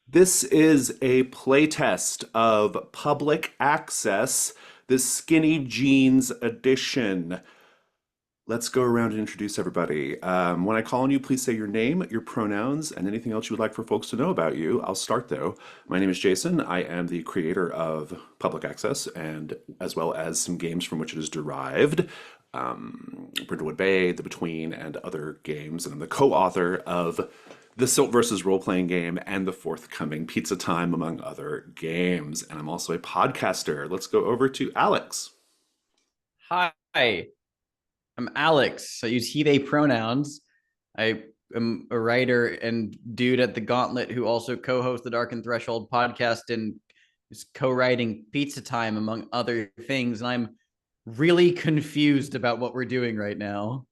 This is a playtest of Public Access, the Skinny Jeans edition. Let's go around and introduce everybody. When I call on you, please say your name, your pronouns, and anything else you would like for folks to know about you. I'll start though. My name is Jason. I am the creator of Public Access and as well as some games from which it is derived. Brindlewood Bay, The Between, and other games. And I'm the co-author of the Silt versus role-playing game and the forthcoming Pizza Time, among other games. And I'm also a podcaster. Let's go over to Alex. Hi, I'm Alex. I use he, they pronouns. I am a writer and dude at the Gauntlet who also co hosts the Dark and Threshold podcast and is co writing Pizza Time, among other things. And I'm really confused about what we're doing right now.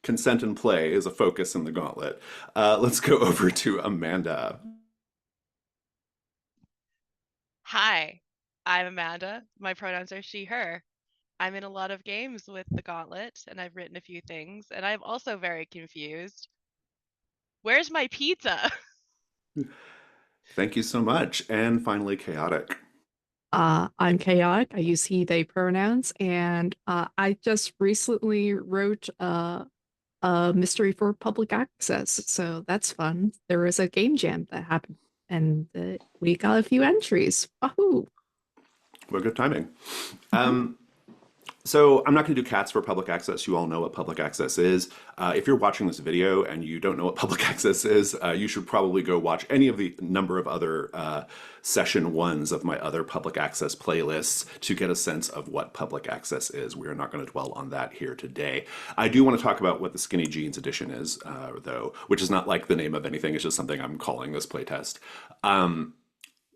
Consent and play is a focus in the gauntlet. Let's go over to Amanda. Hi, I'm Amanda. My pronouns are she, her. I'm in a lot of games with the Gauntlet, and I've written a few things, and I'm also very confused. Where's my pizza? Thank you so much. And finally, Chaotic. I'm chaotic. I use he, they pronouns, and I just recently wrote a mystery for public access, so that's fun. There was a game jam that happened, and we got a few entries. Wahoo! Well, good timing. So I'm not going to do cats for public access. You all know what public access is. If you're watching this video and you don't know what public access is, you should probably go watch any of the number of other session ones of my other public access playlists to get a sense of what public access is. We are not going to dwell on that here today. I do want to talk about what the Skinny Jeans edition is, though, which is not like the name of anything. It's just something I'm calling this playtest.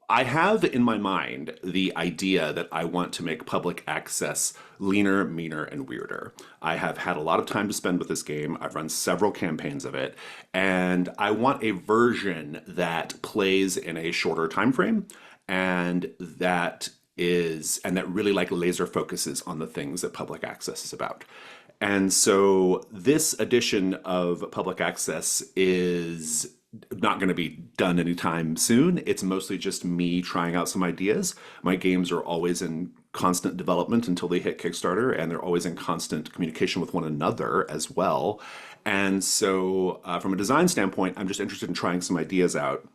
I have in my mind the idea that I want to make public access leaner, meaner, and weirder. I have had a lot of time to spend with this game. I've run several campaigns of it, and I want a version that plays in a shorter time frame and that really like laser focuses on the things that public access is about. And so this edition of public access is not going to be done anytime soon. It's mostly just me trying out some ideas. My games are always in constant development until they hit Kickstarter, and they're always in constant communication with one another as well. And so, from a design standpoint, I'm just interested in trying some ideas out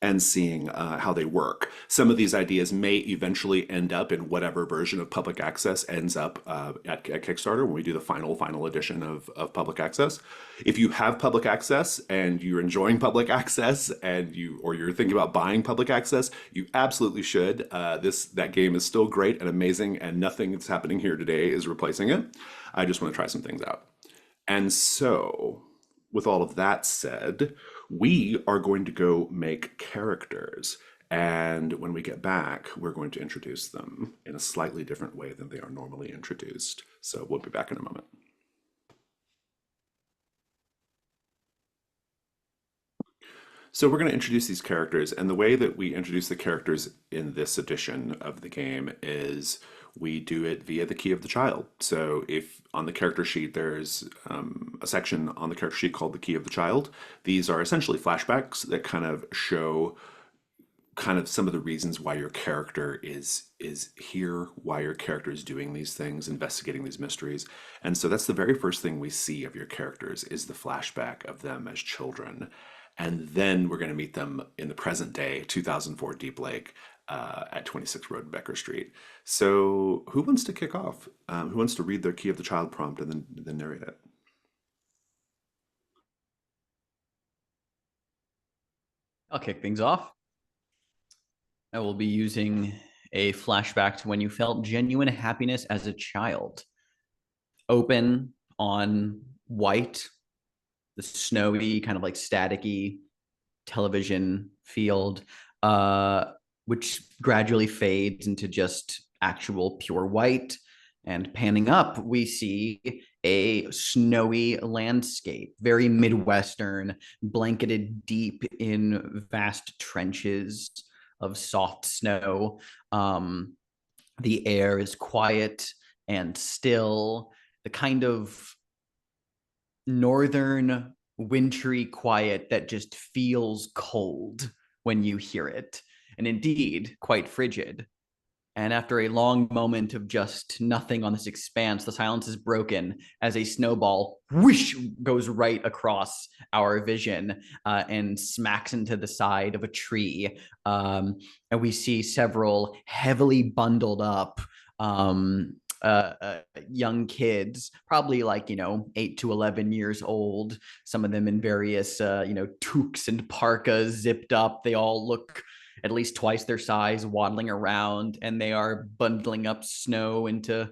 and seeing how they work. Some of these ideas may eventually end up in whatever version of public access ends up at Kickstarter when we do the final edition of public access. If you have public access and you're enjoying public access and you're thinking about buying public access, you absolutely should. That game is still great and amazing, and nothing that's happening here today is replacing it. I just want to try some things out. And so, with all of that said, we are going to go make characters. And when we get back, we're going to introduce them in a slightly different way than they are normally introduced. So we'll be back in a moment. So we're going to introduce these characters, and the way that we introduce the characters in this edition of the game is we do it via the key of the child. So if on the character sheet there's a section on the character sheet called the key of the child, these are essentially flashbacks that kind of show kind of some of the reasons why your character is here, why your character is doing these things, investigating these mysteries. And so that's the very first thing we see of your characters is the flashback of them as children. And then we're going to meet them in the present day, 2004 Deep Lake, at 26 Road Becker Street. So who wants to kick off? Who wants to read the Key of the Child prompt and then narrate it? I'll kick things off. I will be using a flashback to when you felt genuine happiness as a child. Open on white, the snowy, kind of like staticky television field, which gradually fades into just actual pure white. And panning up, we see a snowy landscape, very Midwestern, blanketed deep in vast trenches of soft snow. The air is quiet and still, the kind of northern wintry quiet that just feels cold when you hear it, and indeed quite frigid. And after a long moment of just nothing on this expanse, the silence is broken as a snowball whoosh goes right across our vision and smacks into the side of a tree. And we see several heavily bundled up young kids, probably like, 8 to 11 years old, some of them in various, toques and parkas zipped up. They all look at least twice their size, waddling around, and they are bundling up snow into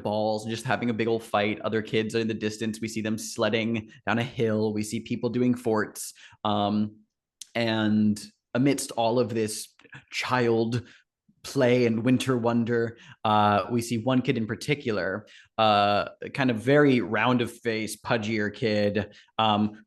balls and just having a big old fight. Other kids are in the distance. We see them sledding down a hill. We see people doing forts. And amidst all of this child play and winter wonder, we see one kid in particular, kind of very round of face, pudgier kid,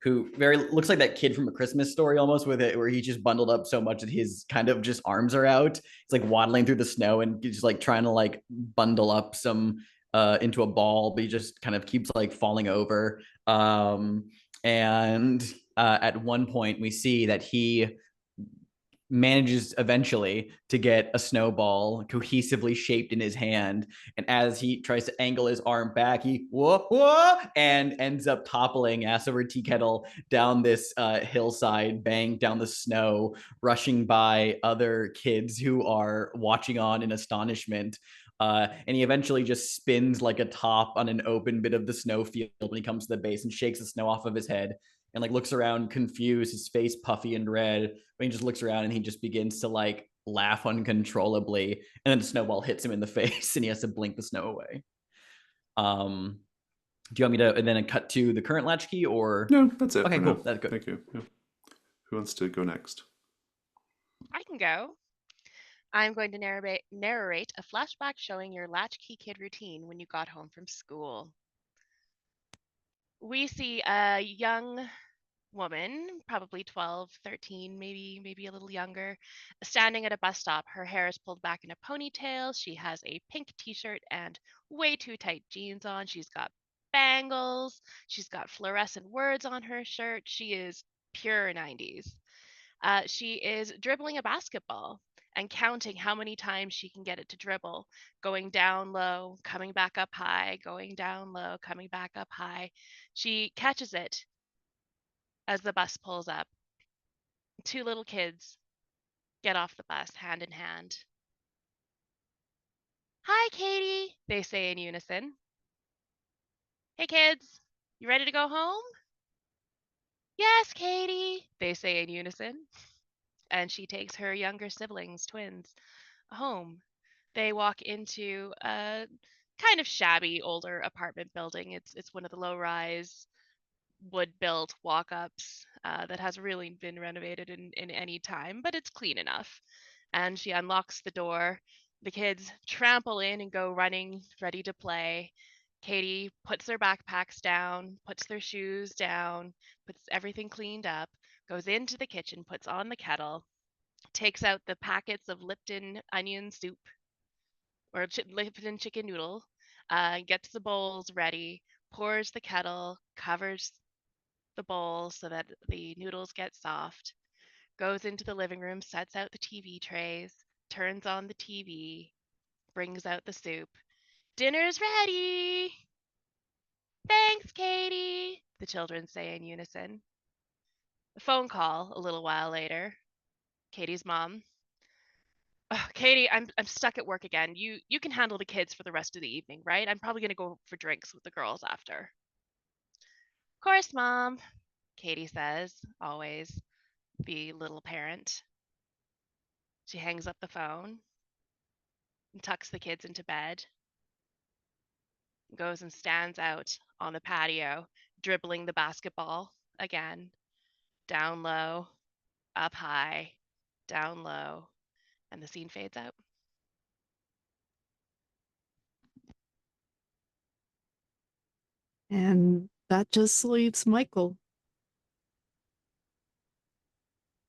who very looks like that kid from A Christmas Story almost, with it, where he just bundled up so much that his kind of just arms are out. He's like waddling through the snow and just like trying to like bundle up some into a ball, but he just kind of keeps like falling over. And at one point we see that he manages eventually to get a snowball cohesively shaped in his hand, and as he tries to angle his arm back, he whoa, and ends up toppling ass over tea kettle down this hillside, bang down the snow, rushing by other kids who are watching on in astonishment. And he eventually just spins like a top on an open bit of the snow field when he comes to the base and shakes the snow off of his head and like looks around confused, his face puffy and red. But he just looks around and he just begins to like laugh uncontrollably, and then the snowball hits him in the face and he has to blink the snow away. Do you want me to and then cut to the current latchkey, or No, that's it. okay, for cool, now. that's good. Thank you. Yeah. Who wants to go next? I can go. I'm going to narrate a flashback showing your latchkey kid routine when you got home from school. We see a young woman, probably 12, 13, maybe a little younger, standing at a bus stop. Her hair is pulled back in a ponytail. She has a pink t-shirt and way too tight jeans on. She's got bangles. She's got fluorescent words on her shirt. She is pure 90s. She is dribbling a basketball and counting how many times she can get it to dribble, going down low, coming back up high, going down low, coming back up high. She catches it as the bus pulls up. Two little kids get off the bus hand in hand. "Hi, Katie," they say in unison. "Hey, kids, you ready to go home?" "Yes, Katie," they say in unison. And she takes her younger siblings, twins, home. They walk into a kind of shabby older apartment building. It's one of the low-rise wood-built walk-ups that hasn't really been renovated in any time, but it's clean enough. And she unlocks the door. The kids trample in and go running, ready to play. Katie puts their backpacks down, puts their shoes down, puts everything cleaned up, goes into the kitchen, puts on the kettle, takes out the packets of Lipton onion soup or Lipton chicken noodle, gets the bowls ready, pours the kettle, covers the bowl so that the noodles get soft, goes into the living room, sets out the TV trays, turns on the TV, brings out the soup. "Dinner's ready!" "Thanks, Katie," the children say in unison. A phone call a little while later. Katie's mom. "Ugh, Katie, I'm stuck at work again. You can handle the kids for the rest of the evening, right? I'm probably gonna go for drinks with the girls after." "Of course, Mom," Katie says, always the little parent. She hangs up the phone and tucks the kids into bed, goes and stands out on the patio, dribbling the basketball again, down low, up high, down low, and the scene fades out. And that just leaves Michael.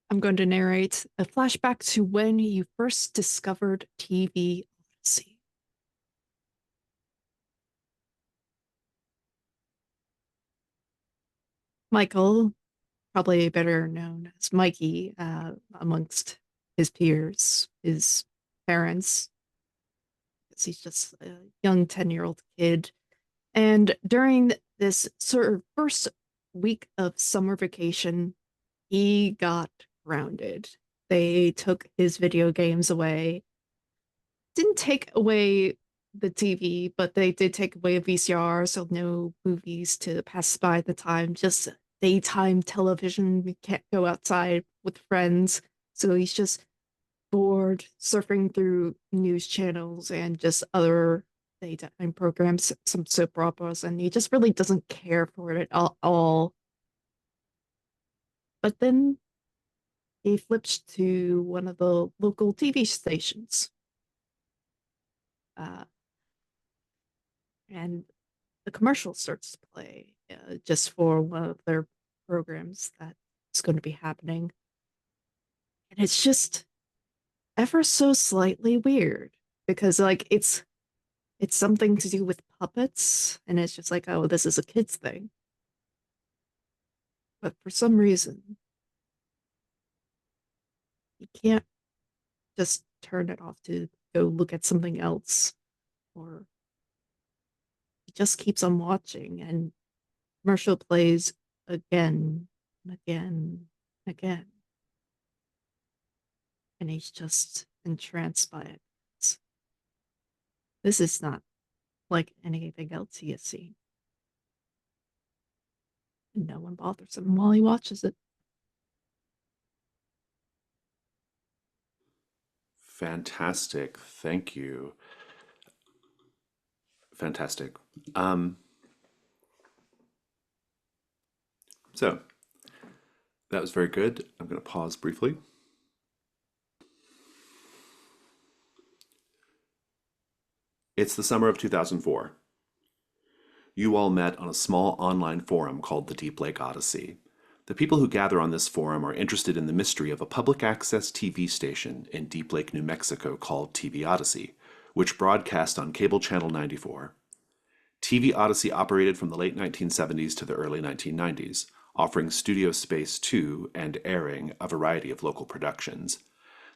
I'm going to narrate a flashback to when you first discovered TV Odyssey. Michael, probably better known as Mikey amongst his peers, his parents. 'Cause he's just a young 10-year-old kid. And during this sort of first week of summer vacation, he got grounded. They took his video games away. Didn't take away the TV, but they did take away a VCR, so no movies to pass by the time, just daytime television. We can't go outside with friends. So he's just bored surfing through news channels and just other daytime programs, some soap operas, and he just really doesn't care for it at all. But then he flips to one of the local TV stations. Uh, and the commercial starts to play just for one of their programs that's going to be happening. And it's just ever so slightly weird because like it's something to do with puppets, and it's just like, oh, this is a kid's thing. But for some reason, you can't just turn it off to go look at something else, or he just keeps on watching, and commercial plays again and again and again. And he's just entranced by it. This is not like anything else he has seen. And no one bothers him while he watches it. Fantastic. Thank you. Fantastic. So that was very good. I'm going to pause briefly. It's the summer of 2004. You all met on a small online forum called the Deep Lake Odyssey. The people who gather on this forum are interested in the mystery of a public access TV station in Deep Lake, New Mexico called TV Odyssey, which broadcast on cable channel 94. TV Odyssey operated from the late 1970s to the early 1990s, offering studio space to and airing a variety of local productions.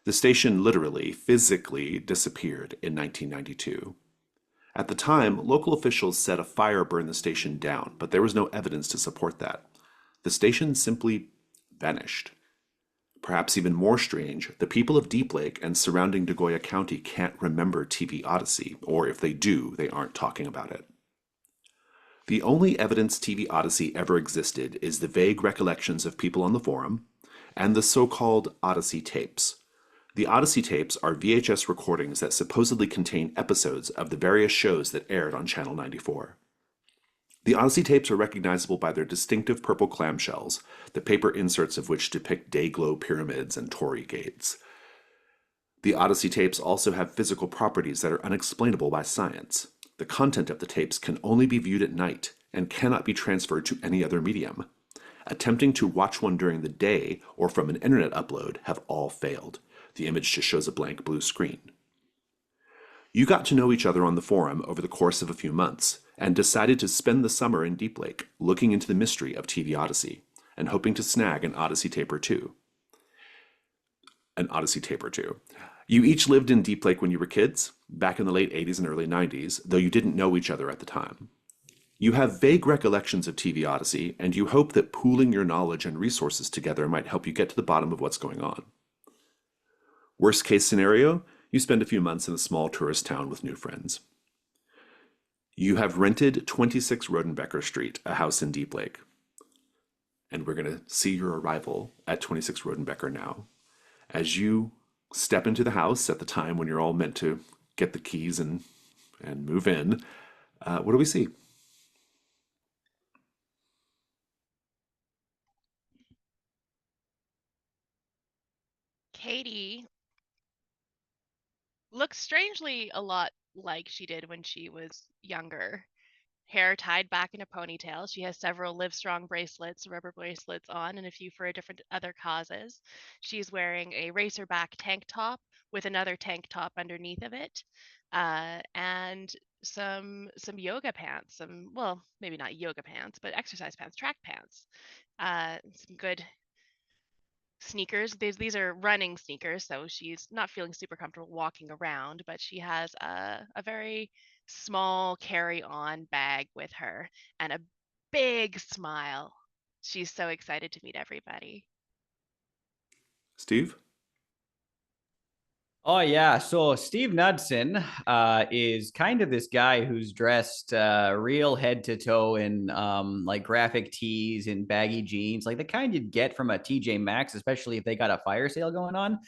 The station literally, physically disappeared in 1992. At the time, local officials said a fire burned the station down, but there was no evidence to support that. The station simply vanished. Perhaps even more strange, the people of Deep Lake and surrounding Nagoya County can't remember TV Odyssey, or if they do, they aren't talking about it. The only evidence TV Odyssey ever existed is the vague recollections of people on the forum and the so-called Odyssey tapes. The Odyssey tapes are VHS recordings that supposedly contain episodes of the various shows that aired on Channel 94. The Odyssey tapes are recognizable by their distinctive purple clamshells, the paper inserts of which depict day-glow pyramids and torii gates. The Odyssey tapes also have physical properties that are unexplainable by science. The content of the tapes can only be viewed at night and cannot be transferred to any other medium. Attempting to watch one during the day or from an internet upload have all failed. The image just shows a blank blue screen. You got to know each other on the forum over the course of a few months and decided to spend the summer in Deep Lake looking into the mystery of TV Odyssey and hoping to snag an Odyssey tape or two. You each lived in Deep Lake when you were kids, back in the late 80s and early 90s, though you didn't know each other at the time. You have vague recollections of TV Odyssey, and you hope that pooling your knowledge and resources together might help you get to the bottom of what's going on. Worst case scenario, you spend a few months in a small tourist town with new friends. You have rented 26 Rodenbecker Street, a house in Deep Lake. And we're going to see your arrival at 26 Rodenbecker now. As you step into the house at the time when you're all meant to get the keys and move in, what do we see? Katie looks strangely a lot like she did when she was younger. Hair tied back in a ponytail. She has several Livestrong bracelets, rubber bracelets on, and a few for different other causes. She's wearing a racerback tank top with another tank top underneath of it, and some yoga pants. Well, maybe not yoga pants, but exercise pants, track pants. some good sneakers. These are running sneakers, so she's not feeling super comfortable walking around, but she has a very small carry-on bag with her and a big smile. She's so excited to meet everybody. Steve? Oh yeah, so Steve Knudsen is kind of this guy who's dressed real head to toe in like graphic tees and baggy jeans, like the kind you'd get from a TJ Maxx, especially if they got a fire sale going on.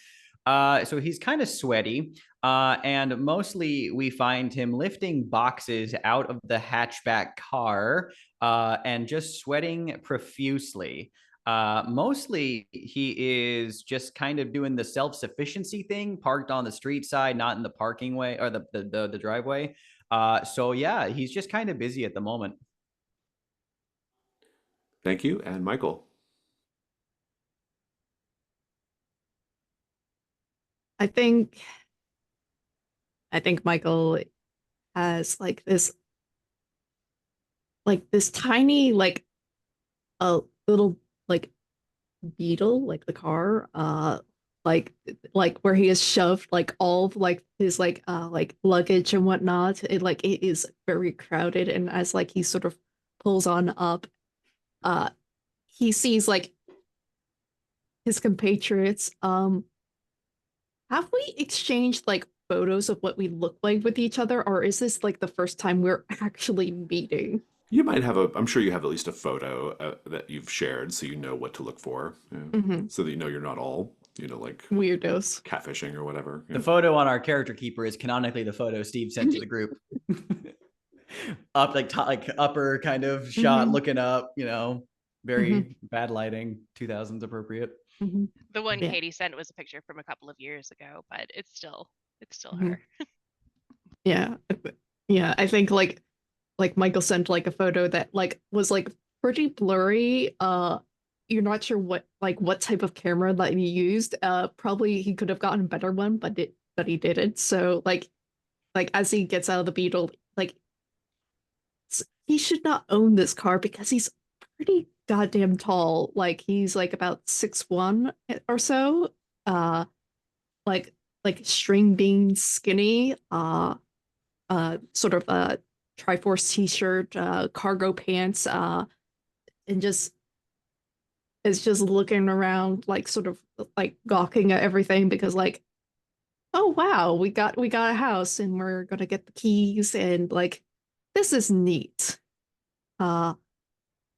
So he's kind of sweaty, and mostly we find him lifting boxes out of the hatchback car and just sweating profusely. Mostly he is just kind of doing the self-sufficiency thing, parked on the street side, not in the parking way or the driveway. So yeah, he's just kind of busy at the moment. Thank you. And Michael? I think Michael has like this tiny a little like beetle, like the car, like where he has shoved like all of like his like luggage and whatnot. It is very crowded, and as like he sort of pulls on up, uh he sees like his compatriots. Have we exchanged like photos of what we look like with each other, or is this like the first time we're actually meeting? You might have I'm sure you have at least a photo that you've shared so you know what to look for. Mm-hmm. So that you know you're not all, like Weirdos. catfishing or whatever. The photo on our character keeper is canonically the photo Steve sent to the group. Up like upper kind of shot, looking up, very bad lighting, 2000s appropriate. The one Yeah. Katie sent was a picture from a couple of years ago, but it's still Mhm. her. Yeah. Yeah, I think like Michael sent like a photo that like was like pretty blurry. You're not sure what type of camera that he used. Probably he could have gotten a better one, but he didn't. So like as he gets out of the Beetle, like he should not own this car because he's pretty goddamn tall. Like he's like about 6'1" or so. Uh like string bean skinny. Sort of a Triforce t-shirt, cargo pants, and just is just looking around like sort of like gawking at everything because like, oh wow, we got a house and we're gonna get the keys and like this is neat. Uh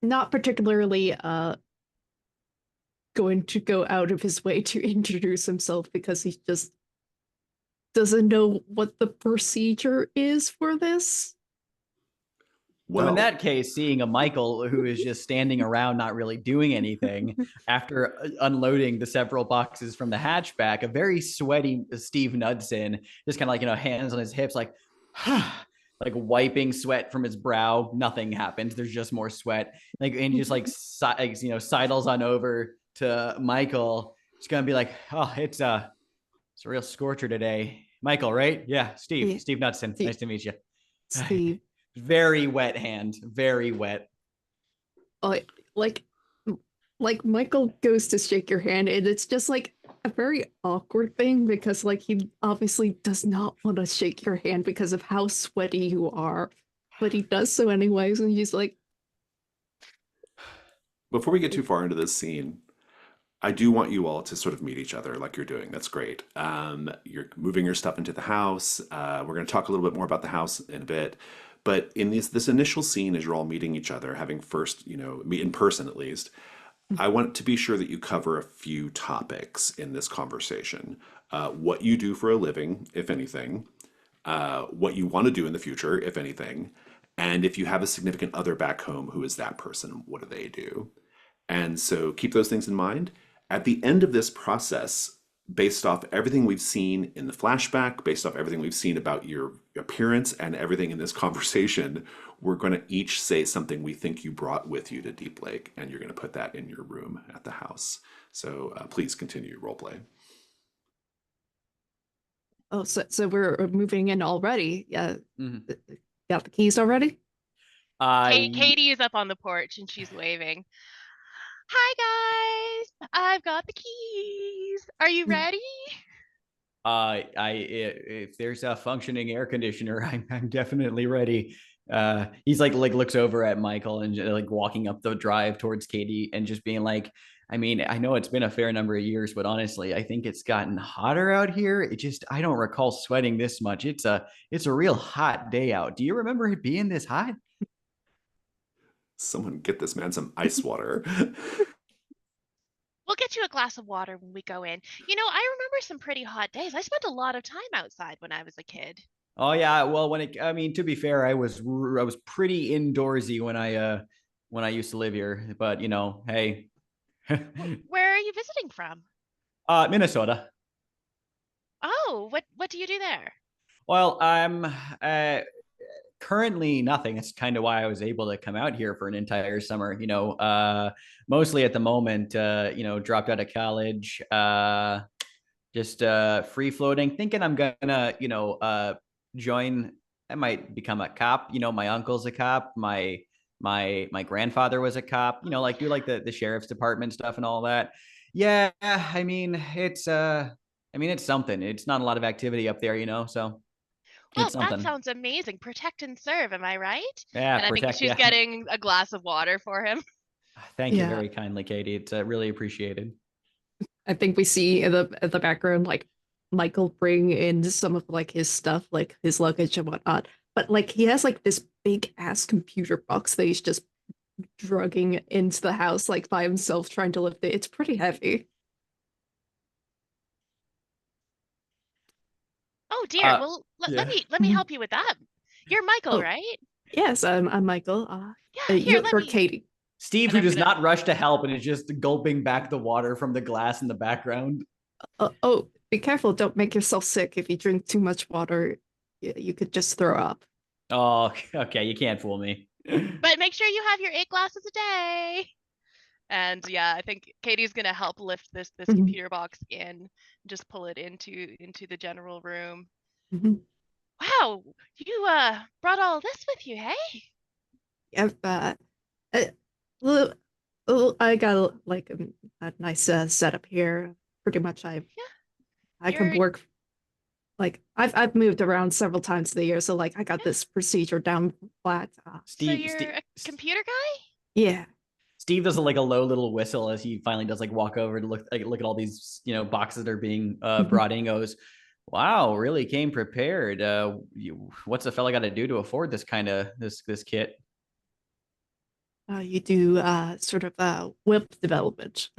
Not particularly going to go out of his way to introduce himself because he just doesn't know what the procedure is for this. So in Well, that case, seeing a Michael who is just standing around not really doing anything after unloading the several boxes from the hatchback, a very sweaty Steve Knudsen, just kind of like, hands on his hips, like, like wiping sweat from his brow. Nothing happens. There's just more sweat. Like, and he just like, sidles on over to Michael. It's going to be like, oh, it's a real scorcher today. Michael, right? Yeah. Yeah. Steve Knudsen. Steve. Nice to meet you. Steve. Very wet hand, very wet. Like Michael goes to shake your hand and it's just like a very awkward thing because like he obviously does not want to shake your hand because of how sweaty you are, but he does so anyways, and he's like, before we get too far into this scene, I do want you all to sort of meet each other like you're doing. That's great. You're moving your stuff into the house. We're going to talk a little bit more about the house in a bit. But in this initial scene, as you're all meeting each other, having first, meet in person at least, I want to be sure that you cover a few topics in this conversation. What you do for a living, if anything, what you want to do in the future, if anything, and if you have a significant other back home, who is that person? What do they do? And so keep those things in mind. At the end of this process, based off everything we've seen in the flashback, based off everything we've seen about your appearance and everything in this conversation, we're going to each say something we think you brought with you to Deep Lake, and you're going to put that in your room at the house. So please continue roleplay. oh, so we're moving in already. Yeah, got the keys already. Katie is up on the porch and she's waving. Hi guys, I've got the keys. Are you ready? If there's a functioning air conditioner, I'm definitely ready. He's like looks over at Michael and like walking up the drive towards Katie and just being like, I mean, I know it's been a fair number of years, but honestly, I think it's gotten hotter out here. I don't recall sweating this much. It's a real hot day out. Do you remember it being this hot? Someone get this man some ice water. We'll get you a glass of water when we go in. You know, I remember some pretty hot days. I spent a lot of time outside when I was a kid. Oh yeah, well I mean, to be fair, I was pretty indoorsy when I used to live here, but you know, hey. Where are you visiting from? Minnesota. Oh, what do you do there? Well, I'm currently nothing. It's kind of why I was able to come out here for an entire summer. You know, mostly at the moment, you know, dropped out of college, just free floating, thinking I'm gonna, you know, join. I might become a cop. You know, my uncle's a cop. My grandfather was a cop. You know, like do like the sheriff's department stuff and all that. Yeah, I mean, it's something. It's not a lot of activity up there, you know, so Well, it's that something. sounds amazing. Protect and serve, am I right? Yeah, And I think protect. she's Yeah. getting a glass of water for him. Thank you Yeah, very kindly, Katie. It's really appreciated. I think we see in the background like Michael bring in some of like his stuff, like his luggage and whatnot. But like he has like this big ass computer box that he's just drugging into the house like by himself, trying to lift it. It's pretty heavy. Oh dear. Uh, Well, let yeah. me help you with that. You're Michael, Oh right? yes, I'm Michael. Yeah, here, let You're me. Katie. Steve, And who I'm does gonna. not rush to help and is just gulping back the water from the glass in the background. Oh, be careful! Don't make yourself sick. If you drink too much water, you could just throw up. Oh, okay. You can't fool me. But make sure you have your 8 glasses a day. And yeah, I think Katie's gonna help lift this Mhm, computer box in, just pull it into the general room. mhm. Wow, you brought all this with you, hey? Yep. Uh, well, well, I got like a nice setup here. Pretty much, Yeah, I can you're work. Like I've moved around several times a year, so like I got yeah. this procedure down flat. So Steve, you're Steve, a computer guy? Yeah. Steve does like a low little whistle as he finally does like walk over to look at all these, you know, boxes that are being brought in. Goes, wow, really came prepared. What's a fella got to do to afford this kind of this kit? You do sort of web development.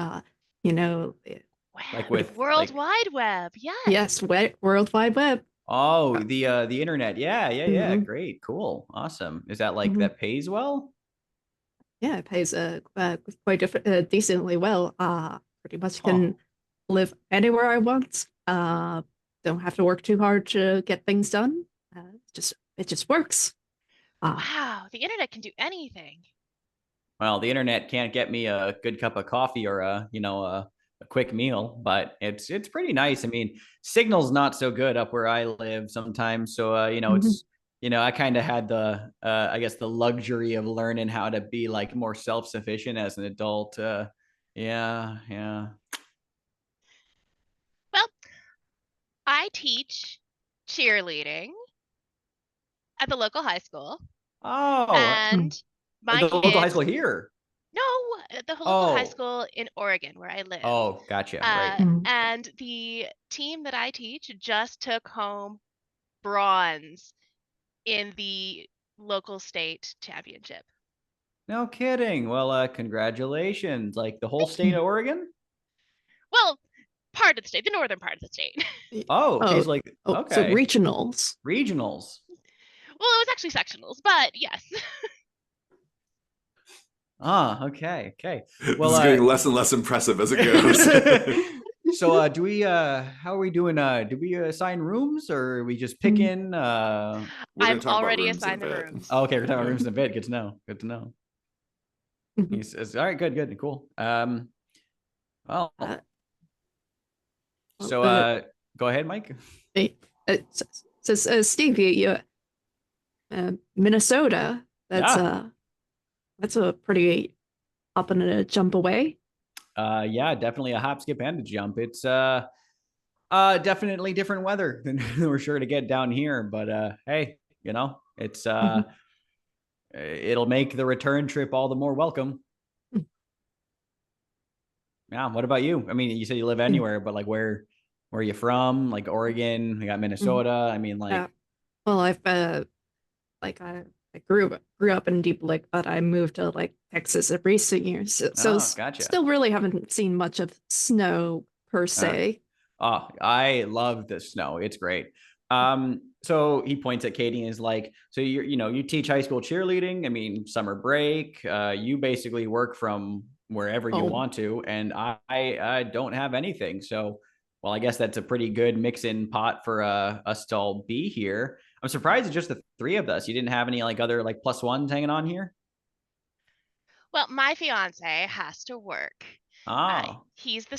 You know, Like Wow, the with World like, Wide Web. Yes. yes, World Wide Web. oh, Uh, the internet. Yeah, yeah, yeah. mhm, Great, cool, awesome. Is that like mhm. that pays well? Yeah, it pays quite decently well. Pretty much Huh. can live anywhere I want. Don't have to work too hard to get things done. It just works. Uh, Wow, the internet can do anything. Well, the internet can't get me a good cup of coffee or a quick meal, but it's pretty nice. I mean, signal's not so good up where I live sometimes, so you know, mhm. it's you know, I kind of had the I guess the luxury of learning how to be like more self-sufficient as an adult. Yeah, yeah. Well, I teach cheerleading at the local high school, Oh, and my the local high kids. school here. No, at the local high Oh, school in Oregon where I live. oh, gotcha. Right. Mhm. And the team that I teach just took home bronze in the local state championship. No kidding. Well, congratulations. Like the whole Thank state you. of Oregon? Well, part of the state, the northern part of the state. Oh, okay. Oh, So like, so okay. regionals. Regionals. Well, it was actually sectionals, but yes. Ah, okay, okay. This Well, is getting less and less impressive as it goes. so do we how are we doing? Do we assign rooms or are we just pick Mhm, in We're going I've to talk about already rooms in a assigned the bit. rooms. oh, okay, we're talking about Yeah. rooms in a bit. Good to know. Good to know. mhm. He says, all right, good, good, cool. Well, Uh, well, so go ahead, Mike. eh, Steve, Minnesota. Yeah. That's a pretty. hop and a jump away? Yeah, definitely a hop, skip, and a jump. It's definitely different weather than we're sure to get down here. But hey, it's it'll make the return trip all the more welcome. Yeah. What about you? I mean, you said you live anywhere, but like where are you from? Like Oregon, we got Minnesota. I mean, like, Well, I've like I grew up in Deep Lake, but I moved to like Texas in recent years. So gotcha. still really haven't seen much of snow per se. Oh, I love the snow. It's great. So he points at Katie and is like, so you teach high school cheerleading. I mean, summer break. You basically work from wherever you want to, and I don't have anything. So, well, I guess that's a pretty good mix-in pot for us to all be here. I'm surprised it's just the three of us. You didn't have any like other like plus ones hanging on here? Well, my fiance has to work. Oh. He's the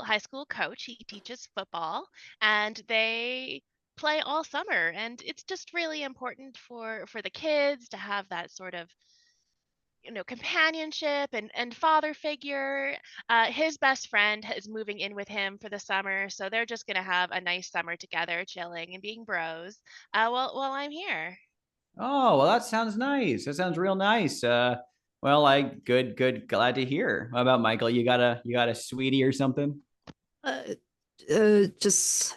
high school coach. He teaches football, and they play all summer. And it's just really important for the kids to have that sort of companionship and father figure. His best friend is moving in with him for the summer, so they're just gonna have a nice summer together, chilling and being bros. While I'm here. Oh, well, that sounds nice. That sounds real nice. Well, good, glad to hear. How about Michael? You got a sweetie or something? Just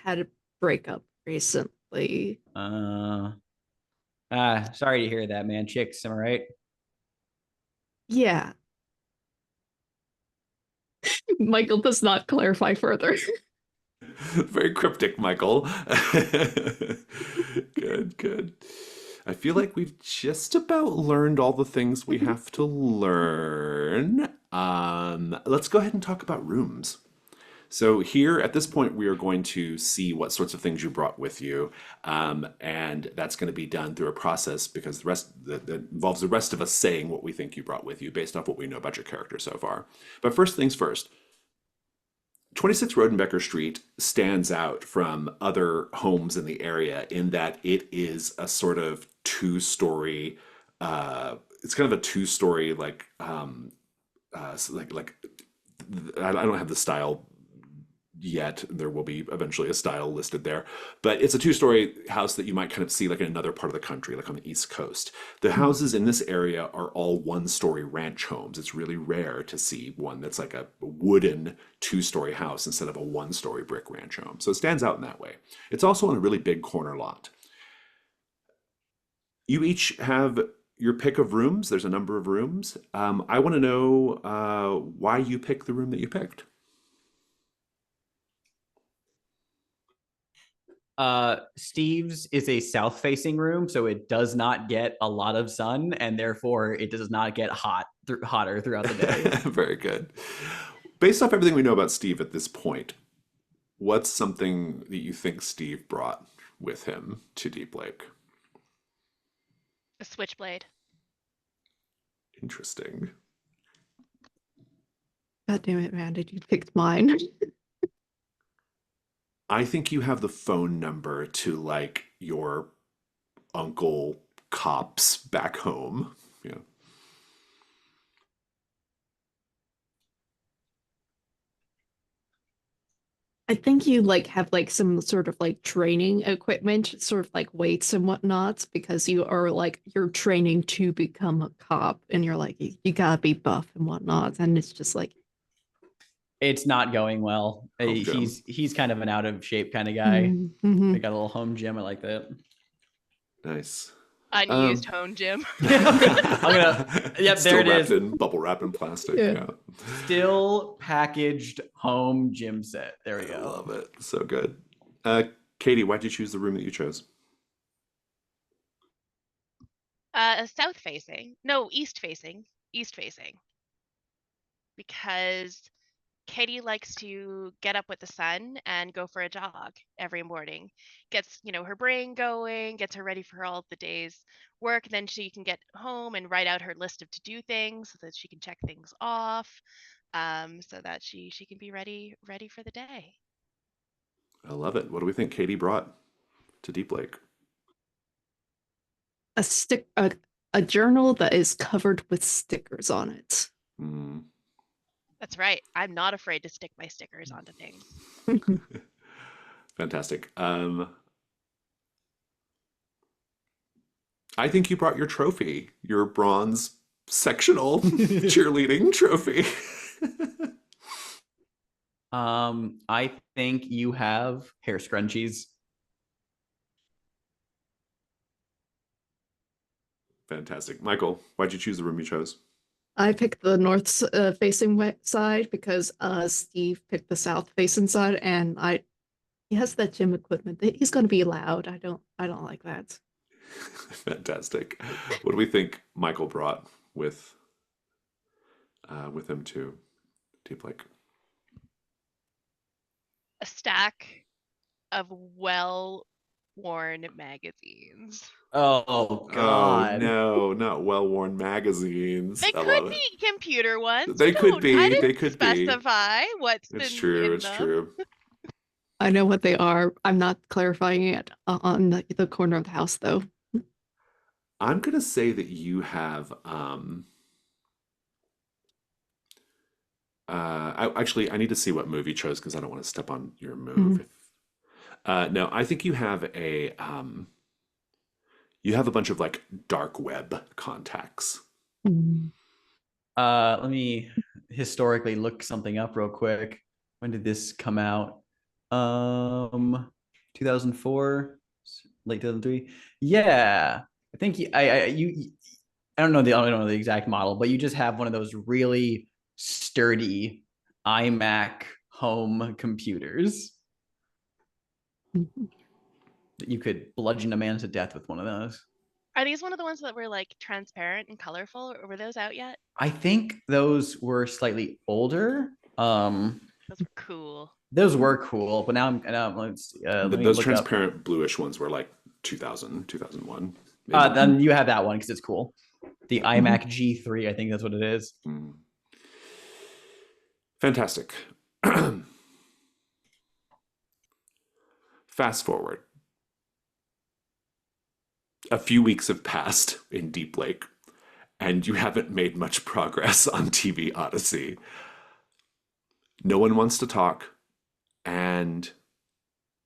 had a breakup recently. Sorry to hear that, man. Chicks, am I right? Yeah. Michael does not clarify further. Very cryptic, Michael. Good. I feel like we've just about learned all the things we have to learn. Let's go ahead and talk about rooms. So here, at this point, we are going to see what sorts of things you brought with you, and that's going to be done through a process because that involves the rest of us saying what we think you brought with you based off what we know about your character so far. But first things first, 26 Rodenbecker Street stands out from other homes in the area in that it is a sort of two-story. It's kind of a two-story I don't have the style yet. There will be eventually a style listed there, but it's a two-story house that you might kind of see like in another part of the country, like on the East Coast. The houses in this area are all one-story ranch homes. It's really rare to see one that's like a wooden two-story house instead of a one-story brick ranch home. So it stands out in that way. It's also on a really big corner lot. You each have your pick of rooms. There's a number of rooms. I want to know why you picked the room that you picked. Steve's is a south-facing room, so it does not get a lot of sun, and therefore it does not get hotter throughout the day. Very good. Based off everything we know about Steve at this point, what's something that you think Steve brought with him to Deep Lake? A switchblade. Interesting. God damn it, man! Did you pick mine? I think you have the phone number to like your uncle cops back home. Yeah. I think you like have like some sort of like training equipment, sort of like weights and whatnots, because you are like you're training to become a cop, and you're like you gotta be buff and whatnot, and it's just like It's not going well. Home gym. He's kind of an out of shape kind of guy. They got a little home gym. I like that. Nice. Unused home gym. Yep, Still there it wrapped is. in bubble wrap and plastic. Yeah. Yeah. Still packaged home gym set. There we I go. love it. So good. Katie, why'd you choose the room that you chose? South facing. No, east facing. East facing. Because Katie likes to get up with the sun and go for a jog every morning. Gets, her brain going, gets her ready for all the day's work. Then she can get home and write out her list of to-do things so that she can check things off, so that she can be ready for the day. I love it. What do we think Katie brought to Deep Lake? a A journal that is covered with stickers on it. Mm. That's right. I'm not afraid to stick my stickers onto things. Fantastic. I think you brought your trophy, your bronze sectional cheerleading trophy. I think you have hair scrunchies. Fantastic. Michael, why'd you choose the room you chose? I picked the north facing side because Steve picked the south facing side, and he has that gym equipment. He's going to be loud. I don't like that. Fantastic. What do we think Michael brought with him to Deep Lake? A stack of well-worn magazines. Oh Oh God. no, not well-worn magazines. They I could love it. be computer ones. They could be. I didn't They could be. specify what's It's in true. It's them. true. I know what they are. I'm not clarifying it on the corner of the house, though. I'm gonna say that you have I need to see what move you chose because I don't want to step on your move. No, I think you have a bunch of like dark web contacts. Let me historically look something up real quick. When did this come out? 2004, late 2003. Yeah, I think I don't know the exact model, but you just have one of those really sturdy iMac home computers that you could bludgeon a man to death with one of those. Are these one of the ones that were like transparent and colorful? Or were those out yet? I think those were slightly older. Those were cool. Those were cool, but now let's see, let me Those look transparent bluish ones were like 2000, 2001. up. Then you have that one because it's cool. The iMac G3, I think that's what it is. Fantastic. Fast forward. A few weeks have passed in Deep Lake, and you haven't made much progress on TV Odyssey. No one wants to talk, and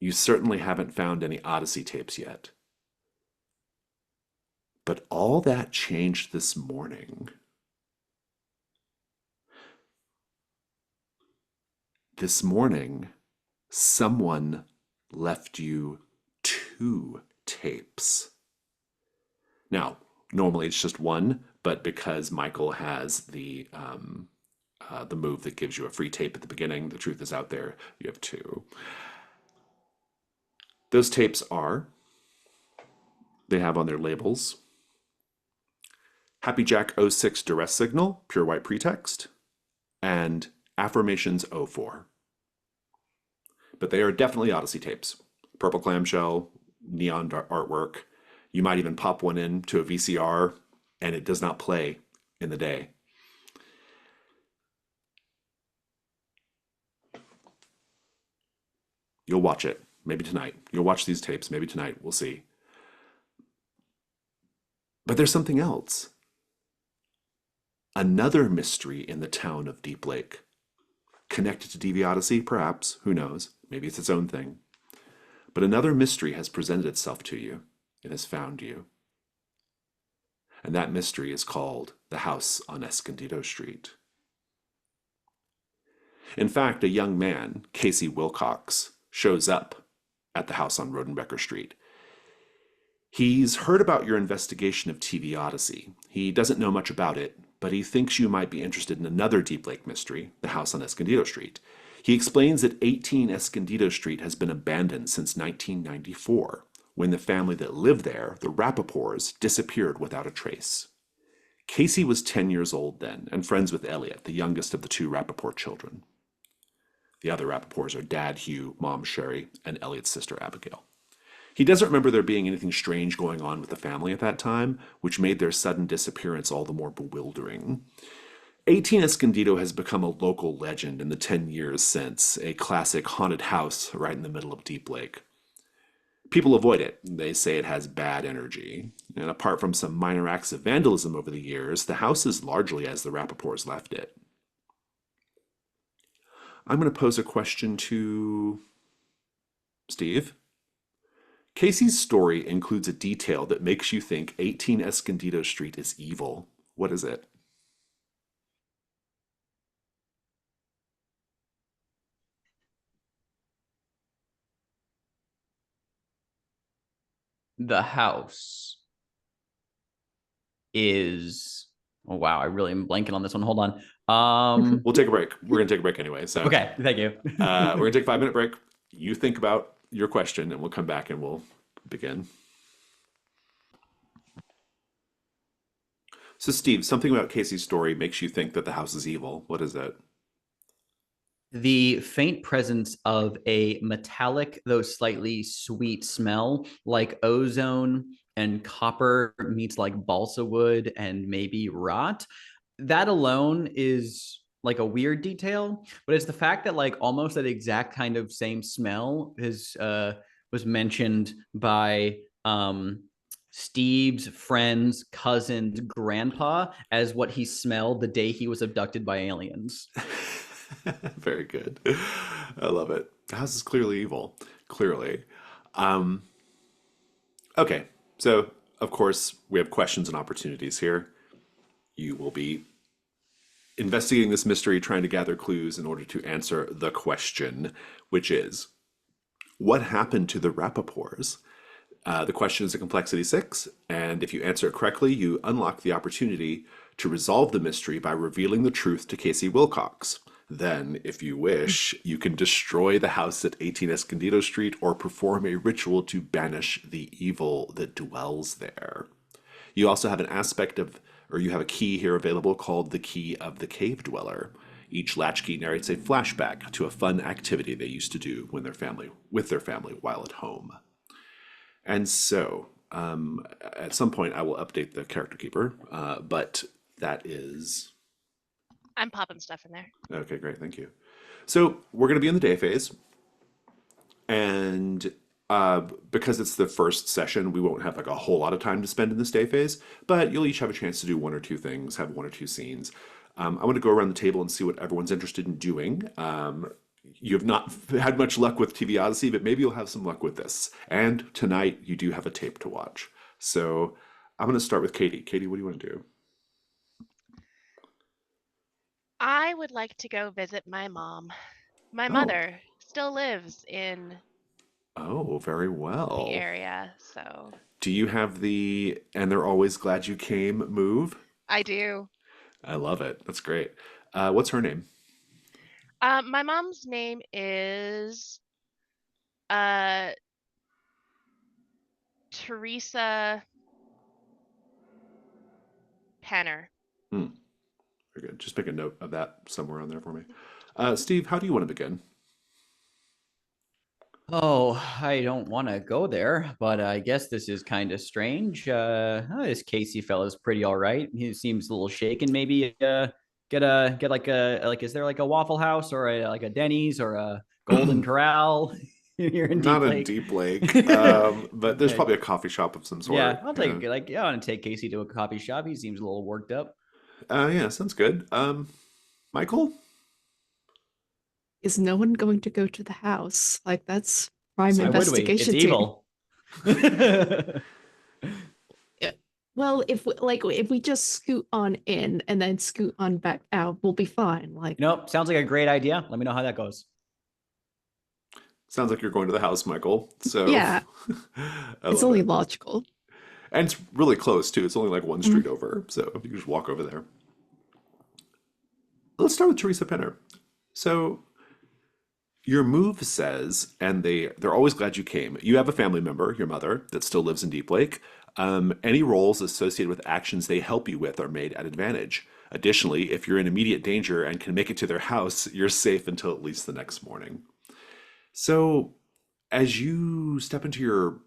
you certainly haven't found any Odyssey tapes yet. But all that changed this morning. This morning, someone left you 2 tapes. Now, normally it's just one, but because Michael has the move that gives you a free tape at the beginning, the truth is out there, you have 2. Those tapes they have on their labels, Happy Jack 06 Duress Signal, Pure White Pretext, and Affirmations 04. But they are definitely Odyssey tapes. Purple clamshell, neon artwork. You might even pop one into a VCR and it does not play in the day. You'll watch it, maybe tonight. You'll watch these tapes, maybe tonight. We'll see. But there's something else. Another mystery in the town of Deep Lake. Connected to DV Odyssey, perhaps. Who knows? Maybe it's its own thing. But another mystery has presented itself to you. It has found you. And that mystery is called the house on Escondido Street. In fact, a young man, Casey Wilcox, shows up at the house on Rodenbecker Street. He's heard about your investigation of TV Odyssey. He doesn't know much about it, but he thinks you might be interested in another Deep Lake mystery, the house on Escondido Street. He explains that 18 Escondido Street has been abandoned since 1994, when the family that lived there, the Rappaports, disappeared without a trace. Casey was 10 years old then, and friends with Elliot, the youngest of the 2 Rappaport children. The other Rappaports are Dad Hugh, Mom Sherry, and Elliot's sister Abigail. He doesn't remember there being anything strange going on with the family at that time, which made their sudden disappearance all the more bewildering. 18 Escondido has become a local legend in the 10 years since, a classic haunted house right in the middle of Deep Lake. People avoid it. They say it has bad energy. And apart from some minor acts of vandalism over the years, the house is largely as the Rappaports left it. I'm going to pose a question to Steve. Casey's story includes a detail that makes you think 18 Escondido Street is evil. What is it? The house is. Oh wow, I really am blanking on this one. Hold on. We'll take a break. We're going to take a break anyway. So Okay, thank you. we're going to take a 5-minute break. You think about your question, and we'll come back and we'll begin. So, Steve, something about Casey's story makes you think that the house is evil. What is it? The faint presence of a metallic, though slightly sweet smell, like ozone and copper meets like balsa wood and maybe rot. That alone is like a weird detail, but it's the fact that like almost that exact kind of same smell is was mentioned by Steve's friend's cousin's grandpa as what he smelled the day he was abducted by aliens. Very good. I love it. The house is clearly evil. Clearly. Okay. So, of course, we have questions and opportunities here. You will be investigating this mystery, trying to gather clues in order to answer the question, which is, what happened to the Rappaports? The question is a complexity 6, and if you answer it correctly, you unlock the opportunity to resolve the mystery by revealing the truth to Casey Wilcox. Then, if you wish, you can destroy the house at 18 Escondido Street or perform a ritual to banish the evil that dwells there. You also have an aspect of, or you have a key here available called the Key of the Cave Dweller. Each latchkey narrates a flashback to a fun activity they used to do with their family while at home. And so, at some point, I will update the character keeper, but that is... I'm popping stuff in there. Okay, great, thank you. So we're going to be in the day phase, and because it's the first session, we won't have like a whole lot of time to spend in this day phase, but you'll each have a chance to do 1 or 2 things, have 1 or 2 scenes. I want to go around the table and see what everyone's interested in doing. You have not had much luck with TV Odyssey, but maybe you'll have some luck with this. And tonight, you do have a tape to watch. So I'm going to start with Katie. Katie, what do you want to do? I would like to go visit my mom. My mother still lives in Oh, very well. the area, so Do you have the "and they're always glad you came" move? I do. I love it. That's great. What's her name? My mom's name is Teresa Penner. Very good. Just make a note of that somewhere on there for me. Steve, how do you want to begin? Oh, I don't want to go there, but I guess this is kind of strange. This Casey fella's pretty all right. He seems a little shaken. Maybe get like is there like a Waffle House or like a Denny's or a Golden Corral here in Deep Not Lake? in Deep Lake, but there's probably a coffee shop of some sort. Yeah, I'll take I want to take Casey to a coffee shop. He seems a little worked up. Yeah, sounds good. Michael? Is no one going to go to the house? Like, that's prime Why would we? It's investigation team. evil. Well, if we just scoot on in and then scoot on back out, we'll be fine. Like, Nope, sounds like a great idea. Let me know how that goes. Sounds like you're going to the house, Michael. So yeah, it's only logical. And it's really close too. It's only like 1 street over, so you can just walk over there. Let's start with Teresa Penner. So your move says, and they're always glad you came. You have a family member, your mother, that still lives in Deep Lake. Any roles associated with actions they help you with are made at advantage. Additionally, if you're in immediate danger and can make it to their house, you're safe until at least the next morning. So as you step into your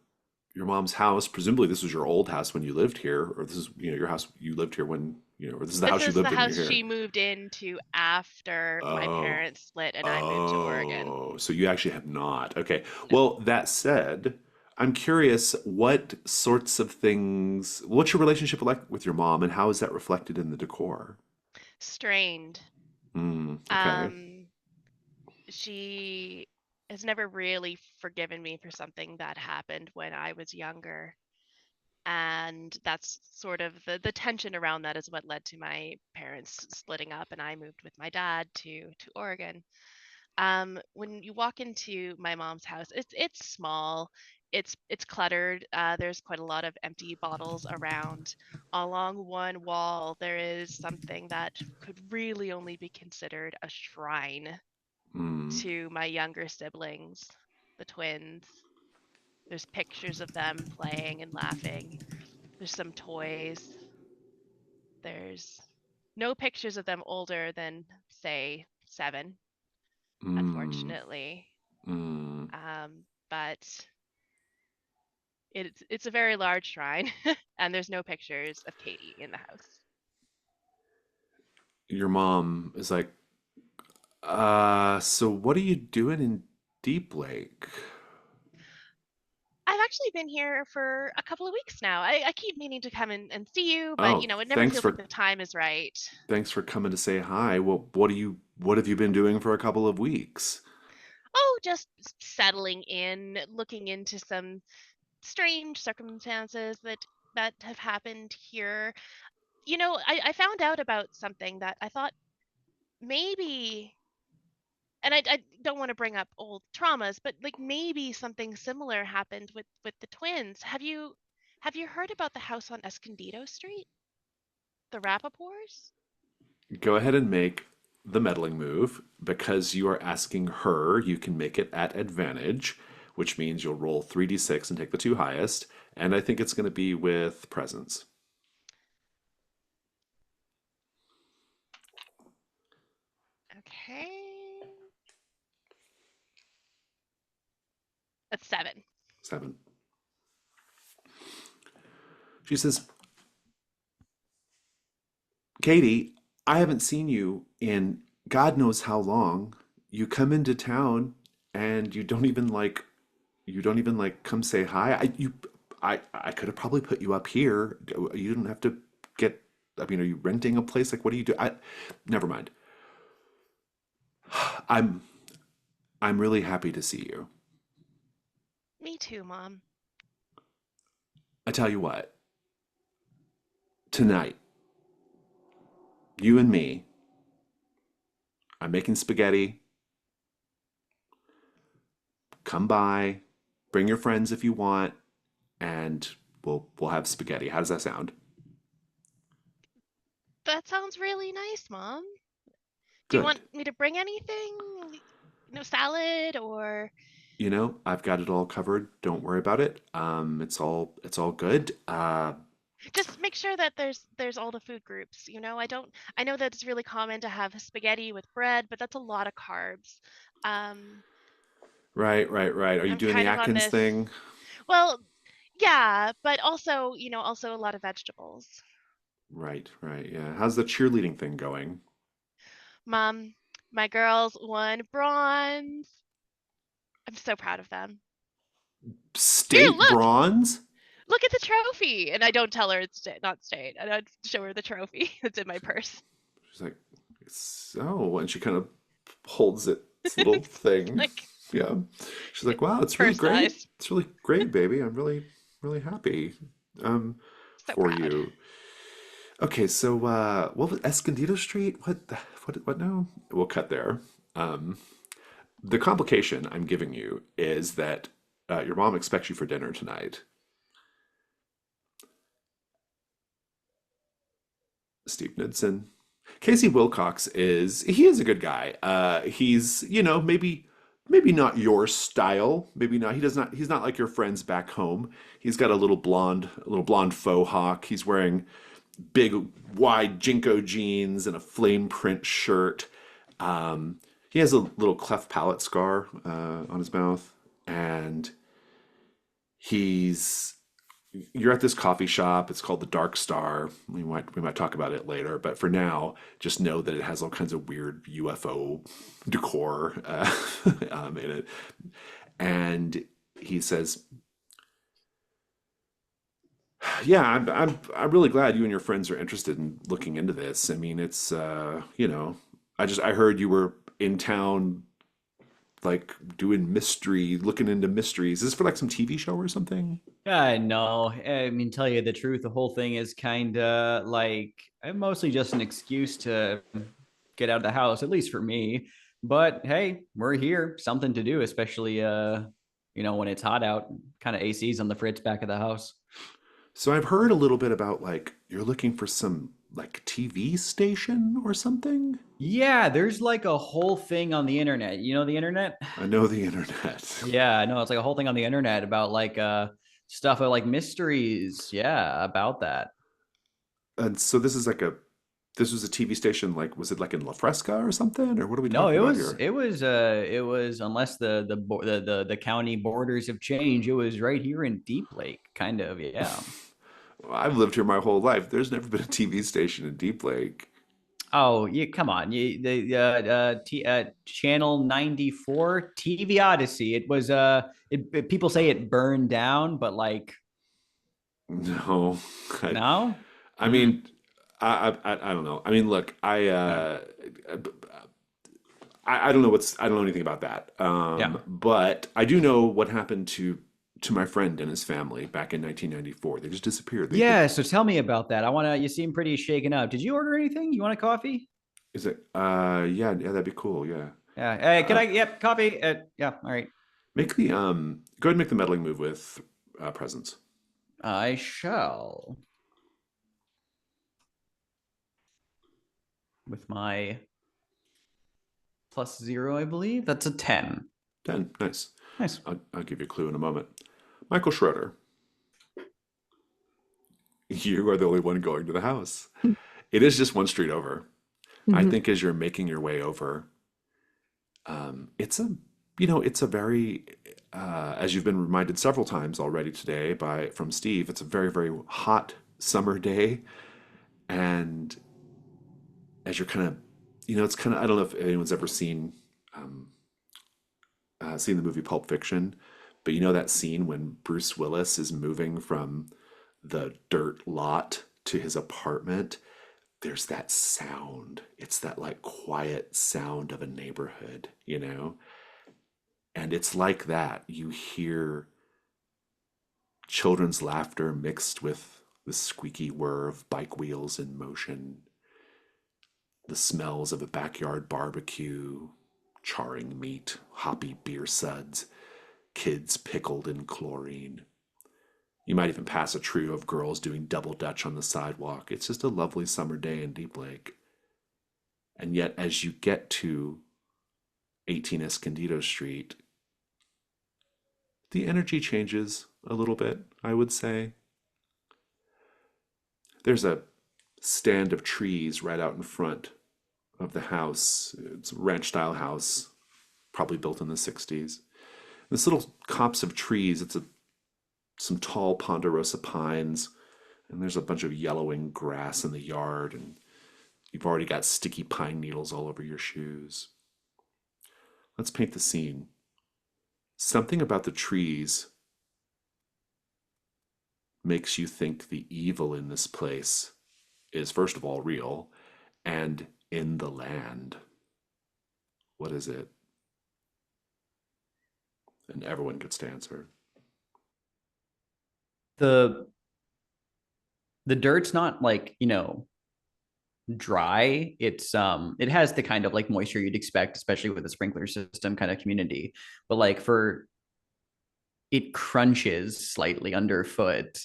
mom's house, presumably this was your old house when you lived here, or this is your house you lived here when or this is the house you lived in. This is the here. house she moved into after my parents split and I moved to Oregon. Oh, so you actually have not. Okay. Well, that said, I'm curious, what sorts of things, what's your relationship like with your mom, and how is that reflected in the decor? Strained. Okay. Um, she has never really forgiven me for something that happened when I was younger. And that's sort of the tension around that is what led to my parents splitting up, and I moved with my dad to Oregon. When you walk into my mom's house, it's small, it's cluttered. There's quite a lot of empty bottles around. Along one wall, there is something that could really only be considered a shrine Mm, to my younger siblings, the twins. There's pictures of them playing and laughing. There's some toys. There's no pictures of them older than, say, 7, mm, unfortunately. mm. But it's a very large shrine, and there's no pictures of Katie in the house. Your mom is like, so what are you doing in Deep Lake? I've actually been here for a couple of weeks now. I keep meaning to come and see you, but Oh, it never feels like the time is right. thanks for coming to say hi. Well, what have you been doing for a couple of weeks? Oh, just settling in, looking into some strange circumstances that have happened here. I found out about something that I thought maybe, and I don't want to bring up old traumas, but like maybe something similar happened with the twins. Have you heard about the house on Escondido Street? The Rappaports? Go ahead and make the meddling move. Because you are asking her, you can make it at advantage, which means you'll roll 3d6 and take the two highest. And I think it's going to be with presence. Okay. That's 7. 7. She says, Katie, I haven't seen you in God knows how long. You come into town and you don't even like come say hi. I could have probably put you up here. You didn't have to get, I mean, are you renting a place? Like, what do you do? Never mind. I'm I'm really happy to see you. Me too, Mom. I tell you what, tonight, you and me, I'm making spaghetti. Come by, bring your friends if you want, and we'll have spaghetti. How does that sound? That sounds really nice, Mom. Do you want Good. me to bring anything? No salad or I've got it all covered. Don't worry about it. It's all good. just make sure that there's all the food groups. I know that it's really common to have spaghetti with bread, but that's a lot of carbs. Um, Right, right, right. Are you I'm doing the kind of on Atkins this. thing? Well, yeah, but also a lot of vegetables. Right, right. Yeah. How's the cheerleading thing going? Mom, my girls won bronze. I'm so proud of them. Here, State bronze? look at the trophy. And I don't tell her it's not state. And I show her the trophy that's in my purse. She's like, so, and she kind of holds it, this little thing. Like Yeah. She's like, wow, it's really purse great. size. It's really great, baby. I'm really, really happy So for proud. you. Okay, so what was Escondido Street? What now? We'll cut there. Um, the complication I'm giving you is that your mom expects you for dinner tonight. Steve Knudsen. Casey Wilcox he is a good guy. He's, maybe not your style. Maybe not. He's not like your friends back home. He's got a little blonde faux hawk. He's wearing big wide Jinko jeans and a flame print shirt. He has a little cleft palate scar on his mouth, and he's you're at this coffee shop. It's called the Dark Star. We might talk about it later, but for now, just know that it has all kinds of weird UFO decor in it. And he says, yeah, I'm really glad you and your friends are interested in looking into this. I mean, it's you know, I heard you were in town like doing mystery, looking into mysteries. Is this for like some TV show or something? No, I mean, tell you the truth, the whole thing is kind of like mostly just an excuse to get out of the house, at least for me. But hey, we're here, something to do, especially when it's hot out. Kind of AC's on the fritz back of the house. So I've heard a little bit about like you're looking for some like TV station or something. Yeah, there's like a whole thing on the internet. You know the internet? I know the internet. Yeah, no, it's like a whole thing on the internet about like stuff of like mysteries. Yeah, about that. And so this was a TV station like was it like in La Fresca or something or what are we No, talking about here? it was unless the county borders have changed, it was right here in Deep Lake, kind of, yeah. I've lived here my whole life. There's never been a TV station in Deep Lake. Oh, yeah, come on. Channel 94 TV Odyssey. It was people say it burned down, but like No, I, no? I Hmm. mean, I don't know. I mean, look, Yeah. I don't know I don't know anything about that. Yeah. But I do know what happened to my friend and his family back in 1994. They just disappeared. They Yeah, so tell me about that. You seem pretty shaken up. Did you order anything? You want a coffee? is it yeah, that'd be cool. Yeah. Yeah. Hey, can Uh, I? Yep, coffee. Yeah. All right. make the go ahead and make the meddling move with presence. I shall. With my +0, I believe. That's a 10. 10. Nice. Nice. I'll give you a clue in a moment. Michael Schroeder, you are the only one going to the house. It is just one street over. I Mhm. think as you're making your way over, it's a it's a very as you've been reminded several times already today by from Steve, it's a very, very hot summer day. And as you're kind of it's kind of I don't know if anyone's ever um, seen the movie Pulp Fiction, but you know that scene when Bruce Willis is moving from the dirt lot to his apartment, there's that sound. It's that like quiet sound of a neighborhood, you know? And it's like that. You hear children's laughter mixed with the squeaky whir of bike wheels in motion, the smells of a backyard barbecue, charring meat, hoppy beer suds, kids pickled in chlorine. You might even pass a trio of girls doing double dutch on the sidewalk. It's just a lovely summer day in Deep Lake. And yet, as you get to 18 Escondido Street, the energy changes a little bit, I would say. There's a stand of trees right out in front of the house. It's a ranch style house, probably built in the 60s. This little copse of trees, some tall ponderosa pines, and there's a bunch of yellowing grass in the yard, and you've already got sticky pine needles all over your shoes. Let's paint the scene. Something about the trees makes you think the evil in this place is, first of all, real and in the land. What is it? And everyone gets to answer. The the dirt's not like, dry. It has the kind of like moisture you'd expect, especially with a sprinkler system kind of community. But like for it crunches slightly underfoot,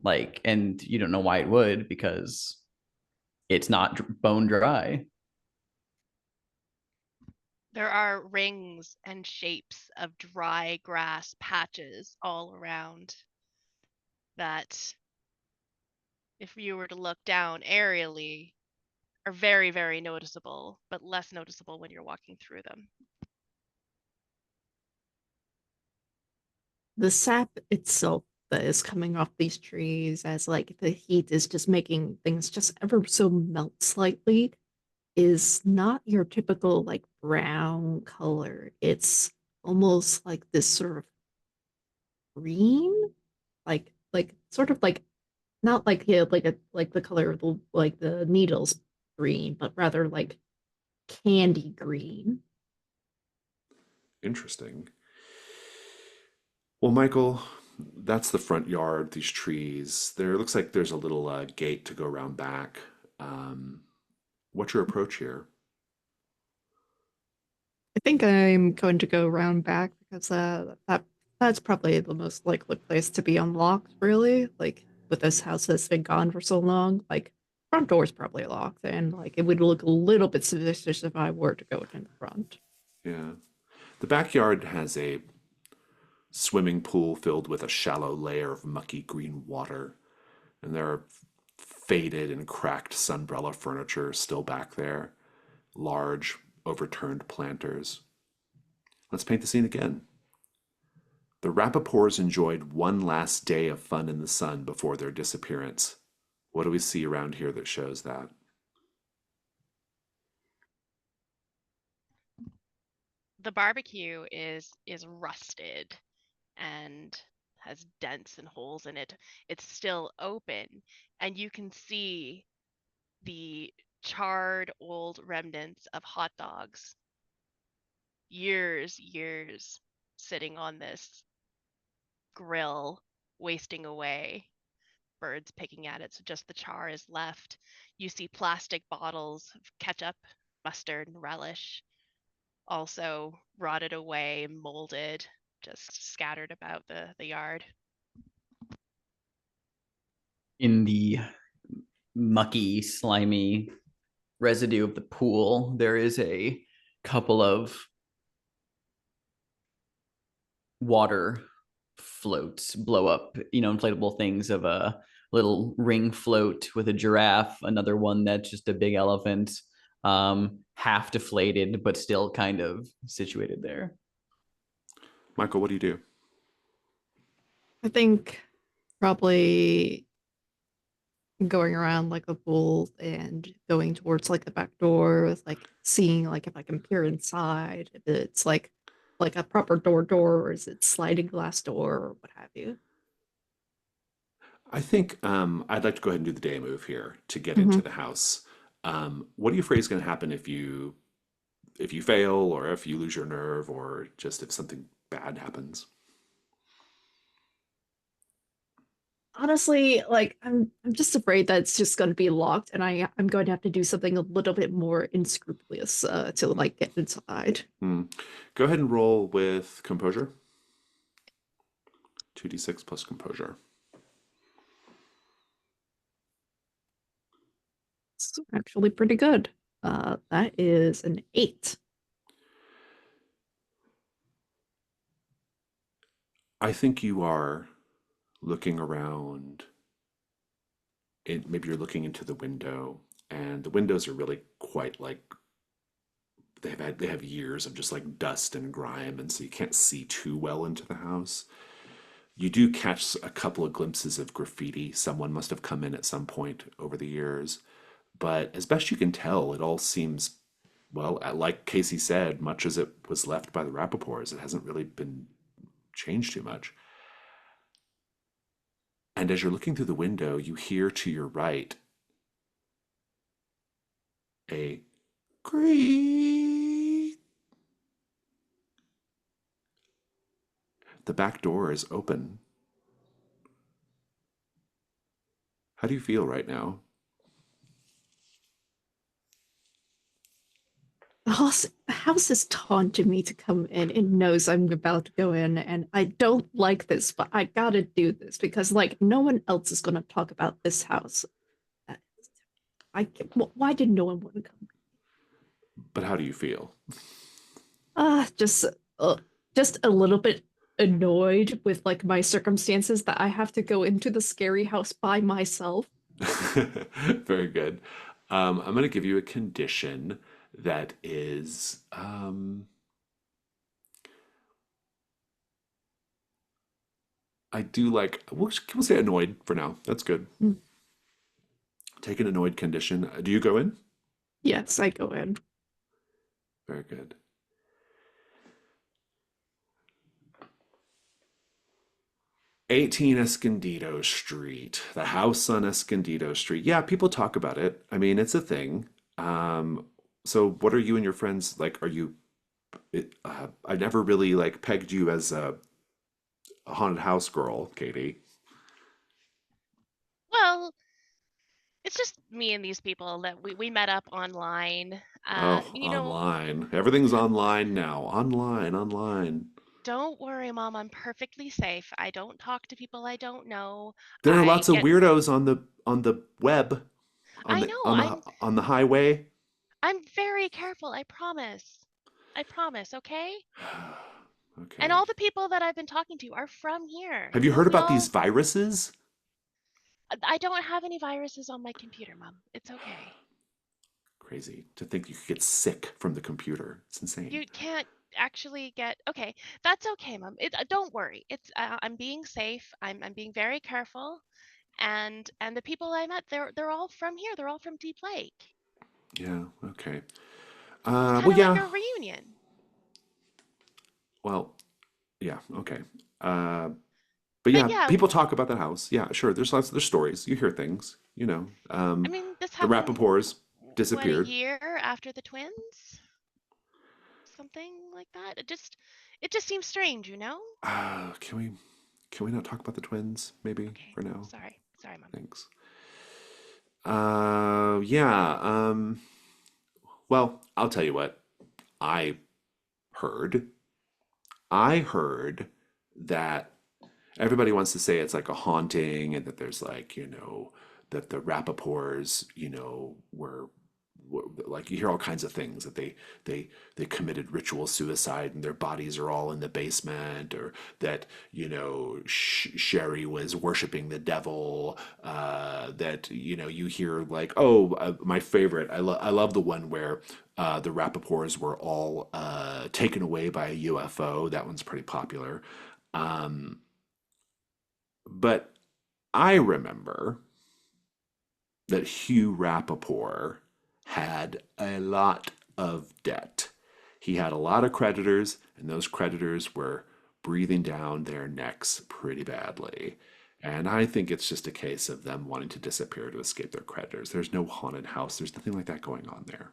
like, and you don't know why it would because it's not bone dry. There are rings and shapes of dry grass patches all around that, if you were to look down aerially, are very, very noticeable, but less noticeable when you're walking through them. The sap itself that is coming off these trees as like the heat is just making things just ever so melt slightly is not your typical like brown color. It's almost like this sort of green, like sort of like not like like the color of the needles green, but rather like candy green. Interesting. Well, Michael, that's the front yard, these trees. There looks like there's a little gate to go around back. Um, what's your approach here? I think I'm going to go around back because that's probably the most likely place to be unlocked, really. Like with this house that's been gone for so long, like front door's probably locked, and like it would look a little bit suspicious if I were to go in the front. Yeah. The backyard has a swimming pool filled with a shallow layer of mucky green water, and there are faded and cracked sunbrella furniture still back there, large overturned planters. Let's paint the scene again. The Rappaports enjoyed one last day of fun in the sun before their disappearance. What do we see around here that shows that? The barbecue is rusted and has dents and holes in it. It's still open, and you can see the charred old remnants of hot dogs. Years sitting on this grill, wasting away. Birds picking at it, so just the char is left. You see plastic bottles of ketchup, mustard, and relish, also rotted away, molded, just scattered about the yard. In the mucky, slimy residue of the pool, there is a couple of water floats, blow up, inflatable things of a little ring float with a giraffe, another one that's just a big elephant, half deflated, but still kind of situated there. Michael, what do you do? I think probably going around like the pool and going towards like the back door with like seeing like if I can peer inside, if it's like a proper door or is it sliding glass door or what have you. I think I'd like to go ahead and do the day move here to get into Hmm. the house. What do you afraid is going to happen if you fail, or if you lose your nerve, or just if something bad happens? Honestly, like I'm just afraid that it's just going to be locked and I'm going to have to do something a little bit more unscrupulous to like get inside. Hmm. Go ahead and roll with composure. 2d6 plus composure. It's actually pretty good. That is an 8. I think you are looking around. Maybe you're looking into the window, and the windows are really quite like they have years of just like dust and grime, and so you can't see too well into the house. You do catch a couple of glimpses of graffiti. Someone must have come in at some point over the years, but as best you can tell, it all seems, well, like Casey said, much as it was left by the Rappaports. It hasn't really been changed too much. And as you're looking through the window, you hear to your right a creak. The back door is open. How do you feel right now? The house is taunting me to come in. It knows I'm about to go in, and I don't like this, but I gotta do this because, like, no one else is gonna talk about this house. Uh, why did no one want to come? But how do you feel? Uh, just, uh, just a little bit annoyed with like my circumstances that I have to go into the scary house by myself. Very good. I'm going to give you a condition that is, I do like, we'll say annoyed for now. That's good. Mm. Take an annoyed condition. Do you go in? Yes, I go in. Very good. 18 Escondido Street, the house on Escondido Street. Yeah, people talk about it. I mean, it's a thing. So what are you and your friends like? Are you? I never really like pegged you as a haunted house girl, Katie. Well, it's just me and these people that we met up online. Oh, You know, online. Everything's online now. Online, online. don't worry, Mom, I'm perfectly safe. I don't talk to people I don't know. There are I lots of get weirdos on the web, I know, on the highway. I'm very careful, I promise. I promise, okay? And Okay. all the people that I've been talking to are from here. Have You you know, heard about these viruses? I don't have any viruses on my computer, Mom. It's okay. Crazy to think you could get sick from the computer. It's insane. You can't actually get okay. That's okay, Mom. Don't worry. I'm being safe. I'm being very careful. And the people I met, they're all from here. They're all from Deep Lake. Yeah, okay. It's kind Well, of like yeah. a reunion. Well, yeah, okay. Uh, but But yeah, yeah, people talk about that house. Yeah, sure. There's stories. You hear things, you know. I mean, this The happened Rappaports what, a disappeared. year after the twins? Something like that. It just seems strange, you know? Can we not talk about the twins maybe Okay. for now? Sorry. Sorry, Mom. Thanks. Yeah. Well, I'll tell you what. I heard. I heard that everybody wants to say it's like a haunting and that there's like, that the Rappaports, were like you hear all kinds of things that they committed ritual suicide and their bodies are all in the basement, or that Sherry was worshiping the devil. That you hear like, oh, my favorite. I love the one where the Rappaports were all taken away by a UFO. That one's pretty popular. Um, but I remember that Hugh Rappaport had a lot of debt. He had a lot of creditors, and those creditors were breathing down their necks pretty badly. And I think it's just a case of them wanting to disappear to escape their creditors. There's no haunted house, there's nothing like that going on there.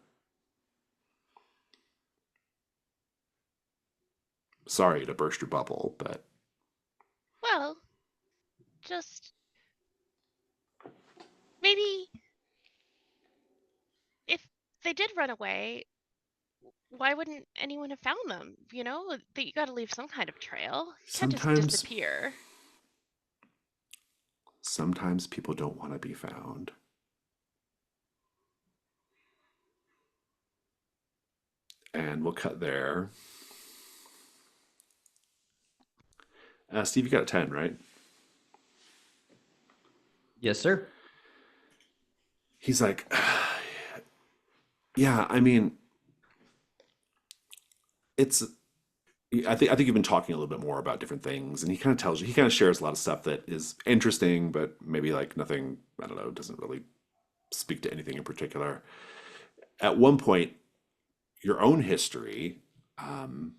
Sorry to burst your bubble, but Well, just maybe if they did run away, why wouldn't anyone have found them? You know, that you got to leave some kind of trail. You can't just sometimes disappear. sometimes people don't want to be found. And we'll cut there. Steve, you got a 10, right? Yes, sir. He's like, yeah, I mean, it's I think you've been talking a little bit more about different things, and he kind of tells you, he kind of shares a lot of stuff that is interesting, but maybe like nothing, I don't know, doesn't really speak to anything in particular. At one point, your own history um,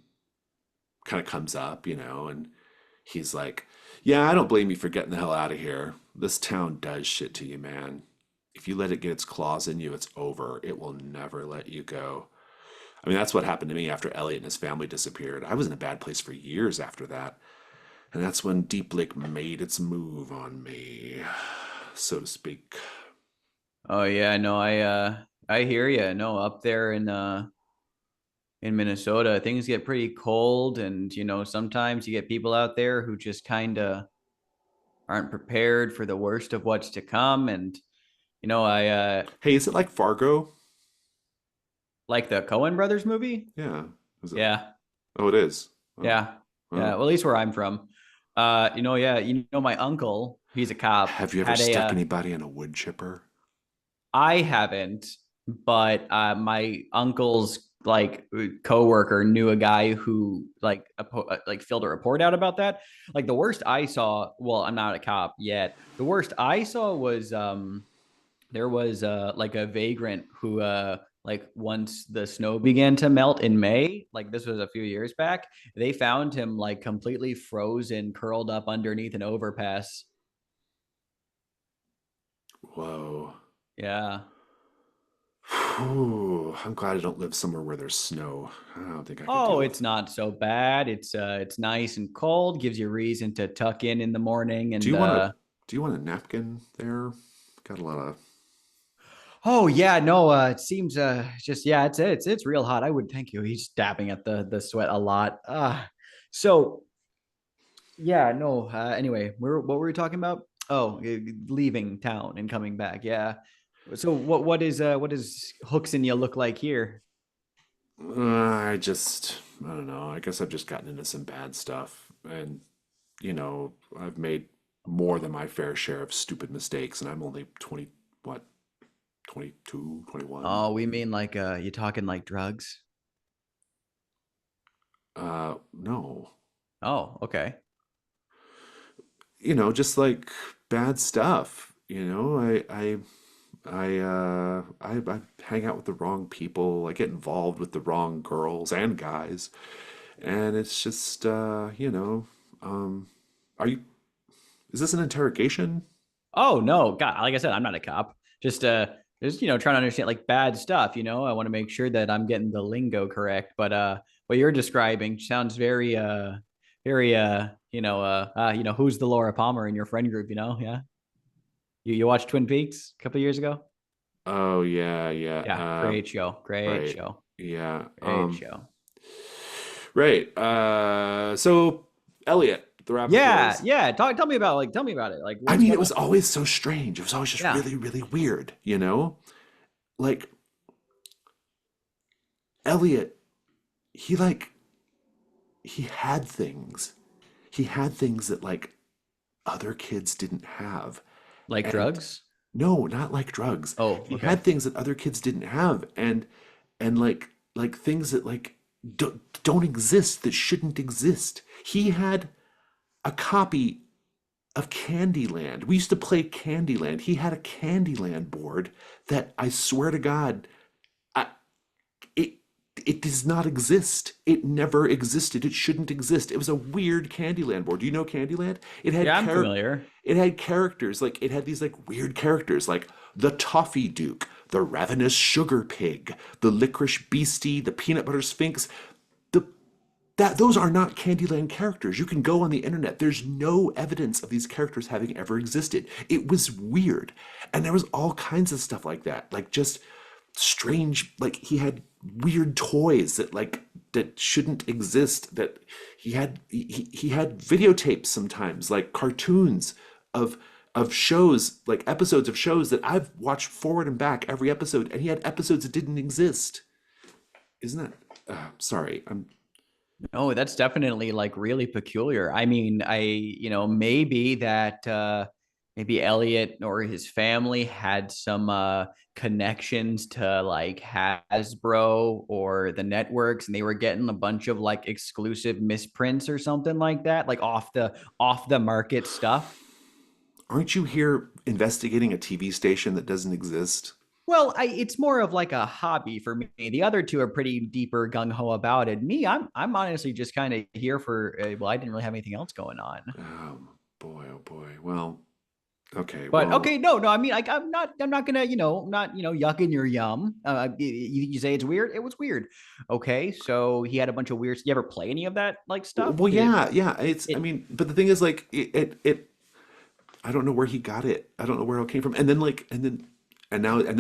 kind of comes up, and he's like, yeah, I don't blame you for getting the hell out of here. This town does shit to you, man. If you let it get its claws in you, it's over. It will never let you go. I mean, that's what happened to me after Elliot and his family disappeared. I was in a bad place for years after that. And that's when Deep Lake made its move on me, so to speak. Oh yeah, no, I hear you. No, up there in Minnesota, things get pretty cold, and sometimes you get people out there who just kind of aren't prepared for the worst of what's to come. And I Hey, is it like Fargo? like the Coen Brothers movie. Yeah. Is it? Yeah, Oh, it is. Oh, yeah, yeah. oh. Well, at least where I'm from, yeah, my uncle, he's a cop, Have you ever had a stuck anybody in a wood chipper? I haven't, but my uncle's like coworker knew a guy who like filled a report out about that. Like the worst I saw, well, I'm not a cop yet. The worst I saw was there was like a vagrant who like once the snow began to melt in May, like this was a few years back, they found him like completely frozen, curled up underneath an overpass. Whoa. Yeah. Whew. I'm glad I don't live somewhere where there's snow. I don't think I could Oh, deal it's with. not so bad. It's nice and cold, gives you reason to tuck in the morning Do and you want a Do you want a napkin there? Got a lot of. oh yeah, no, it seems just yeah, it's real hot. I would thank you. He's dabbing at the sweat a lot. So yeah, no. Anyway, what were we talking about? Oh, leaving town and coming back. Yeah. So what does hooks in you look like here? I don't know. I guess I've just gotten into some bad stuff, and I've made more than my fair share of stupid mistakes, and I'm only 20, what, 22, 21. Oh, we mean like you talking like drugs? No. Oh, okay. Just like bad stuff. I hang out with the wrong people. I get involved with the wrong girls and guys, and it's just are you? Is this an interrogation? Oh no, God, like I said, I'm not a cop. Just trying to understand like bad stuff, I want to make sure that I'm getting the lingo correct. But what you're describing sounds very who's the Laura Palmer in your friend group, Yeah. You watched Twin Peaks a couple years ago? Oh yeah, yeah. Yeah, great show. Great Right. show. Yeah. Great show. Right. So Elliot, the Yeah, Raptors. yeah. Tell me about it. Like I what's mean, what it was always so strange. It was always just yeah. really, really weird. Like Elliot, he like he had things. He had things that like other kids didn't have. Like And drugs? no, not like drugs. Oh, He okay. had things that other kids didn't have, and like things that like don't exist, that shouldn't exist. He had a copy of Candyland. We used to play Candyland. He had a Candyland board that I swear to God, I, it it does not exist. It never existed. It shouldn't exist. It was a weird Candyland board. Do you know Candyland? Yeah, I'm familiar. It had characters, like it had these like weird characters like the Toffee Duke, the Ravenous Sugar Pig, the Licorice Beastie, the Peanut Butter Sphinx. The that Those are not Candyland characters. You can go on the internet. There's no evidence of these characters having ever existed. It was weird. And there was all kinds of stuff like that. Like just strange, like he had weird toys that shouldn't exist, that he had videotapes sometimes, like cartoons of shows, like episodes of shows that I've watched forward and back every episode, and he had episodes that didn't exist. Isn't that sorry, I'm No, that's definitely like really peculiar. I mean, maybe that maybe Elliot or his family had some connections to like Hasbro or the networks, and they were getting a bunch of like exclusive misprints or something like that, like off the market stuff. aren't you here investigating a TV station that doesn't exist? Well, it's more of like a hobby for me. The other two are pretty deeper gung ho about it. Me, I'm honestly just kind of here for. Well, I didn't really have anything else going on. Boy, oh boy. Well, okay, But well, okay, no, I mean, like, I'm not gonna, not, yucking your yum. You say it's weird. It was weird. Okay, so he had a bunch of weird. You ever play any of that like stuff? well, Did it? yeah, yeah. I It mean, but the thing is, like, I don't know where he got it. I don't know where it came from. And then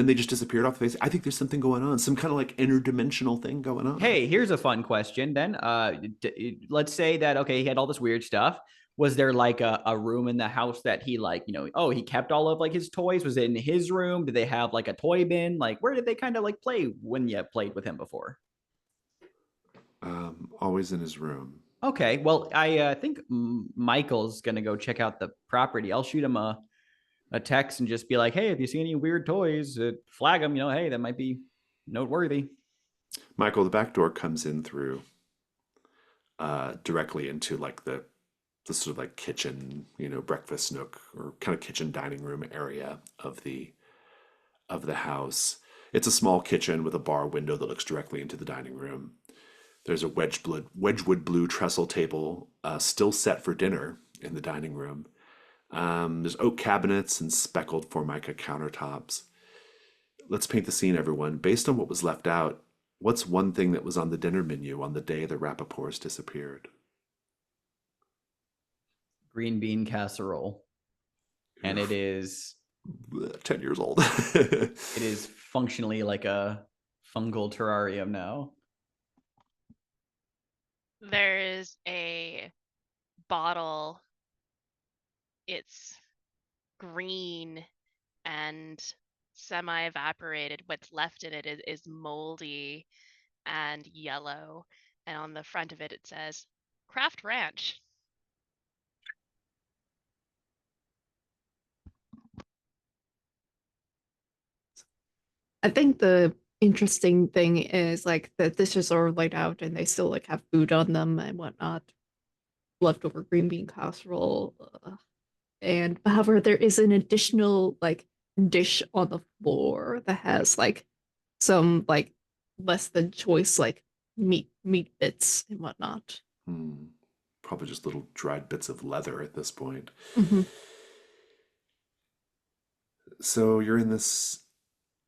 they just disappeared off the face. I think there's something going on, some kind of like interdimensional thing going on. Hey, here's a fun question then. Let's say that okay, he had all this weird stuff. Was there like a room in the house that he like, oh, he kept all of like his toys? Was it in his room? Did they have like a toy bin? Like, where did they kind of like play when you played with him before? Always in his room. Okay, well, I think Michael's gonna go check out the property. I'll shoot him a text and just be like, hey, if you see any weird toys, flag them. Hey, that might be noteworthy. Michael, the back door comes in through directly into like the sort of like kitchen, breakfast nook or kind of kitchen dining room area of the house. It's a small kitchen with a bar window that looks directly into the dining room. There's a Wedgwood blue trestle table still set for dinner in the dining room. There's oak cabinets and speckled formica countertops. Let's paint the scene, everyone. Based on what was left out, what's one thing that was on the dinner menu on the day the Rappaports disappeared? Green bean casserole. And it is 10 years old. it is functionally like a fungal terrarium now. There is a bottle. It's green and semi-evaporated. What's left in it is moldy and yellow. And on the front of it, it says Craft Ranch. I think the interesting thing is like the dishes are laid out and they still like have food on them and whatnot. Leftover green bean casserole. And however, there is an additional like dish on the floor that has like some like less than choice like meat bits and whatnot. Probably just little dried bits of leather at this point. Mm-hmm. So you're in this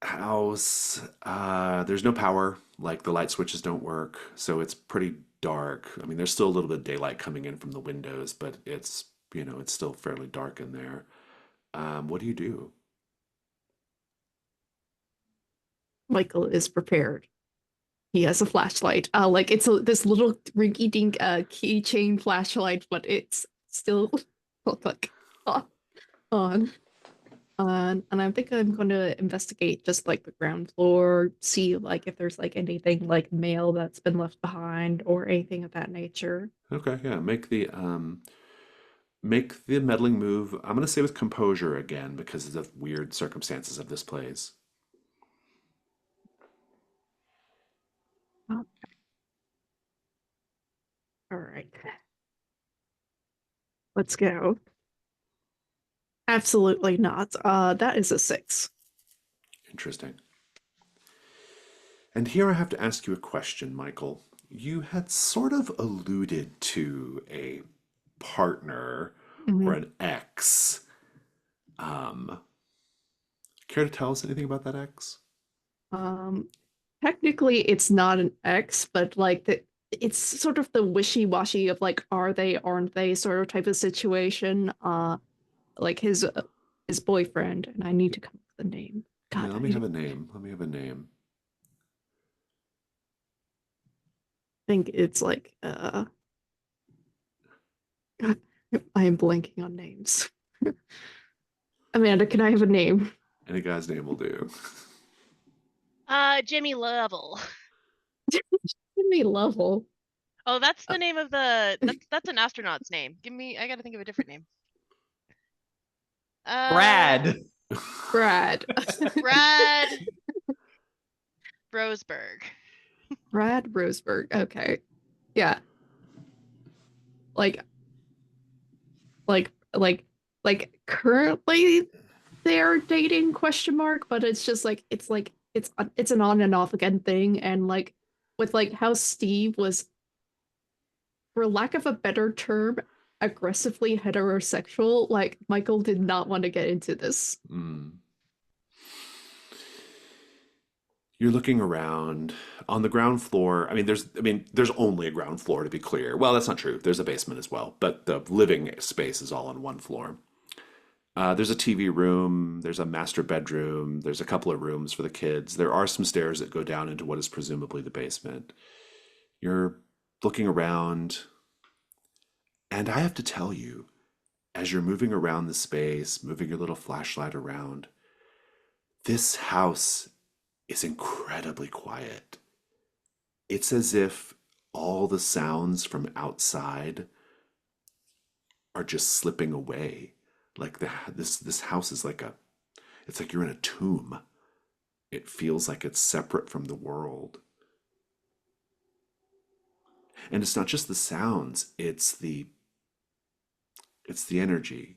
house. There's no power, like the light switches don't work, so it's pretty dark. I mean, there's still a little bit of daylight coming in from the windows, but it's, it's still fairly dark in there. What do you do? Michael is prepared. He has a flashlight. Like it's this little rinky-dink keychain flashlight, but it's still like on. And I think I'm going to investigate just like the ground floor, see like if there's like anything like mail that's been left behind or anything of that nature. Okay, yeah, make the meddling move. I'm gonna say with composure again because of the weird circumstances of this place. Okay. All right. Let's go. Absolutely not. That is a 6. Interesting. And here I have to ask you a question, Michael. You had sort of alluded to a partner or an ex. Care to tell us anything about that ex? Um, Technically it's not an ex, but like it's sort of the wishy-washy of like are they, aren't they sort of type of situation. Like his boyfriend, and I need to come up with a name. Yeah, God, let me have a name. Let me have a name. think it's like God, I am blanking on names. Amanda, can I have a name? Any guy's name will do. Jimmy Lovell. Give me level. Oh, that's the name of that's an astronaut's name. I gotta think of a different name. Brad. Brad. Brad Roseburg. Brad Roseburg. Okay. Yeah. Like like like currently they're dating question mark, but it's just like it's an on and off again thing, and like with like how Steve was, for lack of a better term, aggressively heterosexual, like Michael did not want to get into this. You're looking around on the ground floor. There's only a ground floor to be clear. Well, that's not true. There's a basement as well, but the living space is all on one floor. There's a TV room, there's a master bedroom, there's a couple of rooms for the kids. There are some stairs that go down into what is presumably the basement. You're looking around, and I have to tell you, as you're moving around the space, moving your little flashlight around, this house is incredibly quiet. It's as if all the sounds from outside are just slipping away. Like this house is it's like you're in a tomb. It feels like it's separate from the world. And it's not just the sounds, it's the energy.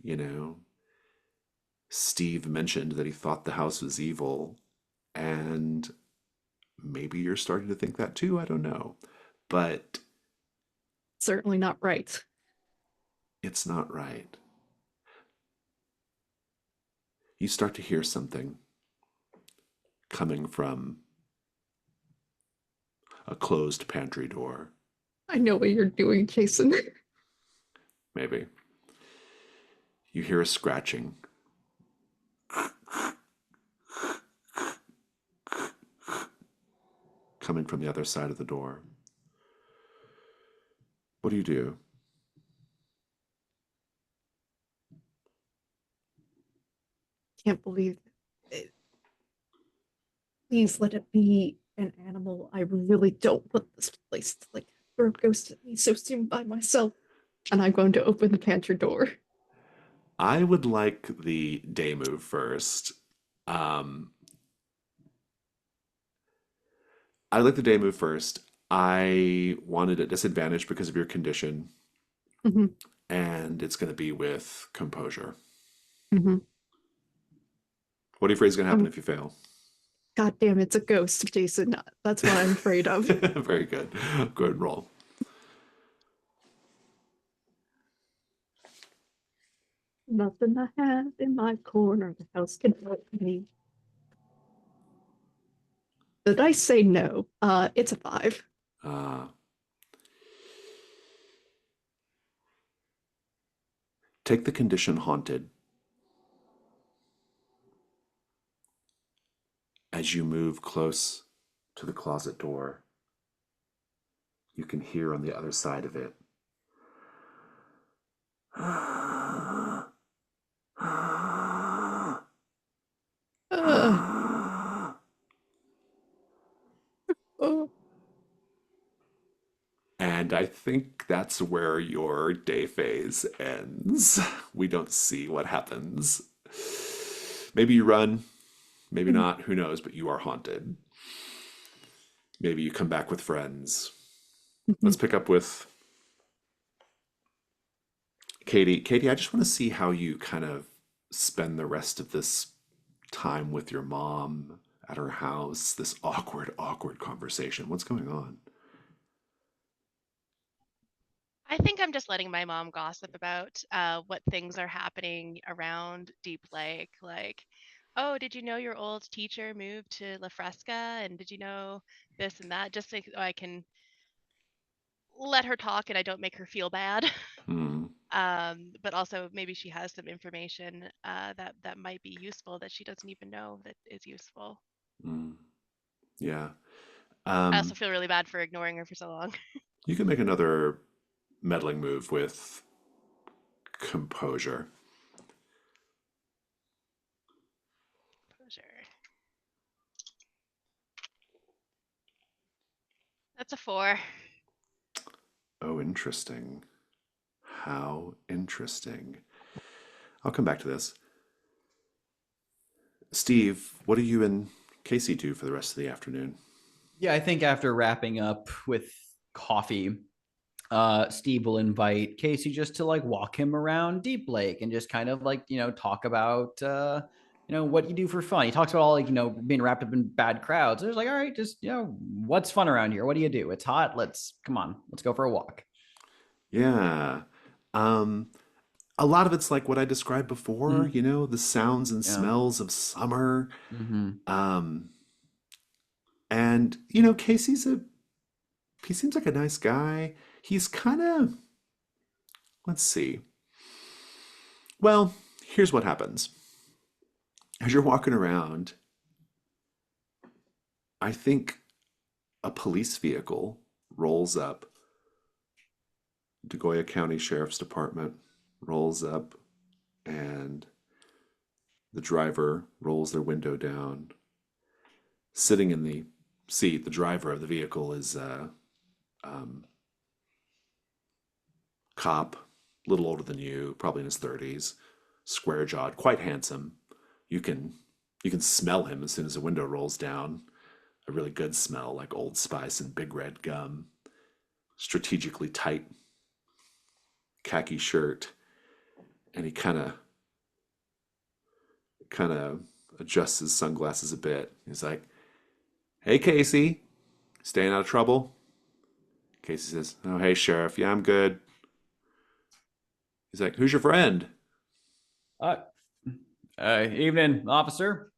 Steve mentioned that he thought the house was evil, And maybe you're starting to think that too. I don't know. But Certainly not right. it's not right. You start to hear something coming from a closed pantry door, I know what you're doing, Jason. maybe. You hear a scratching. Coming from the other side of the door. What do you do? Can't believe it. Please let it be an animal. I really don't want this place to like throw ghosts at me so soon by myself. And I'm going to open the pantry door. I would like the day move first. I like the day move first. I wanted a disadvantage because of your condition, Hmm. and it's going to be with composure. Hmm. What do you afraid is going to happen if you fail? God damn, it's a ghost, Jason. That's what I'm afraid of. Very good. Go ahead and roll. Nothing I have in my corner of the house can hurt me. The dice say no. It's a 5. Uh, take the condition haunted. As you move close to the closet door, you can hear on the other side of it. Uh, oh, And I think that's where your day phase ends. We don't see what happens. Maybe you run, maybe not, who knows, but you are haunted. Maybe you come back with friends. Let's pick up with Katie. Katie, I just want to see how you kind of spend the rest of this time with your mom at her house, this awkward conversation. What's going on? I think I'm just letting my mom gossip about what things are happening around Deep Lake. Like, oh, did you know your old teacher moved to La Fresca? And did you know this and that? Just so I can let her talk and I don't make her feel bad. Hmm. But also maybe she has some information that might be useful that she doesn't even know that is useful. Hmm. Yeah. I also Um, feel really bad for ignoring her for so long. you can make another meddling move with composure. Sure. That's a 4. Oh, interesting. How interesting. I'll come back to this. Steve, what do you and Casey do for the rest of the afternoon? Yeah, I think after wrapping up with coffee, Steve will invite Casey just to like walk him around Deep Lake and just kind of like, talk about, what you do for fun. He talks about all like, being wrapped up in bad crowds. There's like, all right, just, what's fun around here? What do you do? It's hot. Come on, let's go for a walk. Yeah. Um, a lot of it's like what I described before, Mm, the sounds and yeah. smells of summer. Mm-hmm. Um, and he seems like a nice guy. He's kind of, let's see. Well, here's what happens. As you're walking around, I think a police vehicle rolls up. Degoya County Sheriff's Department rolls up, and the driver rolls their window down. Sitting in the seat, the driver of the vehicle is a cop, a little older than you, probably in his 30s, square jawed, quite handsome. You can you can smell him as soon as the window rolls down. A really good smell, like Old Spice and Big Red gum. Strategically tight khaki shirt, and he kind of adjusts his sunglasses a bit. He's like, Hey, Casey. Staying out of trouble? Casey says, oh, hey, Sheriff. Yeah, I'm good. He's like, who's your friend? Uh, Evening, officer.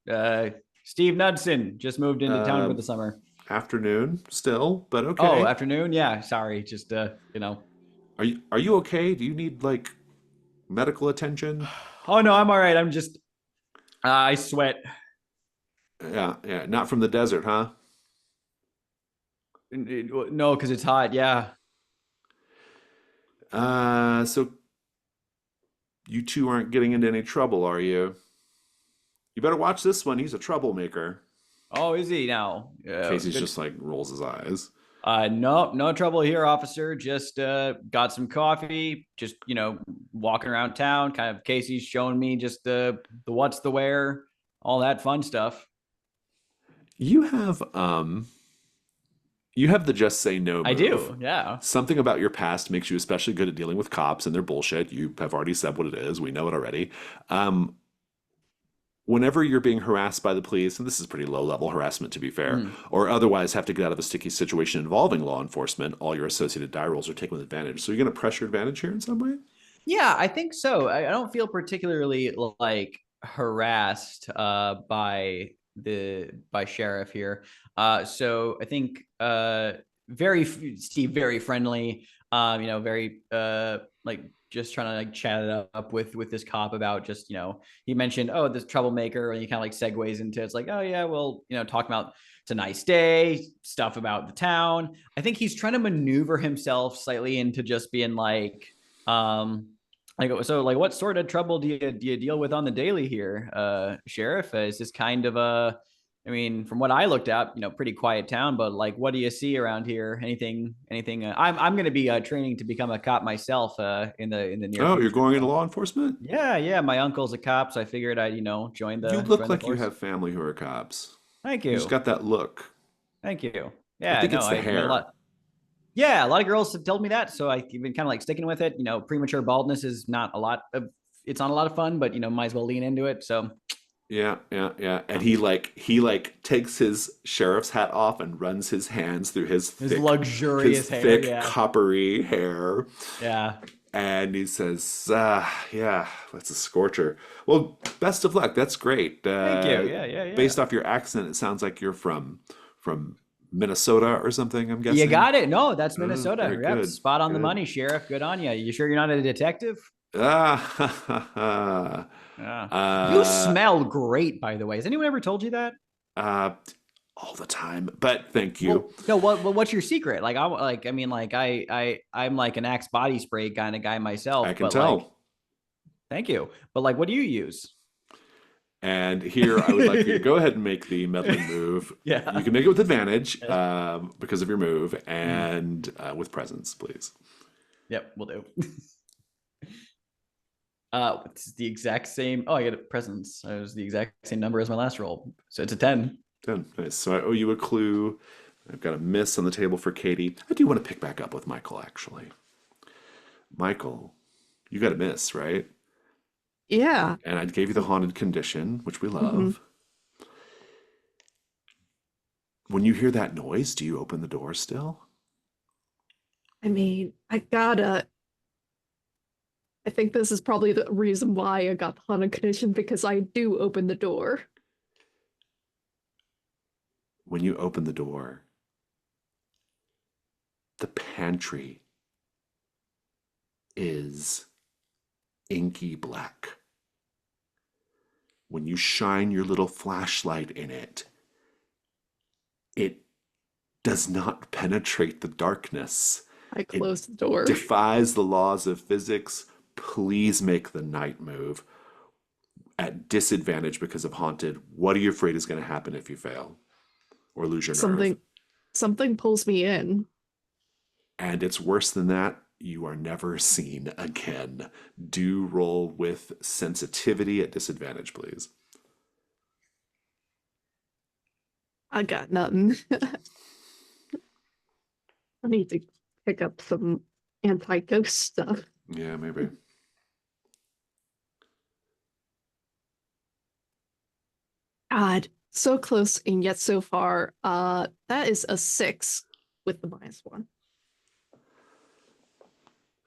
Steve Knudsen just moved into town for Um, the summer. Afternoon still, but Oh, okay. afternoon. Yeah, sorry. Just Are you okay? Do you need like medical attention? Oh no, I'm all right. I'm just I sweat. Yeah, yeah. Not from the desert, huh? No, because it's hot. Yeah. So you two aren't getting into any trouble, are you? You better watch this one. He's a troublemaker. Oh, is he now? Casey's Good. just like rolls his eyes. No, no trouble here, officer. Just got some coffee. Just walking around town. Kind of Casey's showing me just the what's the where, all that fun stuff. You have the just say no I move. do. Yeah. Something about your past makes you especially good at dealing with cops and their bullshit. You have already said what it is. We know it already. Whenever you're being harassed by the police, and this is pretty low level harassment to be fair, or otherwise have to get out of a sticky situation involving law enforcement, all your associated die rolls are taken with advantage. So you're going to press your advantage here in some way? Yeah, I think so. I don't feel particularly like harassed by sheriff here. So I think Steve very friendly. Very like just trying to like chat it up with this cop about just he mentioned this troublemaker, and he kind of like segues into it's like, oh yeah, well talking about it's a nice day, stuff about the town. I think he's trying to maneuver himself slightly into just being like what sort of trouble do you deal with on the daily here, Sheriff? Is this kind of I mean, from what I looked at, pretty quiet town, but like, what do you see around here? Anything? I'm going to be training to become a cop myself in the near Oh, future. you're going into So. law enforcement? Yeah. My uncle's a cop, so I figured I'd join You the look like you force. have family who are cops. Thank You just you. got that look. Thank you. I Yeah, think no, it's the I met a hair. lot. Yeah, a lot of girls have told me that, so I've been kind of like sticking with it. Premature baldness is not a lot of it's not a lot of fun, but might as well lean into it. So Yeah, yeah, yeah. And he takes his sheriff's hat off and runs his hands through his luxurious hair, yeah, coppery hair. yeah. And he says, yeah, that's a scorcher. Well, best of luck. That's great. Thank you. Yeah. Based off your accent, it sounds like you're from Minnesota or something, I'm You guessing. got it. No, that's Oh, Minnesota. very Yep, good. spot on the Good. money, Sheriff. Good on you. You sure you're not a detective? Ah, Yeah. You uh, smell great, by the way. Has anyone ever told you that? uh, all the time. But thank you. Well, no. What's your secret? Like, I'm like an Axe body spray kind of guy myself. I can But like, tell. thank you. But like, what do you use? And here, I would like you to go ahead and make the meddling move. Yeah. You can make it with advantage because of your move, and with presence, please. Yep, we'll do. It's the exact same. Oh, I get a presence. It was the exact same number as my last roll, so it's a 10. 10. Nice. So I owe you a clue. I've got a miss on the table for Katie. I do want to pick back up with Michael, actually. Michael, you got a miss, right? Yeah. And I gave you the haunted condition, which we love. When you hear that noise, do you open the door still? I mean, I think this is probably the reason why I got the haunted condition, because I do open the door. When you open the door, the pantry is inky black. When you shine your little flashlight in it, it does not penetrate the darkness. I close the door. Defies the laws of physics. Please make the night move. At disadvantage because of haunted, what are you afraid is going to happen if you fail or lose your nerve? Something pulls me in. And it's worse than that. You are never seen again. Do roll with sensitivity at disadvantage, please. I got nothing. I need to pick up some anti-ghost stuff. Yeah, maybe. God, So close and yet so far. That is a 6 with the -1.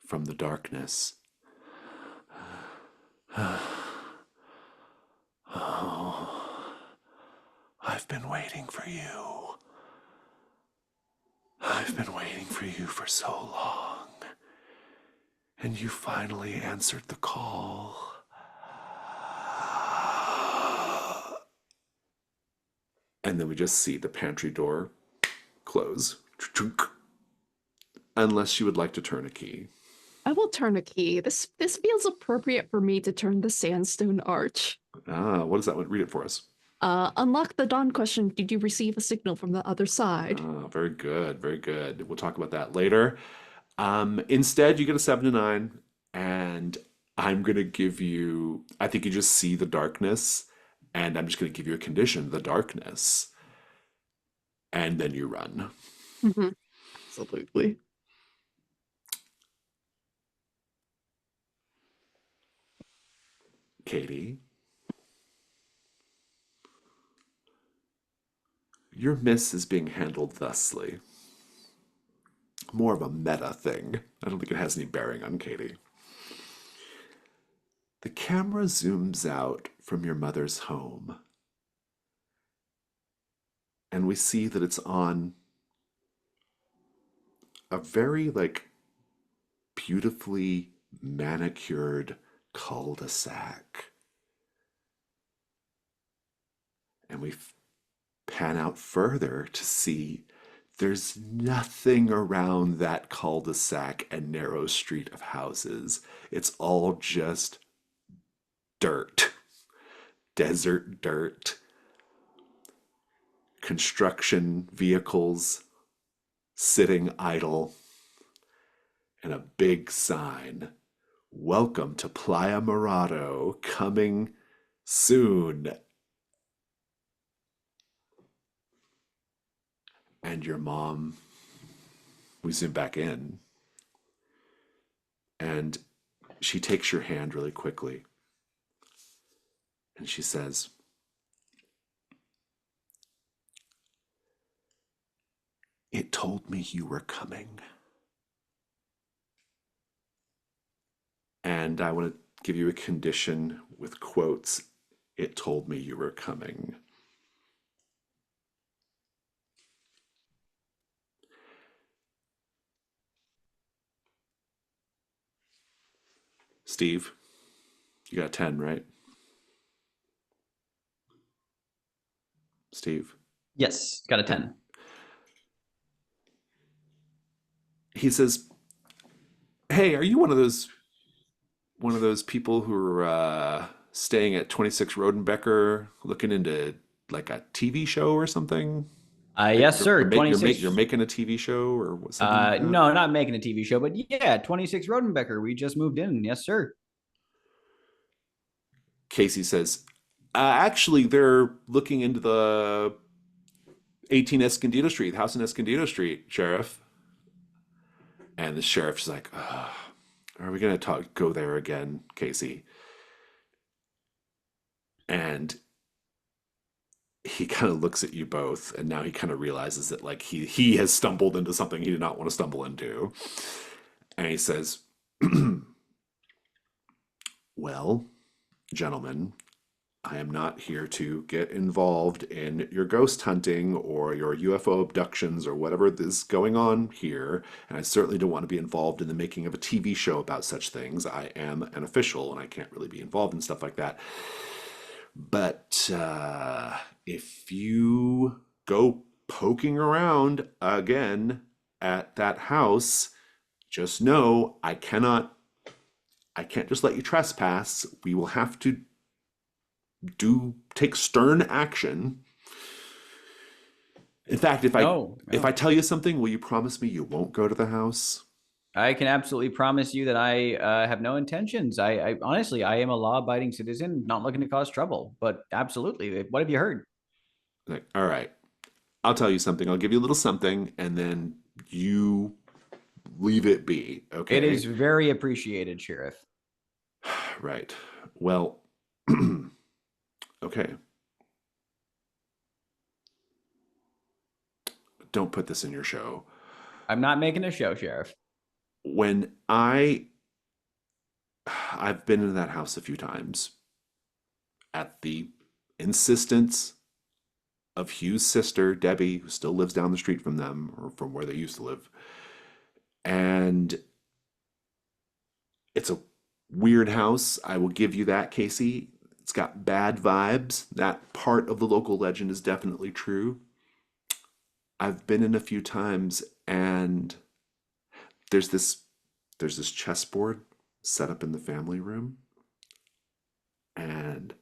From the darkness. Oh, I've been waiting for you. I've been waiting for you for so long. And you finally answered the call. And then we just see the pantry door close. Unless you would like to turn a key. I will turn a key. This feels appropriate for me to turn the sandstone arch. What is that one? Read it for us. Unlock the dawn question. Did you receive a signal from the other side? Very good, very good. We'll talk about that later. Instead, you get a 7 to 9, and I'm gonna give you. I think you just see the darkness, and I'm just gonna give you a condition: the darkness, and then you run. Absolutely. Katie, your miss is being handled thusly. More of a meta thing. I don't think it has any bearing on Katie. The camera zooms out from your mother's home, and we see that it's on a very beautifully manicured cul-de-sac. And we pan out further to see there's nothing around that cul-de-sac and narrow street of houses. It's all just dirt, desert dirt, construction vehicles sitting idle, and a big sign, "Welcome to Playa Morado, coming soon." And your mom, we zoom back in, and she takes your hand really quickly, and she says, "It told me you were coming." And I want to give you a condition with quotes. "It told me you were coming." Steve, you got 10, right? Steve? Yes, got a 10. He says, "Hey, are you one of those people who are staying at 26 Rodenbecker looking into like a TV show or something?" Yes, sir. You're 26. You're making a TV show or what? Something like that? No, not making a TV show, but yeah, 26 Rodenbecker. We just moved in. Yes, sir. Casey says, "Actually, they're looking into the 18 Escondido Street, the house in Escondido Street, Sheriff." And the sheriff's like, "Ugh, are we going to go there again, Casey?" And he kind of looks at you both, and now he kind of realizes that he has stumbled into something he did not want to stumble into. And he says, "Well, gentlemen, I am not here to get involved in your ghost hunting or your UFO abductions or whatever is going on here, and I certainly don't want to be involved in the making of a TV show about such things. I am an official and I can't really be involved in stuff like that. But if you go poking around again at that house, just know I can't just let you trespass. We will have to take stern action. In fact, if I tell you something, will you promise me you won't go to the house?" I can absolutely promise you that I have no intentions. I honestly, I am a law-abiding citizen, not looking to cause trouble. But absolutely, what have you heard? Like, "All right, I'll tell you something. I'll give you a little something, and then you leave it be, okay?" It is very appreciated, Sheriff. Right. Well, okay. don't put this in your show. I'm not making a show, Sheriff. When I've been in that house a few times at the insistence of Hugh's sister, Debbie, who still lives down the street from them, or from where they used to live. And it's a weird house. I will give you that, Casey. It's got bad vibes. That part of the local legend is definitely true. I've been in a few times, and there's this chessboard set up in the family room, and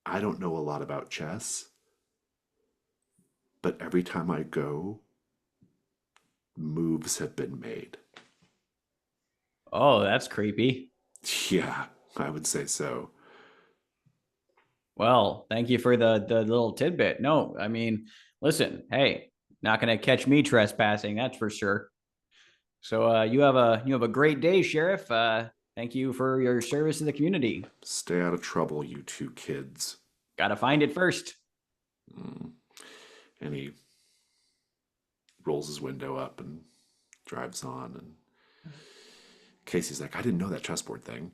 I don't know a lot about chess, but every time I go, moves have been made. Oh, that's creepy. Yeah, I would say so. Well, thank you for the little tidbit. No, I mean, listen, hey, not gonna catch me trespassing, that's for sure. So you have a great day, Sheriff. Thank you for your service to the community. Stay out of trouble, you two kids. Gotta find it first. And he rolls his window up and drives on. And Casey's like, I didn't know that chessboard thing.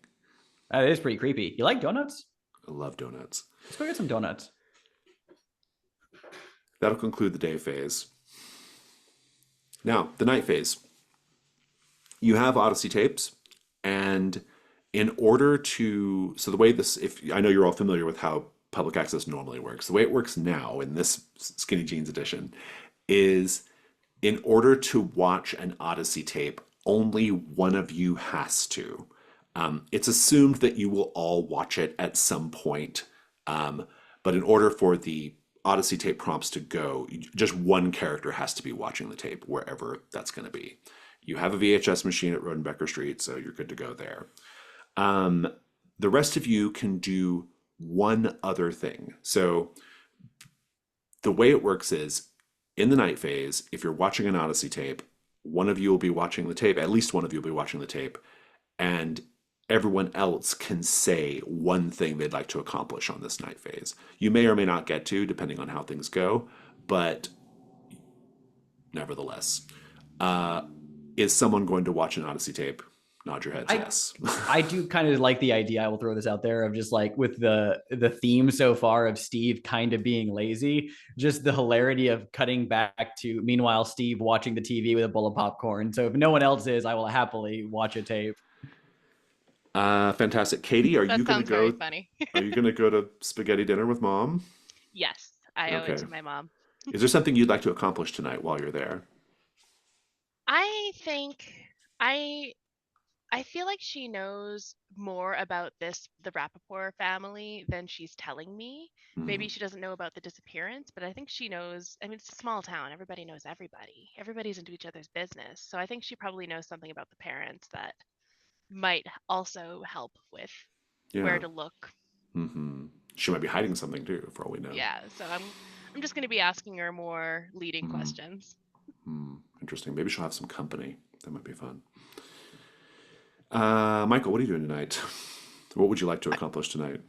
That is pretty creepy. You like donuts? I love donuts. Let's go get some donuts. That'll conclude the day phase. Now, the night phase. You have Odyssey tapes, and in order to, so the way this, if I know you're all familiar with how public access normally works, the way it works now in this Skinny Jeans edition is in order to watch an Odyssey tape, only one of you has to. It's assumed that you will all watch it at some point, but in order for the Odyssey tape prompts to go, just one character has to be watching the tape, wherever that's going to be. You have a VHS machine at Rodenbecker Street, so you're good to go there. The rest of you can do one other thing. So the way it works is, in the night phase, if you're watching an Odyssey tape, one of you will be watching the tape, at least one of you will be watching the tape, and everyone else can say one thing they'd like to accomplish on this night phase. You may or may not get to, depending on how things go, but nevertheless. Is someone going to watch an Odyssey tape? Nod your heads, yes. I do kind of like the idea. I will throw this out there of just like with the theme so far of Steve kind of being lazy, just the hilarity of cutting back to meanwhile Steve watching the TV with a bowl of popcorn. So if no one else is, I will happily watch a tape. Fantastic. Katie, are you going to go? Very funny. Are you going to go to spaghetti dinner with Mom? Yes, I owe it to my mom. Is there something you'd like to accomplish tonight while you're there? I think I feel like she knows more about the Rappaport family than she's telling me. Maybe she doesn't know about the disappearance, but I think she knows. I mean, it's a small town. Everybody knows everybody. Everybody's into each other's business. So I think she probably knows something about the parents that might also help with where to look. She might be hiding something too, for all we know. Yeah, so I'm just going to be asking her more leading questions. Interesting. Maybe she'll have some company. That might be fun. Michael, what are you doing tonight? What would you like to accomplish tonight?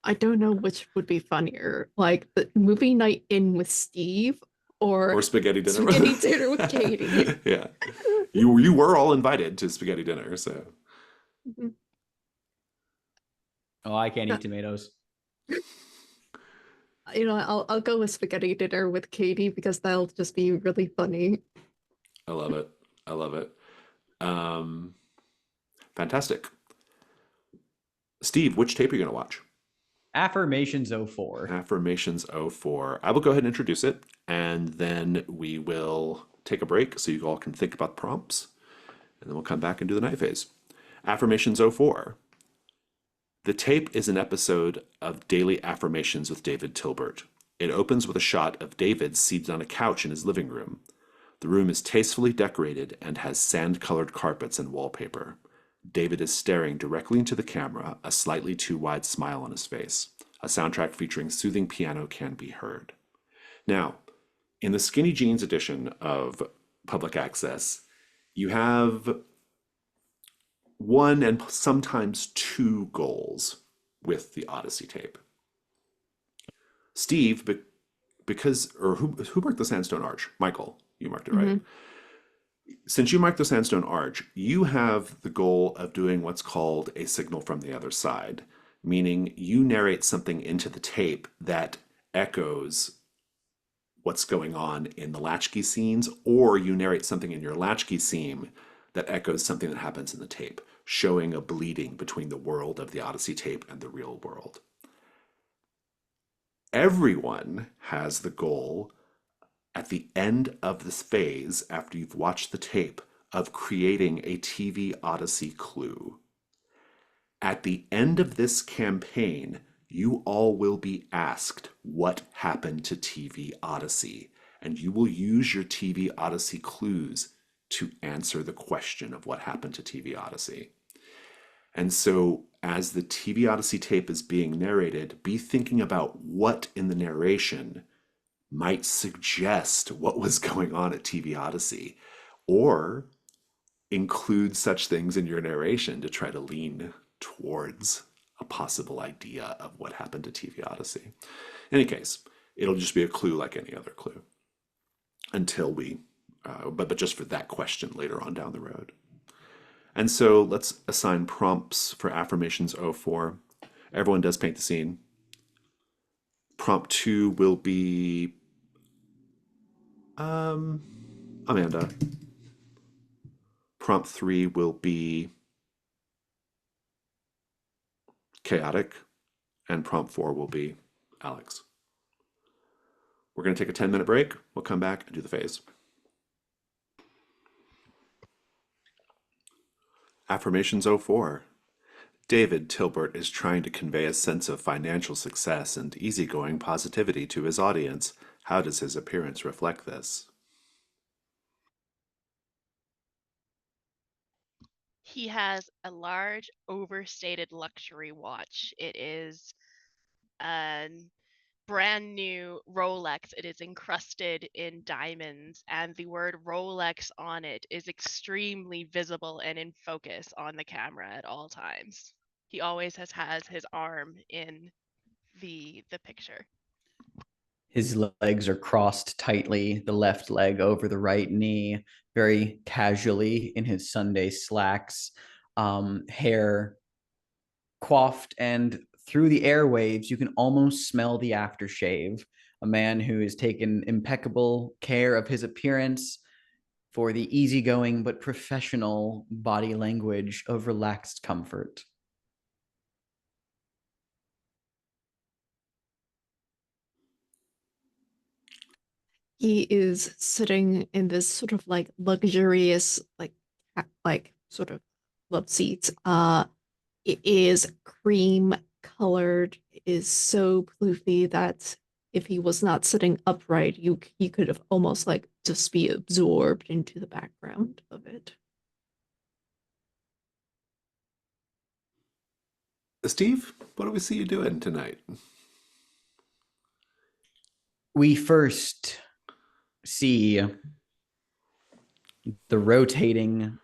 I don't know which would be funnier, like the movie night in with Steve or spaghetti dinner. Spaghetti dinner with Katie. Yeah, you were all invited to spaghetti dinner, so. Oh, I can't eat tomatoes. You know, I'll go with spaghetti dinner with Katie because that'll just be really funny. I love it. I love it. Fantastic. Steve, which tape are you going to watch? Affirmations 04. Affirmations 04. I will go ahead and introduce it, and then we will take a break so you all can think about the prompts, and then we'll come back and do the night phase. Affirmations 04. The tape is an episode of Daily Affirmations with David Tilbert. It opens with a shot of David seated on a couch in his living room. The room is tastefully decorated and has sand-colored carpets and wallpaper. David is staring directly into the camera, a slightly too wide smile on his face. A soundtrack featuring soothing piano can be heard. Now, in the Skinny Jeans edition of Public Access, you have one and sometimes two goals with the Odyssey tape. Steve, who marked the sandstone arch? Michael, you marked it, right? Mhm. Since you marked the sandstone arch, you have the goal of doing what's called a signal from the other side, meaning you narrate something into the tape that echoes what's going on in the latchkey scenes, or you narrate something in your latchkey scene that echoes something that happens in the tape, showing a bleeding between the world of the Odyssey tape and the real world. Everyone has the goal at the end of this phase, after you've watched the tape, of creating a TV Odyssey clue. At the end of this campaign, you all will be asked what happened to TV Odyssey, and you will use your TV Odyssey clues to answer the question of what happened to TV Odyssey. And so, as the TV Odyssey tape is being narrated, be thinking about what in the narration might suggest what was going on at TV Odyssey, or include such things in your narration to try to lean towards a possible idea of what happened to TV Odyssey. In any case, it'll just be a clue like any other clue until but just for that question later on down the road. And so let's assign prompts for affirmations 04. Everyone does paint the scene. Prompt 2 will be Amanda. Prompt 3 will be chaotic, and prompt 4 will be Alex. We're going to take a 10-minute break. We'll come back and do the phase. Affirmations 04. David Tilbert is trying to convey a sense of financial success and easygoing positivity to his audience. How does his appearance reflect this? He has a large, overstated luxury watch. It is a brand new Rolex. It is encrusted in diamonds, and the word Rolex on it is extremely visible and in focus on the camera at all times. He always has his arm in the picture. His legs are crossed tightly, the left leg over the right knee, very casually in his Sunday slacks, hair coiffed, and through the airwaves, you can almost smell the aftershave. A man who has taken impeccable care of his appearance for the easygoing but professional body language of relaxed comfort. He is sitting in this sort of like luxurious, like sort of love seats. It is cream colored, is so poofy that if he was not sitting upright, you could have almost like just be absorbed into the background of it. Steve, what do we see you doing tonight? We first see the rotating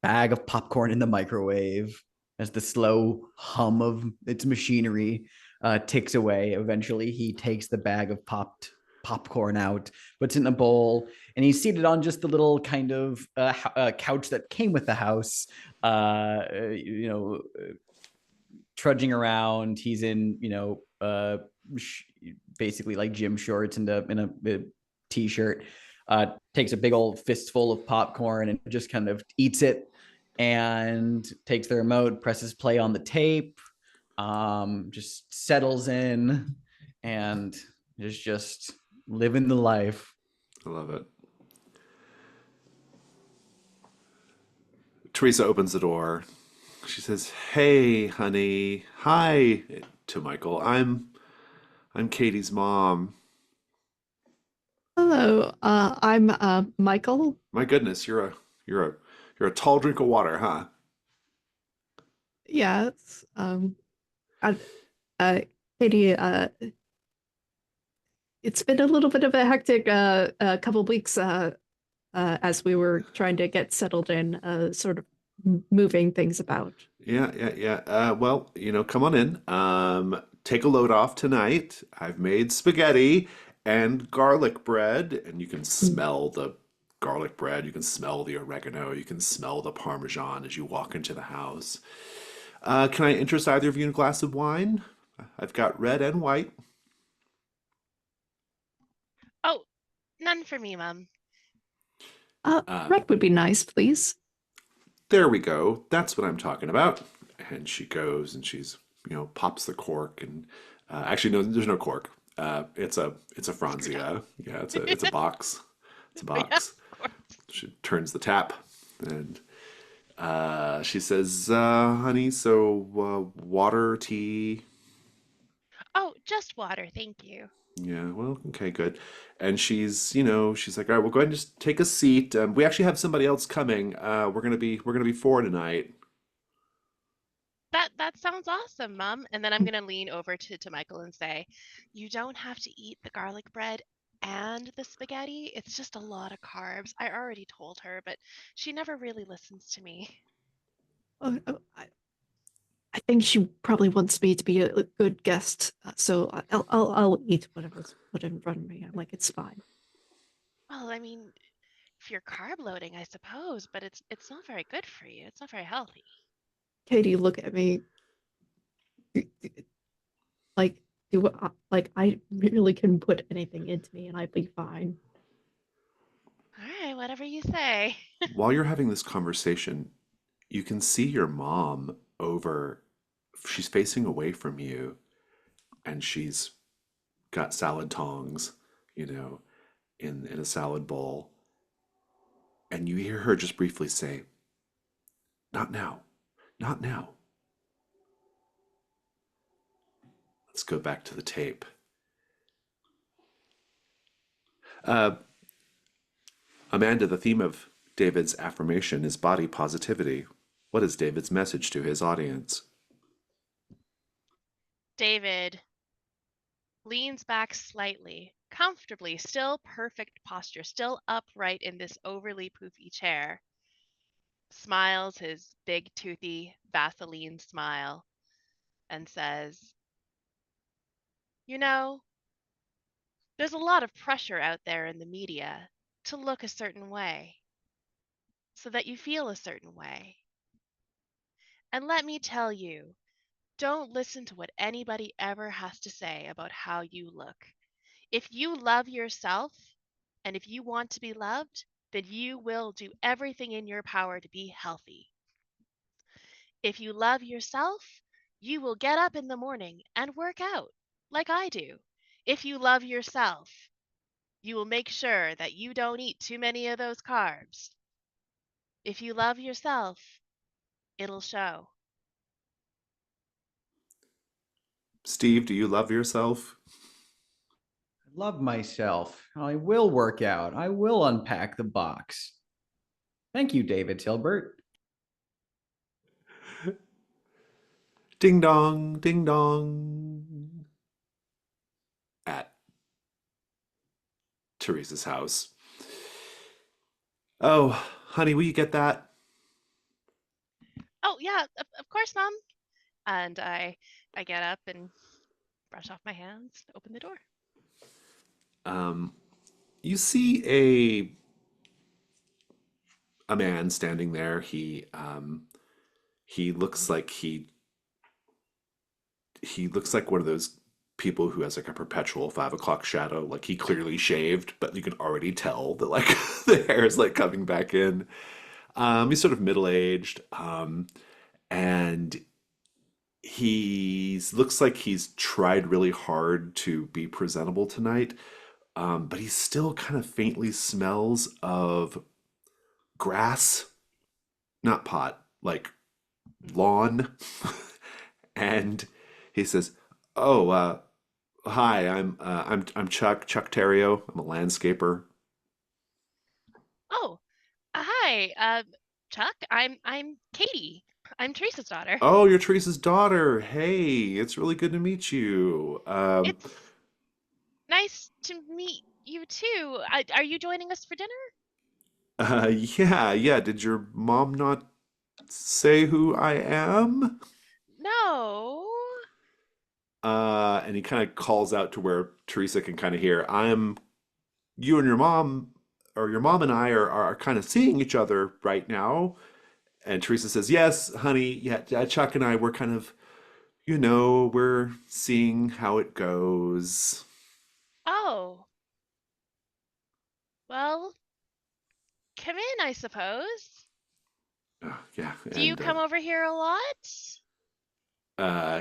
bag of popcorn in the microwave as the slow hum of its machinery ticks away. Eventually, he takes the bag of popped popcorn out, puts it in a bowl, and he's seated on just the little kind of couch that came with the house. Trudging around. He's in, basically like gym shorts and in a t-shirt. Takes a big old fistful of popcorn and just kind of eats it, and takes the remote, presses play on the tape, just settles in, and is just living the life. I love it. Teresa opens the door. She says, "Hey, honey. Hi," to Michael. I'm Katie's mom. Hello, I'm Michael. My goodness, you're a tall drink of water, huh? Yes, I, Katie. It's been a little bit of a hectic couple weeks as we were trying to get settled in, sort of moving things about. Yeah. Well, come on in. Take a load off tonight. I've made spaghetti, and garlic bread, and you can smell the garlic bread, you can smell the oregano, you can smell the parmesan as you walk into the house. Can I interest either of you in a glass of wine? I've got red and white. Oh, none for me, Mum. Red would be nice, please. There we go. That's what I'm talking about. And she goes and she's, pops the cork and actually no, there's no cork. It's a Franzia. Yeah, it's a box. It's a Yeah, box. of course. She turns the tap and she says, honey, so water, tea. Oh, just water, thank you. Yeah, well, okay, good. And she's like, all right, well, go ahead and just take a seat. We actually have somebody else coming. We're gonna be four tonight. That sounds awesome, Mum. And then I'm gonna lean over to Michael and say, you don't have to eat the garlic bread and the spaghetti. It's just a lot of carbs. I already told her, but she never really listens to me. I think she probably wants me to be a good guest, so I'll eat whatever's put in front of me. I'm like, it's fine. Well, I mean, if you're carb loading, I suppose, but it's not very good for you. It's not very healthy. Katie, look at me. Like, like I really can put anything into me and I'd be fine. All right, whatever you say. While you're having this conversation, you can see your mom over. She's facing away from you, and she's got salad tongs, you know, in a salad bowl, and you hear her just briefly say, "Not now, not now." Let's go back to the tape. Uh, Amanda, the theme of David's affirmation is body positivity. What is David's message to his audience? David leans back slightly, comfortably, still perfect posture, still upright in this overly poofy chair. Smiles his big, toothy Vaseline smile and says, you know, there's a lot of pressure out there in the media to look a certain way so that you feel a certain way. And let me tell you, don't listen to what anybody ever has to say about how you look. If you love yourself and if you want to be loved, then you will do everything in your power to be healthy. If you love yourself, you will get up in the morning and work out like I do. If you love yourself, you will make sure that you don't eat too many of those carbs. If you love yourself, it'll show. Steve, do you love yourself? I love myself. I will work out. I will unpack the box. Thank you, David Tilbert. Ding dong, ding dong. At Teresa's house. Oh, honey, will you get that? Oh, yeah, of course, Mom. And I get up and brush off my hands, open the door. Um, you see a man standing there. He looks like he looks like one of those people who has like a perpetual 5 o'clock shadow. Like he clearly shaved, but you can already tell that like the hair is like coming back in. He's sort of middle aged, and he looks like he's tried really hard to be presentable tonight, but he still kind of faintly smells of grass, not pot, like lawn. And he says, "Oh, hi, I'm Chuck Terrio. I'm a landscaper." Oh, hi, Chuck. I'm Katie. I'm Teresa's daughter. Oh, you're Teresa's daughter. Hey, it's really good to meet you. It's nice to meet you too. Are you joining us for dinner? Yeah, yeah. Did your mom not say who I am? No. and he kind of calls out to where Teresa can kind of hear, you and your mom, or your mom and I are kind of seeing each other right now. And Teresa says, yes, honey, yeah, Chuck and I, we're kind of, we're seeing how it goes. Oh, well, come in, I suppose. Yeah, Do you and come over here a lot?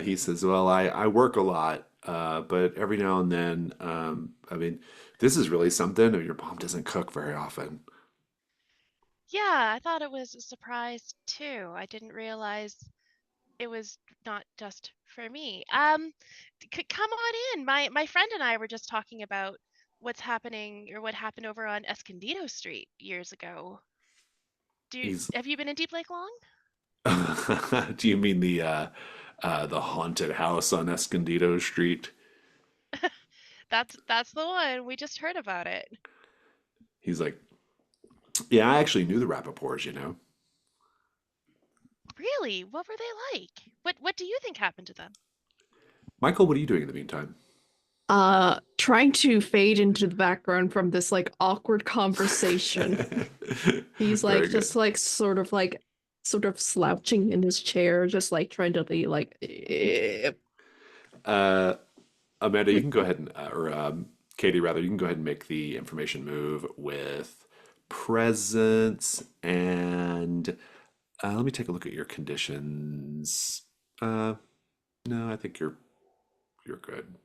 he says, well, I work a lot, but every now and then, I mean, this is really something. Your mom doesn't cook very often. Yeah, I thought it was a surprise too. I didn't realize it was not just for me. Come on in. My friend and I were just talking about what's happening or what happened over on Escondido Street years ago. He's, Have you been in Deep Lake long? do you mean the haunted house on Escondido Street? That's the one. We just heard about it. He's like, yeah, I actually knew the Rappaports. Really? What were they like? What do you think happened to them? Michael, what are you doing in the meantime? Trying to fade into the background from this like awkward conversation. He's like Very good. just like sort of slouching in his chair, just like trying to be like Uh, Amanda, you can go ahead and, or Katie, rather, you can go ahead and make the information move with presence and let me take a look at your conditions. No, I think you're good.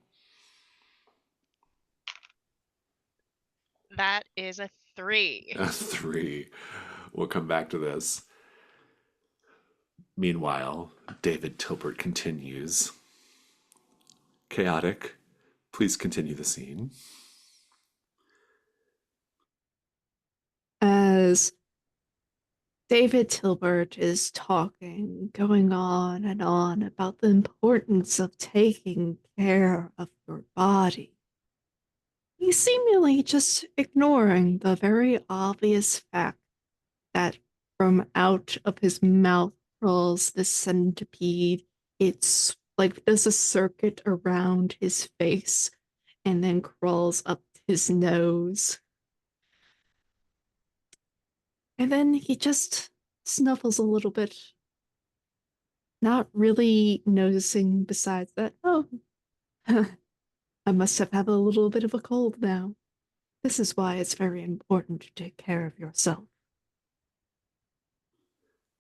That is a 3. A three. We'll come back to this. Meanwhile, David Tilbert continues. Chaotic, please continue the scene. as David Tilbert is talking, going on and on about the importance of taking care of your body. He's seemingly just ignoring the very obvious fact that from out of his mouth crawls the centipede. It's like does a circuit around his face and then crawls up his nose. And then he just snuffles a little bit, not really noticing besides that, oh, I must have had a little bit of a cold now. This is why it's very important to take care of yourself.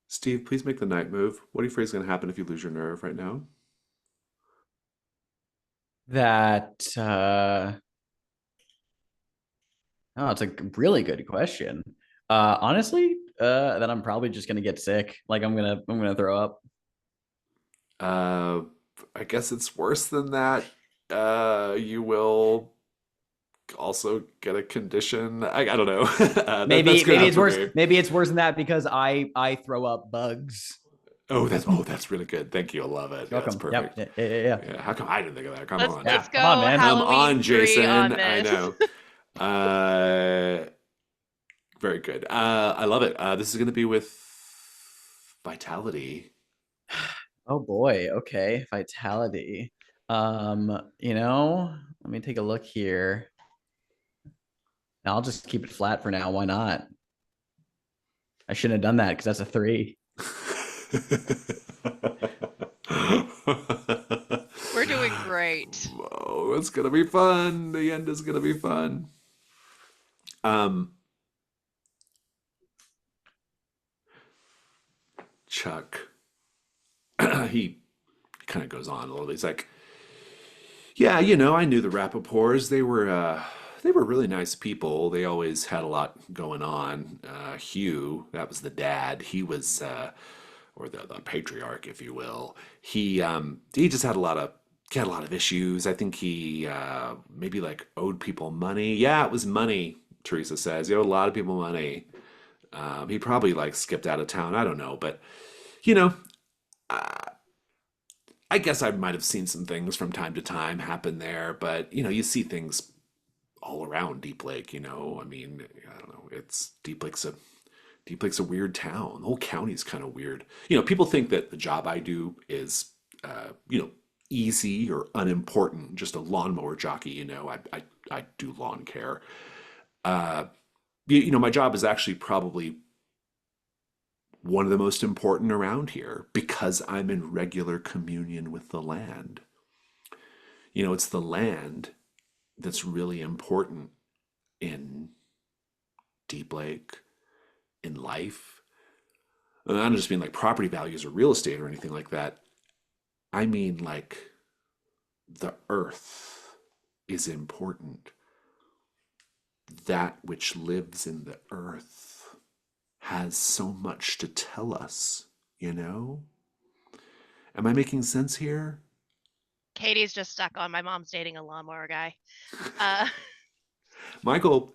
Steve, please make the night move. What are you afraid is going to happen if you lose your nerve right now? That oh, it's a really good question. Honestly, that I'm probably just gonna get sick. Like I'm gonna throw up. Uh, I guess it's worse than that. You will also get a condition. I don't know. That's gonna Maybe have it's to worse. be. Maybe it's worse than that because I throw up bugs. Oh, that's really good. Thank you. I love it. Yeah, that's Welcome. Yep. perfect. Yeah. Yeah, how come I didn't think of that? Come Let's on. Yeah. let's go Come on, man. Come Halloween on, 3 Jason. on I this. know. Very good. I love it. This is going to be with Vitality. Oh boy. Okay. Vitality. Let me take a look here. I'll just keep it flat for now. Why not? I shouldn't have done that because that's a 3. We're doing great. Oh, it's gonna be fun. The end is gonna be fun. Chuck, he kind of goes on a little bit. He's like, yeah, I knew the Rappaports. They were really nice people. They always had a lot going on. Hugh, that was the dad. He was, or the patriarch, if you will. He just had a lot of issues. I think he maybe like owed people money. Yeah, it was money. Teresa says he owed a lot of people money. He probably like skipped out of town. I don't know, but you know, I guess I might have seen some things from time to time happen there. But you see things all around Deep Lake. I mean, I don't know. It's Deep Lake's a weird town. The whole county's kind of weird. People think that the job I do is, easy or unimportant, just a lawnmower jockey, you know. I do lawn care. Uh, you know, my job is actually probably one of the most important around here because I'm in regular communion with the land. You know, it's the land that's really important in Deep Lake, in life. And I don't just mean like property values or real estate or anything like that. I mean like the earth is important. That which lives in the earth has so much to tell us, you know? Am I making sense here? Katie's just stuck on my mom's dating a lawnmower guy. Uh, Michael,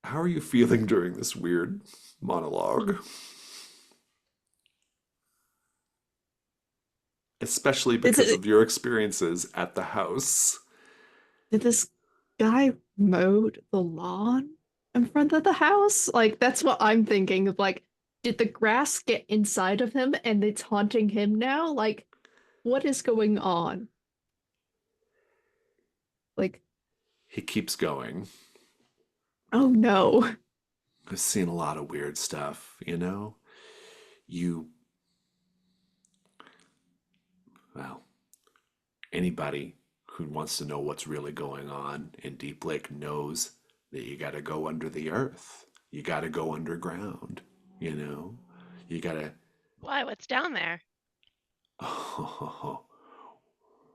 how are you feeling during this weird monologue? Especially because of your experiences at the house. Did this guy mowed the lawn in front of the house? Like, that's what I'm thinking of. Like, did the grass get inside of him and it's haunting him now? Like, what is going on? Like, He keeps going. oh no. I've seen a lot of weird stuff, you know? You, well, anybody who wants to know what's really going on in Deep Lake knows that you got to go under the earth. You got to go underground, you know? You got to. why? What's down there? Oh,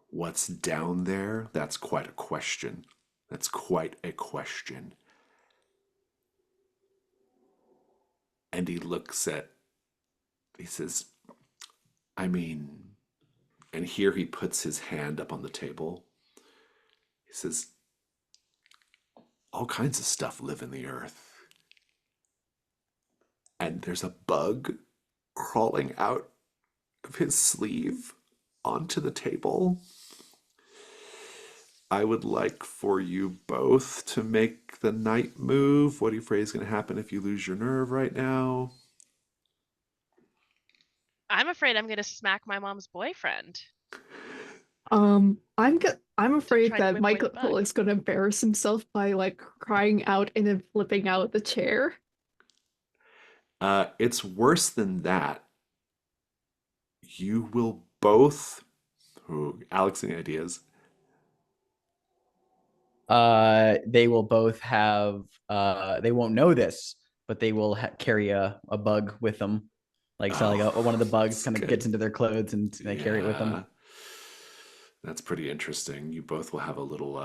what's down there? That's quite a question. That's quite a question. And he says, I mean, and here he puts his hand up on the table. He says, all kinds of stuff live in the earth. And there's a bug crawling out of his sleeve onto the table. I would like for you both to make the night move. What are you afraid is going to happen if you lose your nerve right now? I'm afraid I'm gonna smack my mom's boyfriend. I'm afraid Trying to that whip away the Michael bug. is gonna embarrass himself by like crying out and then flipping out the chair. It's worse than that. You will both. Ooh, Alex, any ideas? They will both have they won't know this, but they will carry a bug with them. Like so, like one of the bugs that's kind of good. gets into their clothes and they carry it with them. Yeah, that's pretty interesting. You both will have a little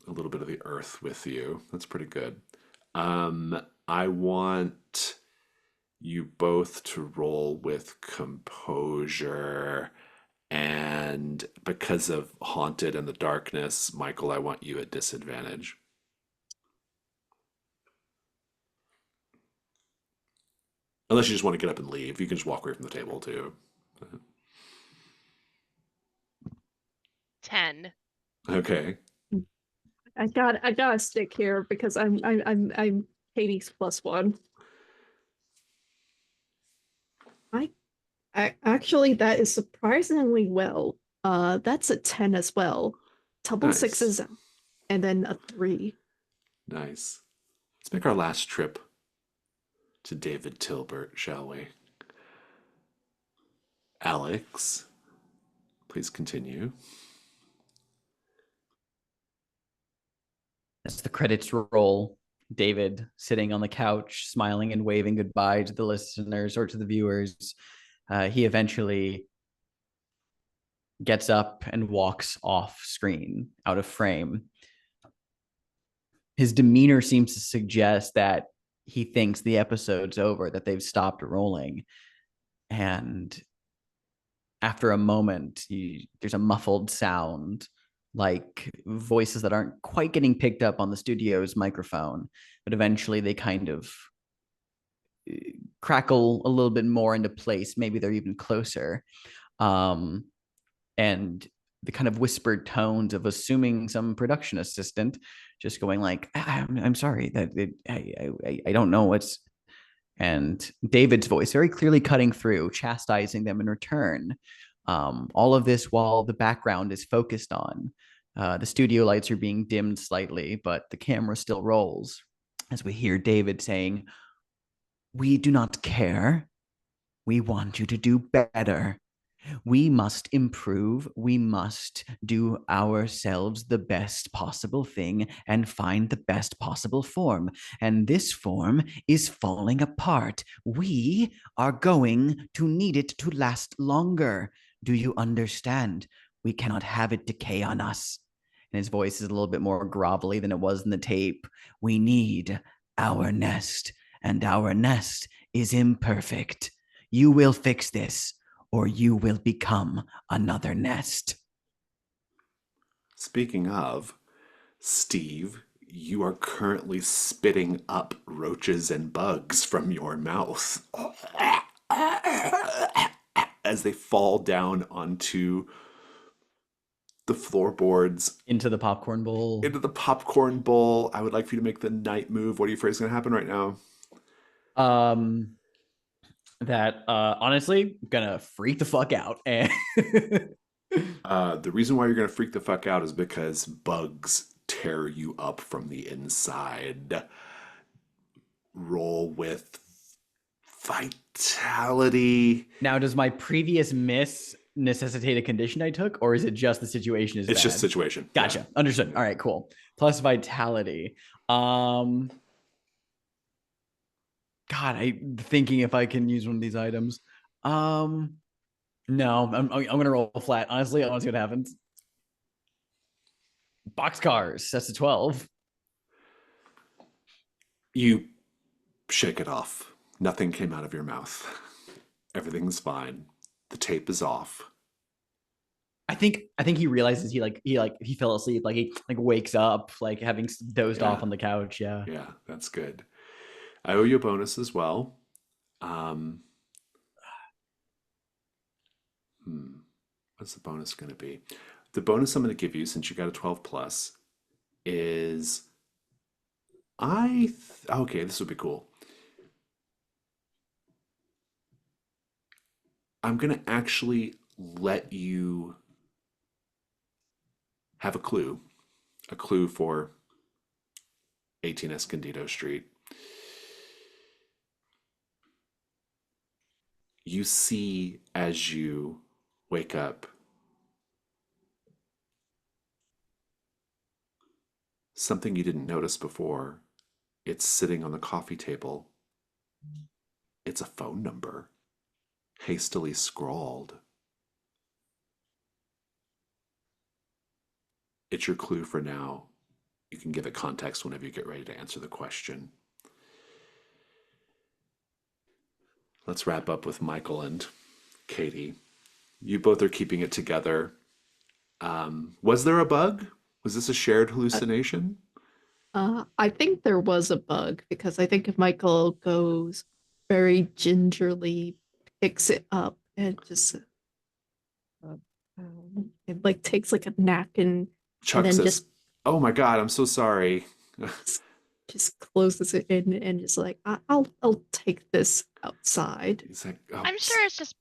bit of the earth with you. That's pretty good. I want you both to roll with composure. And because of Haunted and the darkness, Michael, I want you at disadvantage. Unless you just want to get up and leave. You can just walk away from the table too. 10. Okay. I gotta stick here because I'm Katie's +1. Actually that is surprisingly well. That's a 10 as well. Double Nice. sixes and then a 3. Nice. Let's make our last trip to David Tilbert, shall we? Alex, please continue. As the credits roll, David sitting on the couch, smiling and waving goodbye to the listeners or to the viewers. He eventually gets up and walks off screen, out of frame. His demeanor seems to suggest that he thinks the episode's over, that they've stopped rolling. And after a moment, there's a muffled sound, like voices that aren't quite getting picked up on the studio's microphone, but eventually they kind of crackle a little bit more into place. Maybe they're even closer. And the kind of whispered tones of assuming some production assistant just going like, I'm sorry that I don't know what's, and David's voice very clearly cutting through, chastising them in return. All of this while the background is focused on. The studio lights are being dimmed slightly, but the camera still rolls as we hear David saying, "We do not care. We want you to do better. We must improve. We must do ourselves the best possible thing and find the best possible form. And this form is falling apart. We are going to need it to last longer. Do you understand? We cannot have it decay on us." And his voice is a little bit more grovelly than it was in the tape. "We need our nest, and our nest is imperfect. You will fix this, or you will become another nest." Speaking of, Steve, you are currently spitting up roaches and bugs from your mouth as they fall down onto the floorboards, Into the popcorn bowl. into the popcorn bowl. I would like for you to make the night move. What are you afraid is going to happen right now? That honestly gonna freak the fuck out. And The reason why you're going to freak the fuck out is because bugs tear you up from the inside. Roll with vitality. now, does my previous miss necessitate a condition I took, or is it just the situation is It's bad? just situation. Gotcha. Yeah. Understood. All right, cool. Plus vitality. God, I'm thinking if I can use one of these items. No, I'm gonna roll flat. Honestly, I want to see what happens. Boxcars. That's a 12. You shake it off. Nothing came out of your mouth. Everything's fine. The tape is off. I think he realizes he fell asleep. Like he wakes up like having dozed Yeah. off on the couch. Yeah. Yeah, that's good. I owe you a bonus as well. What's the bonus going to be? The bonus I'm going to give you, since you got a 12 plus, is okay, this would be cool. I'm going to actually let you have a clue for 18 Escondido Street. You see as you wake up something you didn't notice before. It's sitting on the coffee table. It's a phone number, hastily scrawled. It's your clue for now. You can give it context whenever you get ready to answer the question. Let's wrap up with Michael and Katie. You both are keeping it together. Was there a bug? Was this a shared hallucination? I think there was a bug because I think if Michael goes very gingerly, picks it up and just it like takes like a napkin Chuck and then says, "Oh my God, I'm so sorry." just closes it in and just like I'll take this outside. He's like, "Oh, I'm sure it's just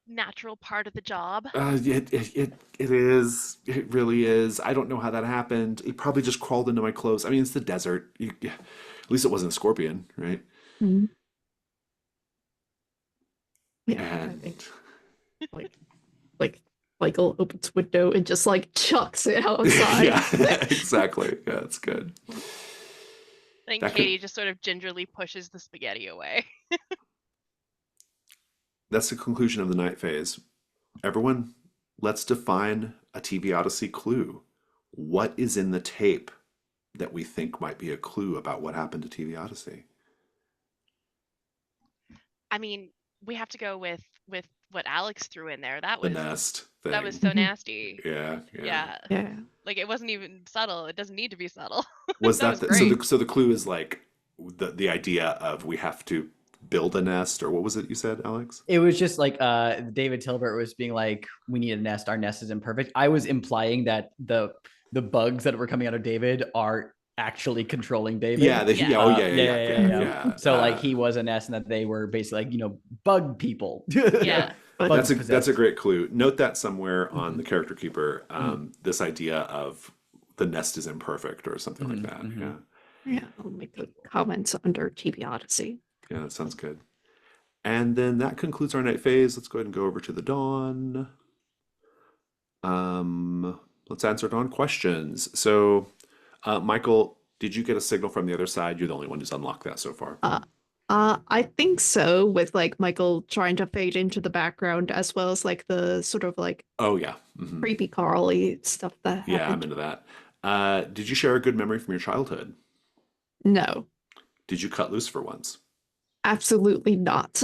natural part of the job. it is. It really is. I don't know how that happened. He probably just crawled into my clothes. I mean, it's the desert. At least it wasn't a scorpion, right?" Mhm. Yeah, I And think like Michael opens window and just like chucks it outside. yeah, exactly. Yeah, that's good. I think That could- Katie just sort of gingerly pushes the spaghetti away. That's the conclusion of the night phase. Everyone, let's define a TV Odyssey clue. What is in the tape that we think might be a clue about what happened to TV Odyssey? I mean, we have to go with what Alex threw in there. That The was nest thing. that was so nasty. Yeah. Yeah. Like it wasn't even subtle. It doesn't need to be subtle. Was That that, was great. so the clue is like the idea of we have to build a nest, or what was it you said, Alex? It was just like David Tilbert was being like, "We need a nest. Our nest is imperfect." I was implying that the bugs that were coming out of David are actually controlling David. Yeah, Yeah. yeah, oh Uh, yeah, yeah, yeah, yeah, yeah, yeah. yeah. So like he was an S, and that they were basically like, bug people. Yeah. But Bug That's a possessed. great clue. Note that somewhere on Mhm. the character keeper, Mhm. this idea of the nest is imperfect or something like Mhm, that. mhm. Yeah, yeah, I'll make the comments under TV Odyssey. yeah, that sounds good. And then that concludes our night phase. Let's go ahead and go over to the dawn. Let's answer dawn questions. So, Michael, did you get a signal from the other side? You're the only one who's unlocked that so far. I think so, with like Michael trying to fade into the background, as well as like the sort of like Oh yeah, hmm creepy Carly stuff that yeah, I'm happened. into that. Did you share a good memory from your childhood? No, Did you cut loose for once? absolutely not.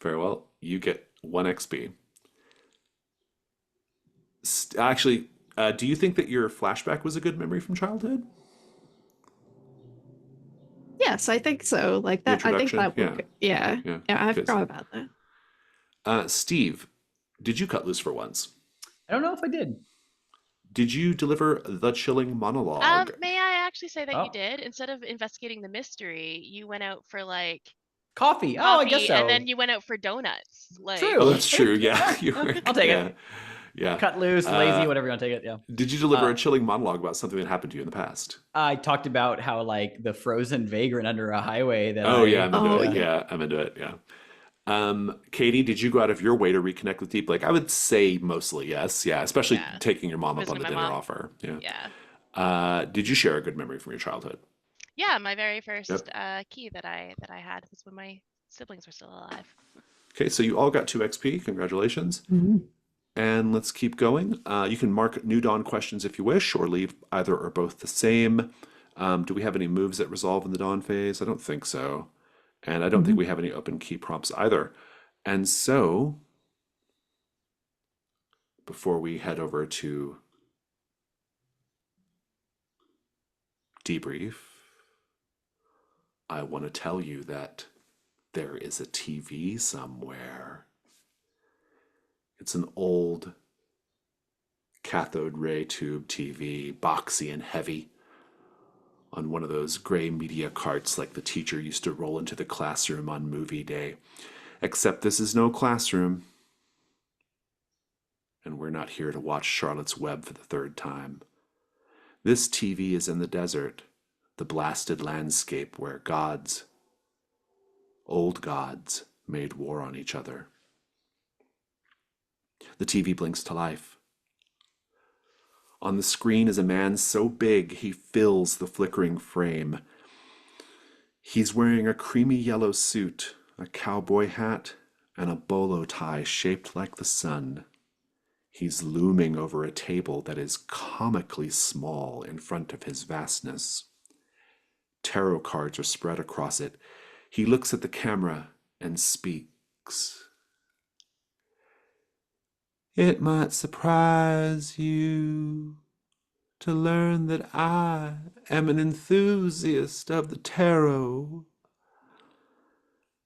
Very well. You get 1 XP. Actually, do you think that your flashback was a good memory from childhood? Yes, I think so. Like The that, I think introduction? that Yeah, would, yeah, yeah. yeah, I Good. forgot about that. Steve, did you cut loose for once? I don't know if I did. Did you deliver the chilling monologue? May I actually say that you Oh. did? Instead of investigating the mystery, you went out for like Coffee. Oh, I guess coffee, so. and then you went out for donuts. Like, True. Oh, that's true. Yeah, Yeah, you were. I'll take yeah, it. Yeah. Cut loose, lazy, whatever you want to take it. Yeah. Did you deliver Uh, a chilling monologue about something that happened to you in the past? I talked about how like the frozen vagrant under a highway that Oh yeah, I'm into Oh, it. yeah. Yeah, I'm into it. Yeah. Katie, did you go out of your way to reconnect with Deep Lake? I would say mostly yes. Yeah, especially Yeah. taking your mom up on Visiting the my dinner mom. offer. Yeah. yeah. Did you share a good memory from your childhood? Yeah, my very first Yep. key that I had was when my siblings were still alive. Okay, so you all got 2 XP. Congratulations. Mhm. And let's keep going. You can mark New Dawn questions if you wish, or leave either or both the same. Do we have any moves that resolve in the Dawn phase? I don't think so. And I don't think we have any open key prompts either. And so, before we head over to debrief, I want to tell you that there is a TV somewhere. It's an old cathode ray tube TV, boxy and heavy, on one of those gray media carts like the teacher used to roll into the classroom on movie day. Except this is no classroom, and we're not here to watch Charlotte's Web for the 3rd time. This TV is in the desert, the blasted landscape where gods, old gods, made war on each other. The TV blinks to life. On the screen is a man so big he fills the flickering frame. He's wearing a creamy yellow suit, a cowboy hat, and a bolo tie shaped like the sun. He's looming over a table that is comically small in front of his vastness. Tarot cards are spread across it. He looks at the camera and speaks. It might surprise you to learn that I am an enthusiast of the tarot.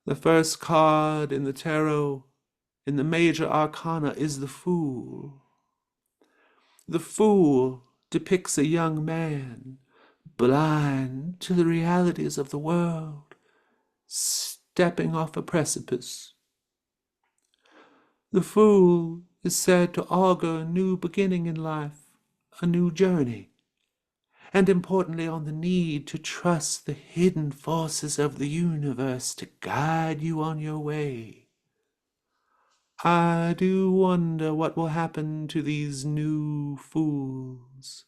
The first card in the tarot in the major arcana is the Fool. The Fool depicts a young man, blind to the realities of the world, stepping off a precipice. The Fool is said to augur a new beginning in life, a new journey, and importantly on the need to trust the hidden forces of the universe to guide you on your way. I do wonder what will happen to these new fools,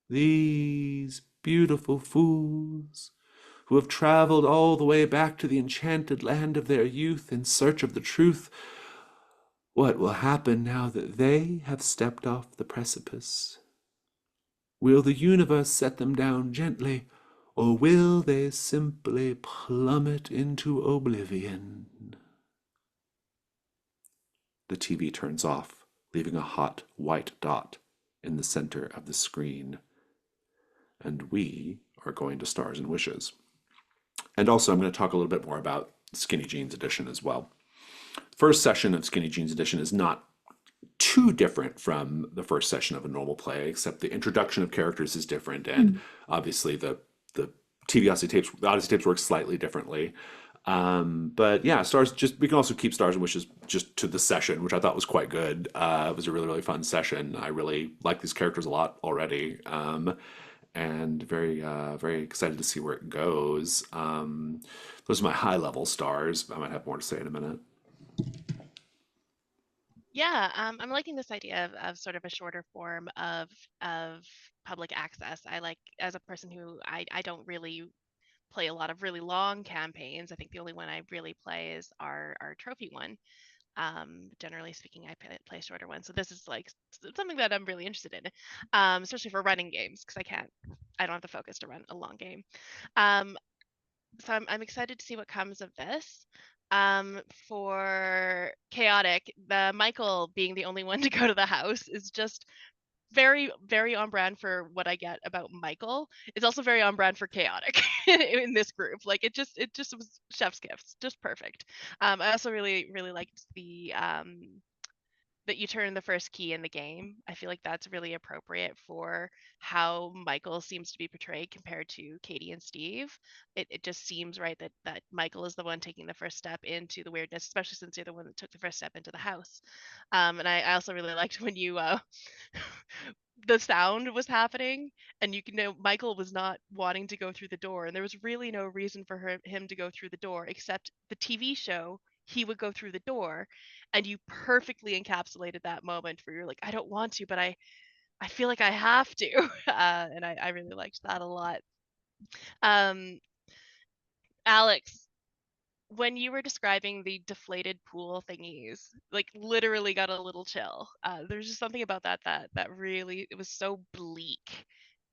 these beautiful fools, who have traveled all the way back to the enchanted land of their youth in search of the truth. What will happen now that they have stepped off the precipice? Will the universe set them down gently, or will they simply plummet into oblivion? The TV turns off, leaving a hot white dot in the center of the screen. And we are going to Stars and Wishes. And also, I'm going to talk a little bit more about Skinny Jeans Edition as well. First session of Skinny Jeans Edition is not too different from the first session of a normal play, except the introduction of characters is different, and obviously the TV Odyssey tapes work slightly differently. But yeah, stars. Just we can also keep Stars and Wishes just to the session, which I thought was quite good. It was a really fun session. I really like these characters a lot already, and very excited to see where it goes. Those are my high level stars. I might have more to say in a minute. Yeah, I'm liking this idea of sort of a shorter form of public access. I like, as a person who I don't really play a lot of really long campaigns. I think the only one I really play is our trophy one. Generally speaking, I play shorter ones. So this is like something that I'm really interested in, especially for running games, because I don't have the focus to run a long game. So I'm excited to see what comes of this. For Chaotic, the Michael being the only one to go to the house is just very on brand for what I get about Michael. It's also very on brand for Chaotic in this group. Like it just was chef's gifts, just perfect. I also really liked the that you turn the first key in the game. I feel like that's really appropriate for how Michael seems to be portrayed compared to Katie and Steve. It just seems right that Michael is the one taking the first step into the weirdness, especially since you're the one that took the first step into the house. And I also really liked when you the sound was happening and you can know Michael was not wanting to go through the door, and there was really no reason for him to go through the door except the TV show he would go through the door, and you perfectly encapsulated that moment where you're like, I don't want to, but I feel like I have to. And I really liked that a lot. um Alex, when you were describing the deflated pool thingies, like literally got a little chill. There's just something about that really, it was so bleak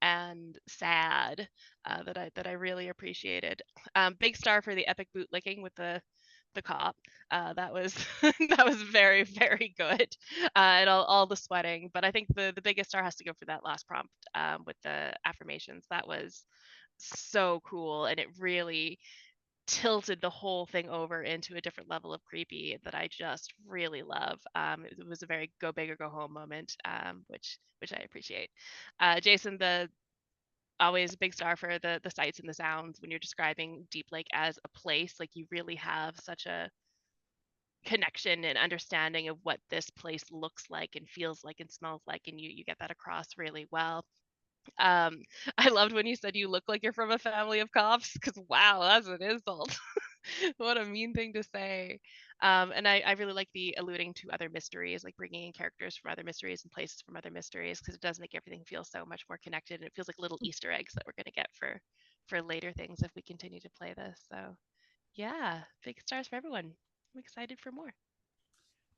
and sad, that I really appreciated. Big star for the epic bootlicking with the cop. That was that was very good. And all the sweating, but I think the biggest star has to go for that last prompt, with the affirmations. That was so cool, and it really tilted the whole thing over into a different level of creepy that I just really love. It was a very go big or go home moment, which I appreciate. Jason, the always a big star for the sights and the sounds when you're describing Deep Lake as a place. Like, you really have such a connection and understanding of what this place looks like and feels like and smells like, and you get that across really well. um I loved when you said you look like you're from a family of cops, because wow, that's an insult. What a mean thing to say. And I really like the alluding to other mysteries, like bringing in characters from other mysteries and places from other mysteries, because it does make everything feel so much more connected, and it feels like little Easter eggs that we're going to get for later things if we continue to play this. So yeah, big stars for everyone. I'm excited for more.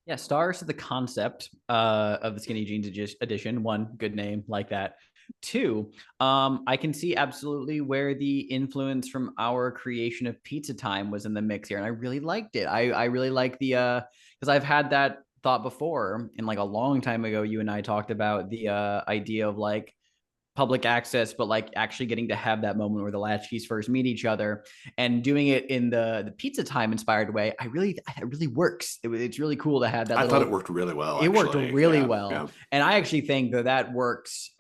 Yeah, stars to the concept of the Skinny Jeans edition. One, good name, like that. Two, I can see absolutely where the influence from our creation of Pizza Time was in the mix here, and I really liked it. I really like the because I've had that thought before, and like a long time ago, you and I talked about the idea of like public access, but like actually getting to have that moment where the latchkeys first meet each other, and doing it in the Pizza Time inspired way. It really works. It's really cool to have that. I thought it worked really well. It worked really Yeah, well. yeah. And I actually think that works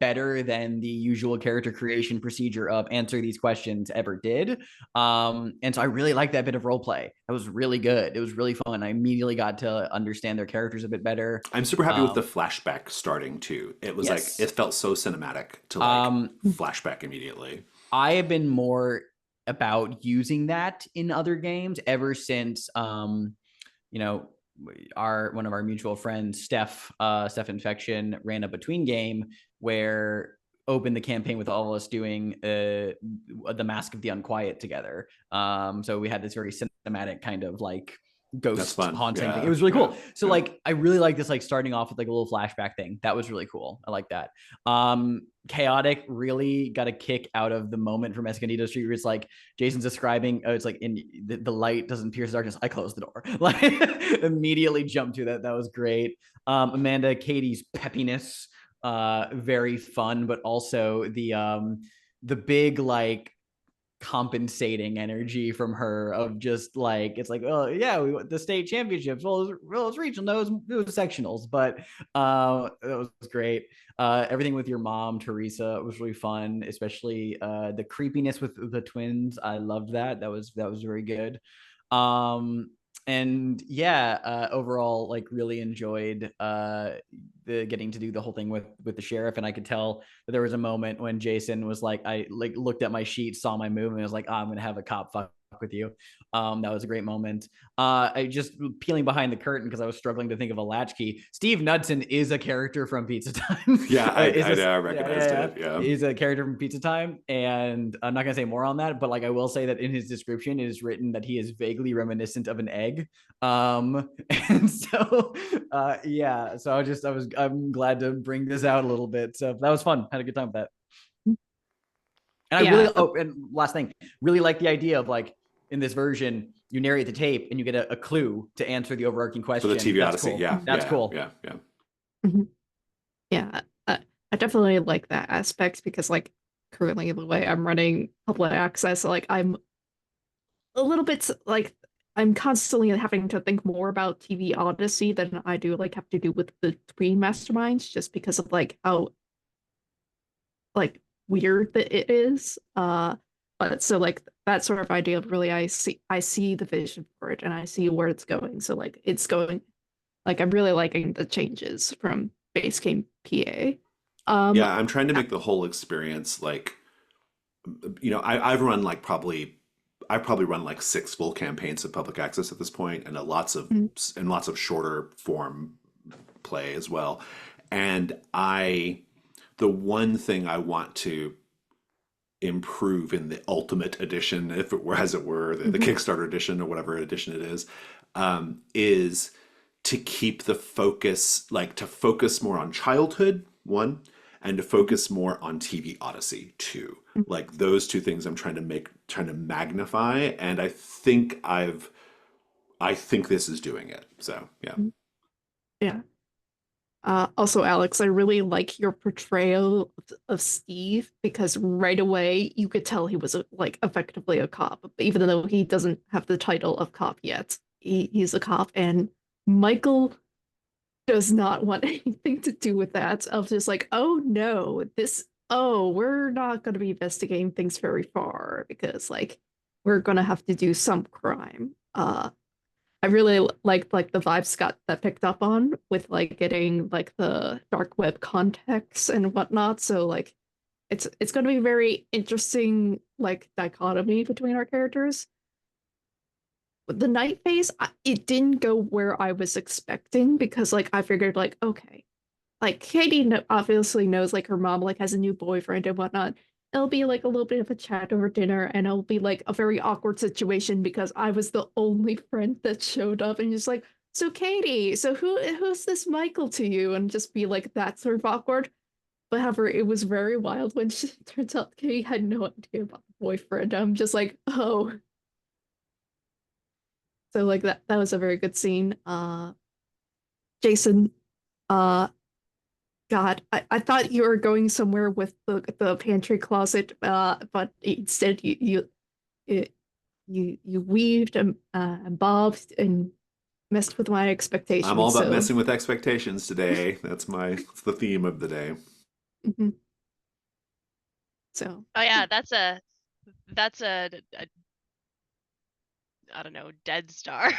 better than the usual character creation procedure of answer these questions ever did. And so I really like that bit of role play. That was really good. It was really fun. I immediately got to understand their characters a bit better. I'm super happy with the flashback starting too. It was Yes. like, it felt so cinematic to like flashback immediately. I have been more about using that in other games ever since you know, one of our mutual friends, Steph Infection, ran a Between game where opened the campaign with all of us doing the Mask of the Unquiet together. So we had this very cinematic kind of like ghost haunting thing. It was really cool. So like, I really like this, like starting off with like a little flashback thing. That was really cool. I like that. Chaotic really got a kick out of the moment from Escondido Street where it's like Jason's describing, it's like in the light doesn't pierce darkness. I closed the door. Like immediately jumped to that. That was great. Amanda, Katie's peppiness, very fun, but also the big like compensating energy from her of just like, it's like, oh yeah, we won the state championships. Well, it's regional, no, it was sectionals, but it was great. Everything with your mom, Teresa, was really fun, especially the creepiness with the twins. I loved that. That was very good. And yeah, overall, like really enjoyed the getting to do the whole thing with the sheriff. And I could tell that there was a moment when Jason was like, I like looked at my sheet, saw my move, and was like, oh, I'm gonna have a cop fuck with you. That was a great moment. I just peeling behind the curtain because I was struggling to think of a latchkey. Steve Knudsen is a character from Pizza Time. Yeah, I recognized it. Yeah, He's a character from Pizza Time, and I'm not gonna say more on that, but like I will say that in his description, it is written that he is vaguely reminiscent of an egg. And so yeah, so I'm glad to bring this out a little bit. So that was fun. Had a good time with that. And I really, and last thing, really like the idea of like in this version, you narrate the tape and you get a clue to answer the overarching question. For the TV Odyssey, cool. yeah. That's cool. Yeah, I definitely like that aspect because like currently the way I'm running public access, like I'm a little bit like I'm constantly having to think more about TV Odyssey than I do like have to do with the Tween Masterminds just because of like how like weird that it is. But so like that sort of idea of really I see the vision for it and I see where it's going. So like it's going like I'm really liking the changes from base game PA. Yeah, I'm trying to make the whole experience like, you know, I've run like I've probably run like 6 full campaigns of public access at this point, and lots of shorter form play as well. And the one thing I want to improve in the ultimate edition, if it were, as it were, the Kickstarter edition or whatever edition it is to keep the focus, like to focus more on childhood, one, and to focus more on TV Odyssey, two. Like those two things I'm trying to magnify, and I think this is doing it. So yeah. Yeah. Also, Alex, I really like your portrayal of Steve because right away you could tell he was like effectively a cop, even though he doesn't have the title of cop yet. He's a cop, and Michael does not want anything to do with that. Of just like, oh no, we're not going to be investigating things very far because like we're going to have to do some crime. I really liked like the vibes Scott that picked up on with like getting like the dark web context and whatnot. So like it's going to be very interesting like dichotomy between our characters. But the night phase, it didn't go where I was expecting because like I figured like okay, like Katie obviously knows like her mom like has a new boyfriend and whatnot. It'll be like a little bit of a chat over dinner and it'll be like a very awkward situation because I was the only friend that showed up and just like, so Katie, so who's this Michael to you? And just be like that sort of awkward. But however, it was very wild when she turns out Katie had no idea about the boyfriend. I'm just like, oh. So like that was a very good scene. Jason, God, I thought you were going somewhere with the pantry closet, but instead you weaved and bobbed and messed with my expectations. I'm all about messing with expectations today. That's the theme of the day. Mm-hmm. So. Oh yeah, that's a I don't know, dead star.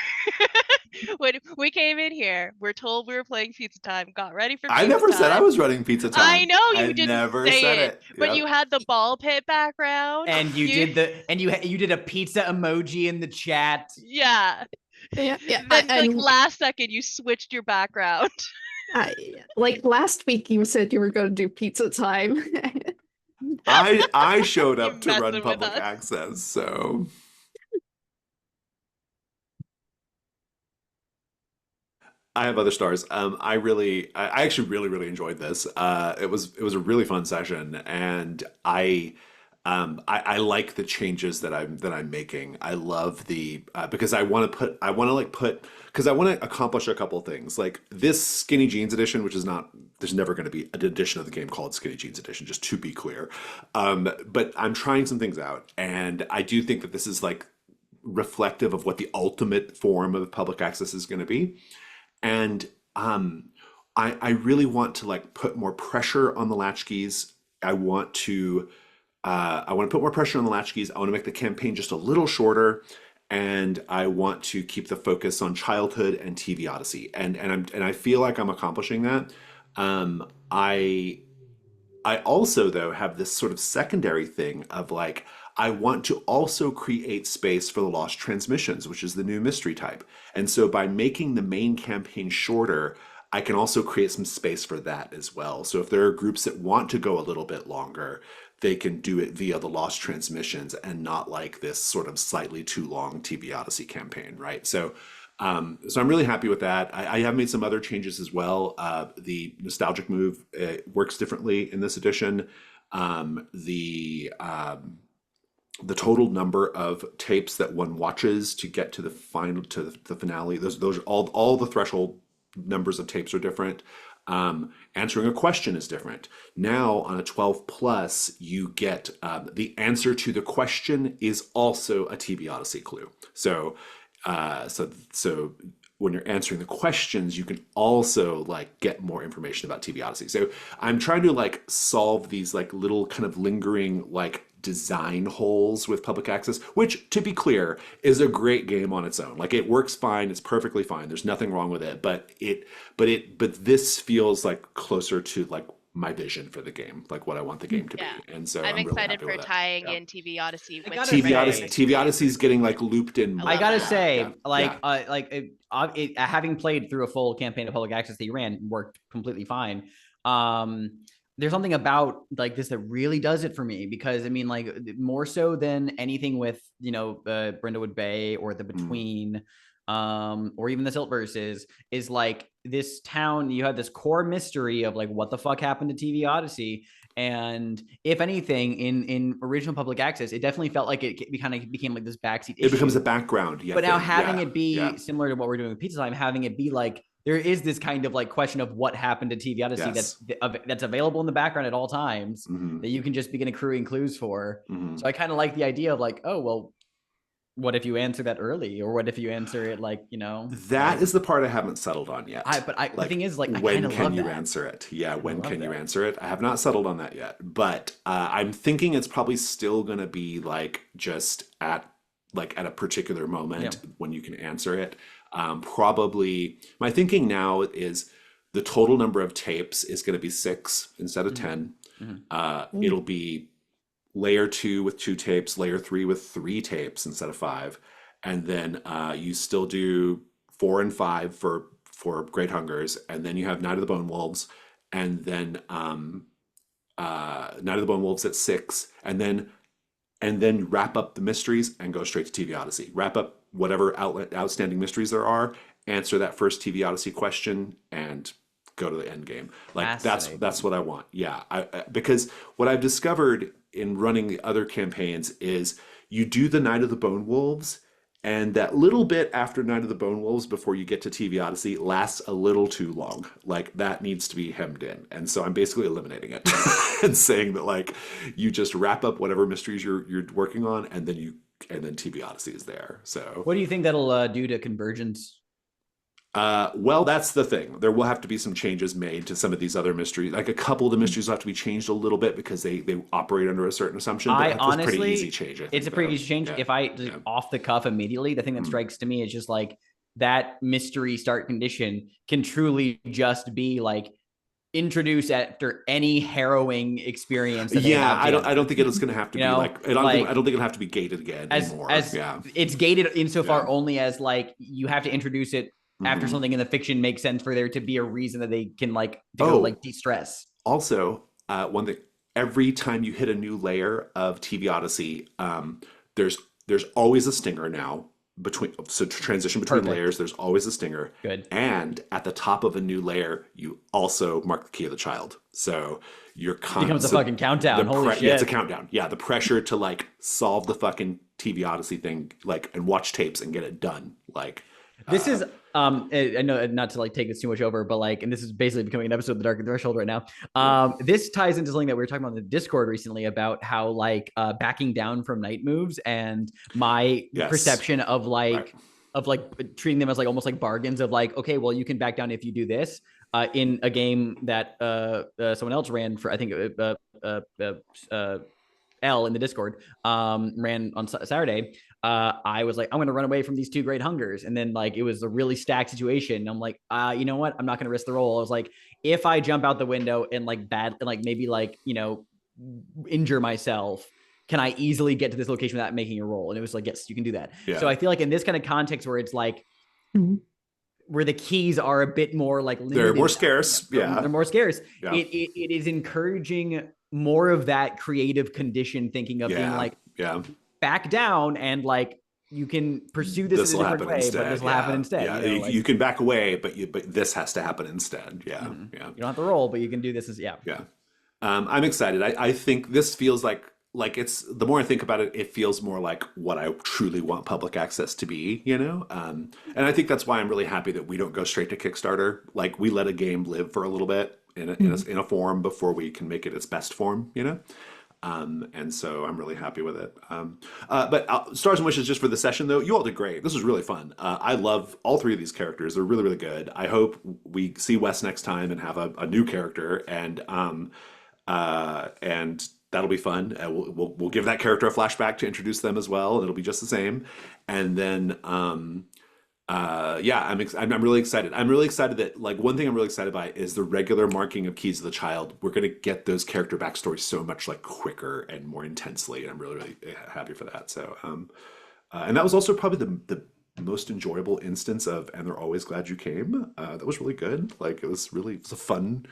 When we came in here, we're told we were playing Pizza Time, got ready for Pizza Time. I never said I was running Pizza Time. I know you didn't never say said it. But you had the ball pit background. And you did a pizza emoji in the chat. Yeah. Yeah. Then like last second you switched your background. Like last week you said you were going to do Pizza Time. I showed up to run public access, so I have other stars. I actually really enjoyed this. It was a really fun session, and I I like the changes that I'm making. I love the because I want to because I want to accomplish a couple things. Like this Skinny Jeans edition, which is not there's never going to be an edition of the game called Skinny Jeans edition, just to be clear. But I'm trying some things out, and I do think that this is like reflective of what the ultimate form of public access is going to be. And I really want to like put more pressure on the latchkeys. I want to put more pressure on the latchkeys. I want to make the campaign just a little shorter, and I want to keep the focus on childhood and TV Odyssey. And I feel like I'm accomplishing that. I also, though, have this sort of secondary thing of like, I want to also create space for the lost transmissions, which is the new mystery type. And so by making the main campaign shorter, I can also create some space for that as well. So if there are groups that want to go a little bit longer, they can do it via the lost transmissions and not like this sort of slightly too long TV Odyssey campaign, right? So I'm really happy with that. I have made some other changes as well. The nostalgic move works differently in this edition. The total number of tapes that one watches to get to the final to the finale, those all the threshold numbers of tapes are different. Answering a question is different. Now on a 12 plus, you get the answer to the question is also a TV Odyssey clue. So when you're answering the questions, you can also like get more information about TV Odyssey. So I'm trying to like solve these like little kind of lingering like design holes with public access, which to be clear is a great game on its own. Like it works fine, it's perfectly fine. There's nothing wrong with it, but this feels like closer to like my vision for the game, like what I want the game to be. And so I'm really excited happy for with it. tying in TV Odyssey with TV Odyssey's getting like looped in. I I gotta that. say, Yeah. having played through a full campaign of public access that you ran worked completely fine. There's something about like this that really does it for me because I mean, like more so than anything with Brindlewood Bay or the Between, or even the Siltverse is like this town. You have this core mystery of like what the fuck happened to TV Odyssey. And if anything, in original public access, it definitely felt like it kind of became like this backseat issue. It becomes a background. But now having it be similar to what we're doing with Pizza Time, having it be like there is this kind of like question of what happened to TV Odyssey that's available in the background at all times that you can just begin accruing clues for. So I kind of like the idea of like, oh, well, what if you answer that early? Or what if you answer it like, That is the part I haven't settled on yet. The thing is like, when can you answer it? Yeah, when can you answer it? I have not settled on that yet, but I'm thinking it's probably still going to be like just at a particular moment when you can answer it. Probably my thinking now is the total number of tapes is going to be 6 instead of 10. It'll be layer 2 with 2 tapes, layer 3 with 3 tapes instead of 5, and then you still do 4 and 5 for Great Hungers, and then you have Night of the Bone Wolves, and then Night of the Bone Wolves at 6, and then wrap up the mysteries and go straight to TV Odyssey. Wrap up whatever outstanding mysteries there are, answer that first TV Odyssey question, and go to the end game. Like that's what I want. Yeah, because what I've discovered in running the other campaigns is you do the Night of the Bone Wolves, and that little bit after Night of the Bone Wolves before you get to TV Odyssey lasts a little too long. Like that needs to be hemmed in. And so I'm basically eliminating it and saying that like you just wrap up whatever mysteries you're working on, and then TV Odyssey is there. So what do you think that'll do to convergence? Well, that's the thing. There will have to be some changes made to some of these other mysteries. Like a couple of the mysteries will have to be changed a little bit because they operate under a certain assumption. But Honestly, it's a pretty easy change. It's a pretty easy change. Yeah. If I off the cuff immediately, the thing that strikes to me is just like that mystery start condition can truly just be like introduced after any harrowing experience. That I don't think it's going to have to be like. I don't think it'll have to be gated again anymore. It's gated insofar only as like you have to introduce it after something in the fiction makes sense for there to be a reason that they can like go like de-stress. Also, one thing, every time you hit a new layer of TV Odyssey, there's always a stinger now. to transition between Perfect. layers, there's always a stinger. Good. And at the top of a new layer, you also mark the key of the child. So you're Becomes a fucking countdown. Holy Yeah, it's a shit. countdown. Yeah, the pressure to like solve the fucking TV Odyssey thing, like, and watch tapes and get it done. Like, This is I know not to like take this too much over, but like, and this is basically becoming an episode of the Dark Threshold right now. This ties into something that we were talking about in the Discord recently about how like backing down from night moves and my Yes. perception of like Right. of like treating them as like almost like bargains of like, okay, well you can back down if you do this. In a game that someone else ran for, I think L in the Discord ran on Saturday. I was like, I'm going to run away from these two great hungers. And then like, it was a really stacked situation. And I'm like, you know what? I'm not going to risk the roll. I was like, if I jump out the window and like maybe like, you know, injure myself, can I easily get to this location without making a roll? And it was like, yes, you can do that. Yeah. So I feel like in this kind of context where it's like, where the keys are a bit more like limited, They're more scarce. Yeah. They're more scarce. Yeah. It is encouraging more of that creative condition thinking of being like, back down and like you can pursue this in a different way, but this will happen instead. Yeah, you know, like, you can back away, but this has to happen instead. Yeah, yeah. You don't have to roll, but you can do this as Yeah. I'm excited. I think this feels like it's, the more I think about it, it feels more like what I truly want public access to be, you know? And I think that's why I'm really happy that we don't go straight to Kickstarter. Like, we let a game live for a little bit in a form before we can make it its best form, you know? And so I'm really happy with it. But Stars and Wishes just for the session, though, you all did great. This was really fun. I love all three of these characters. They're really, really good. I hope we see Wes next time and have a new character, and that'll be fun. We'll give that character a flashback to introduce them as well, and it'll be just the same. And then I'm really excited. I'm really excited that, like, one thing I'm really excited by is the regular marking of Keys of the Child. We're gonna get those character backstories so much like quicker and more intensely, and I'm really, really happy for that. So and that was also probably the most enjoyable instance of "and they're always glad you came." That was really good. Like, it was a fun.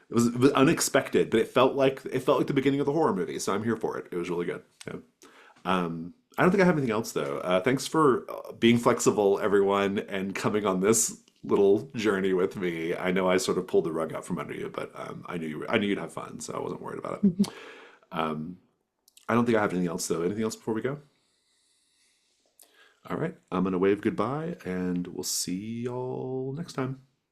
It was unexpected, but it felt like the beginning of the horror movie. So I'm here for it. It was really good. Yeah. I don't think I have anything else, though. Thanks for being flexible, everyone, and coming on this little journey with me. I know I sort of pulled the rug out from under you, but I knew you'd have fun, so I wasn't worried about it. I don't think I have anything else, though. Anything else before we go? All right, I'm gonna wave goodbye, and we'll see y'all next time.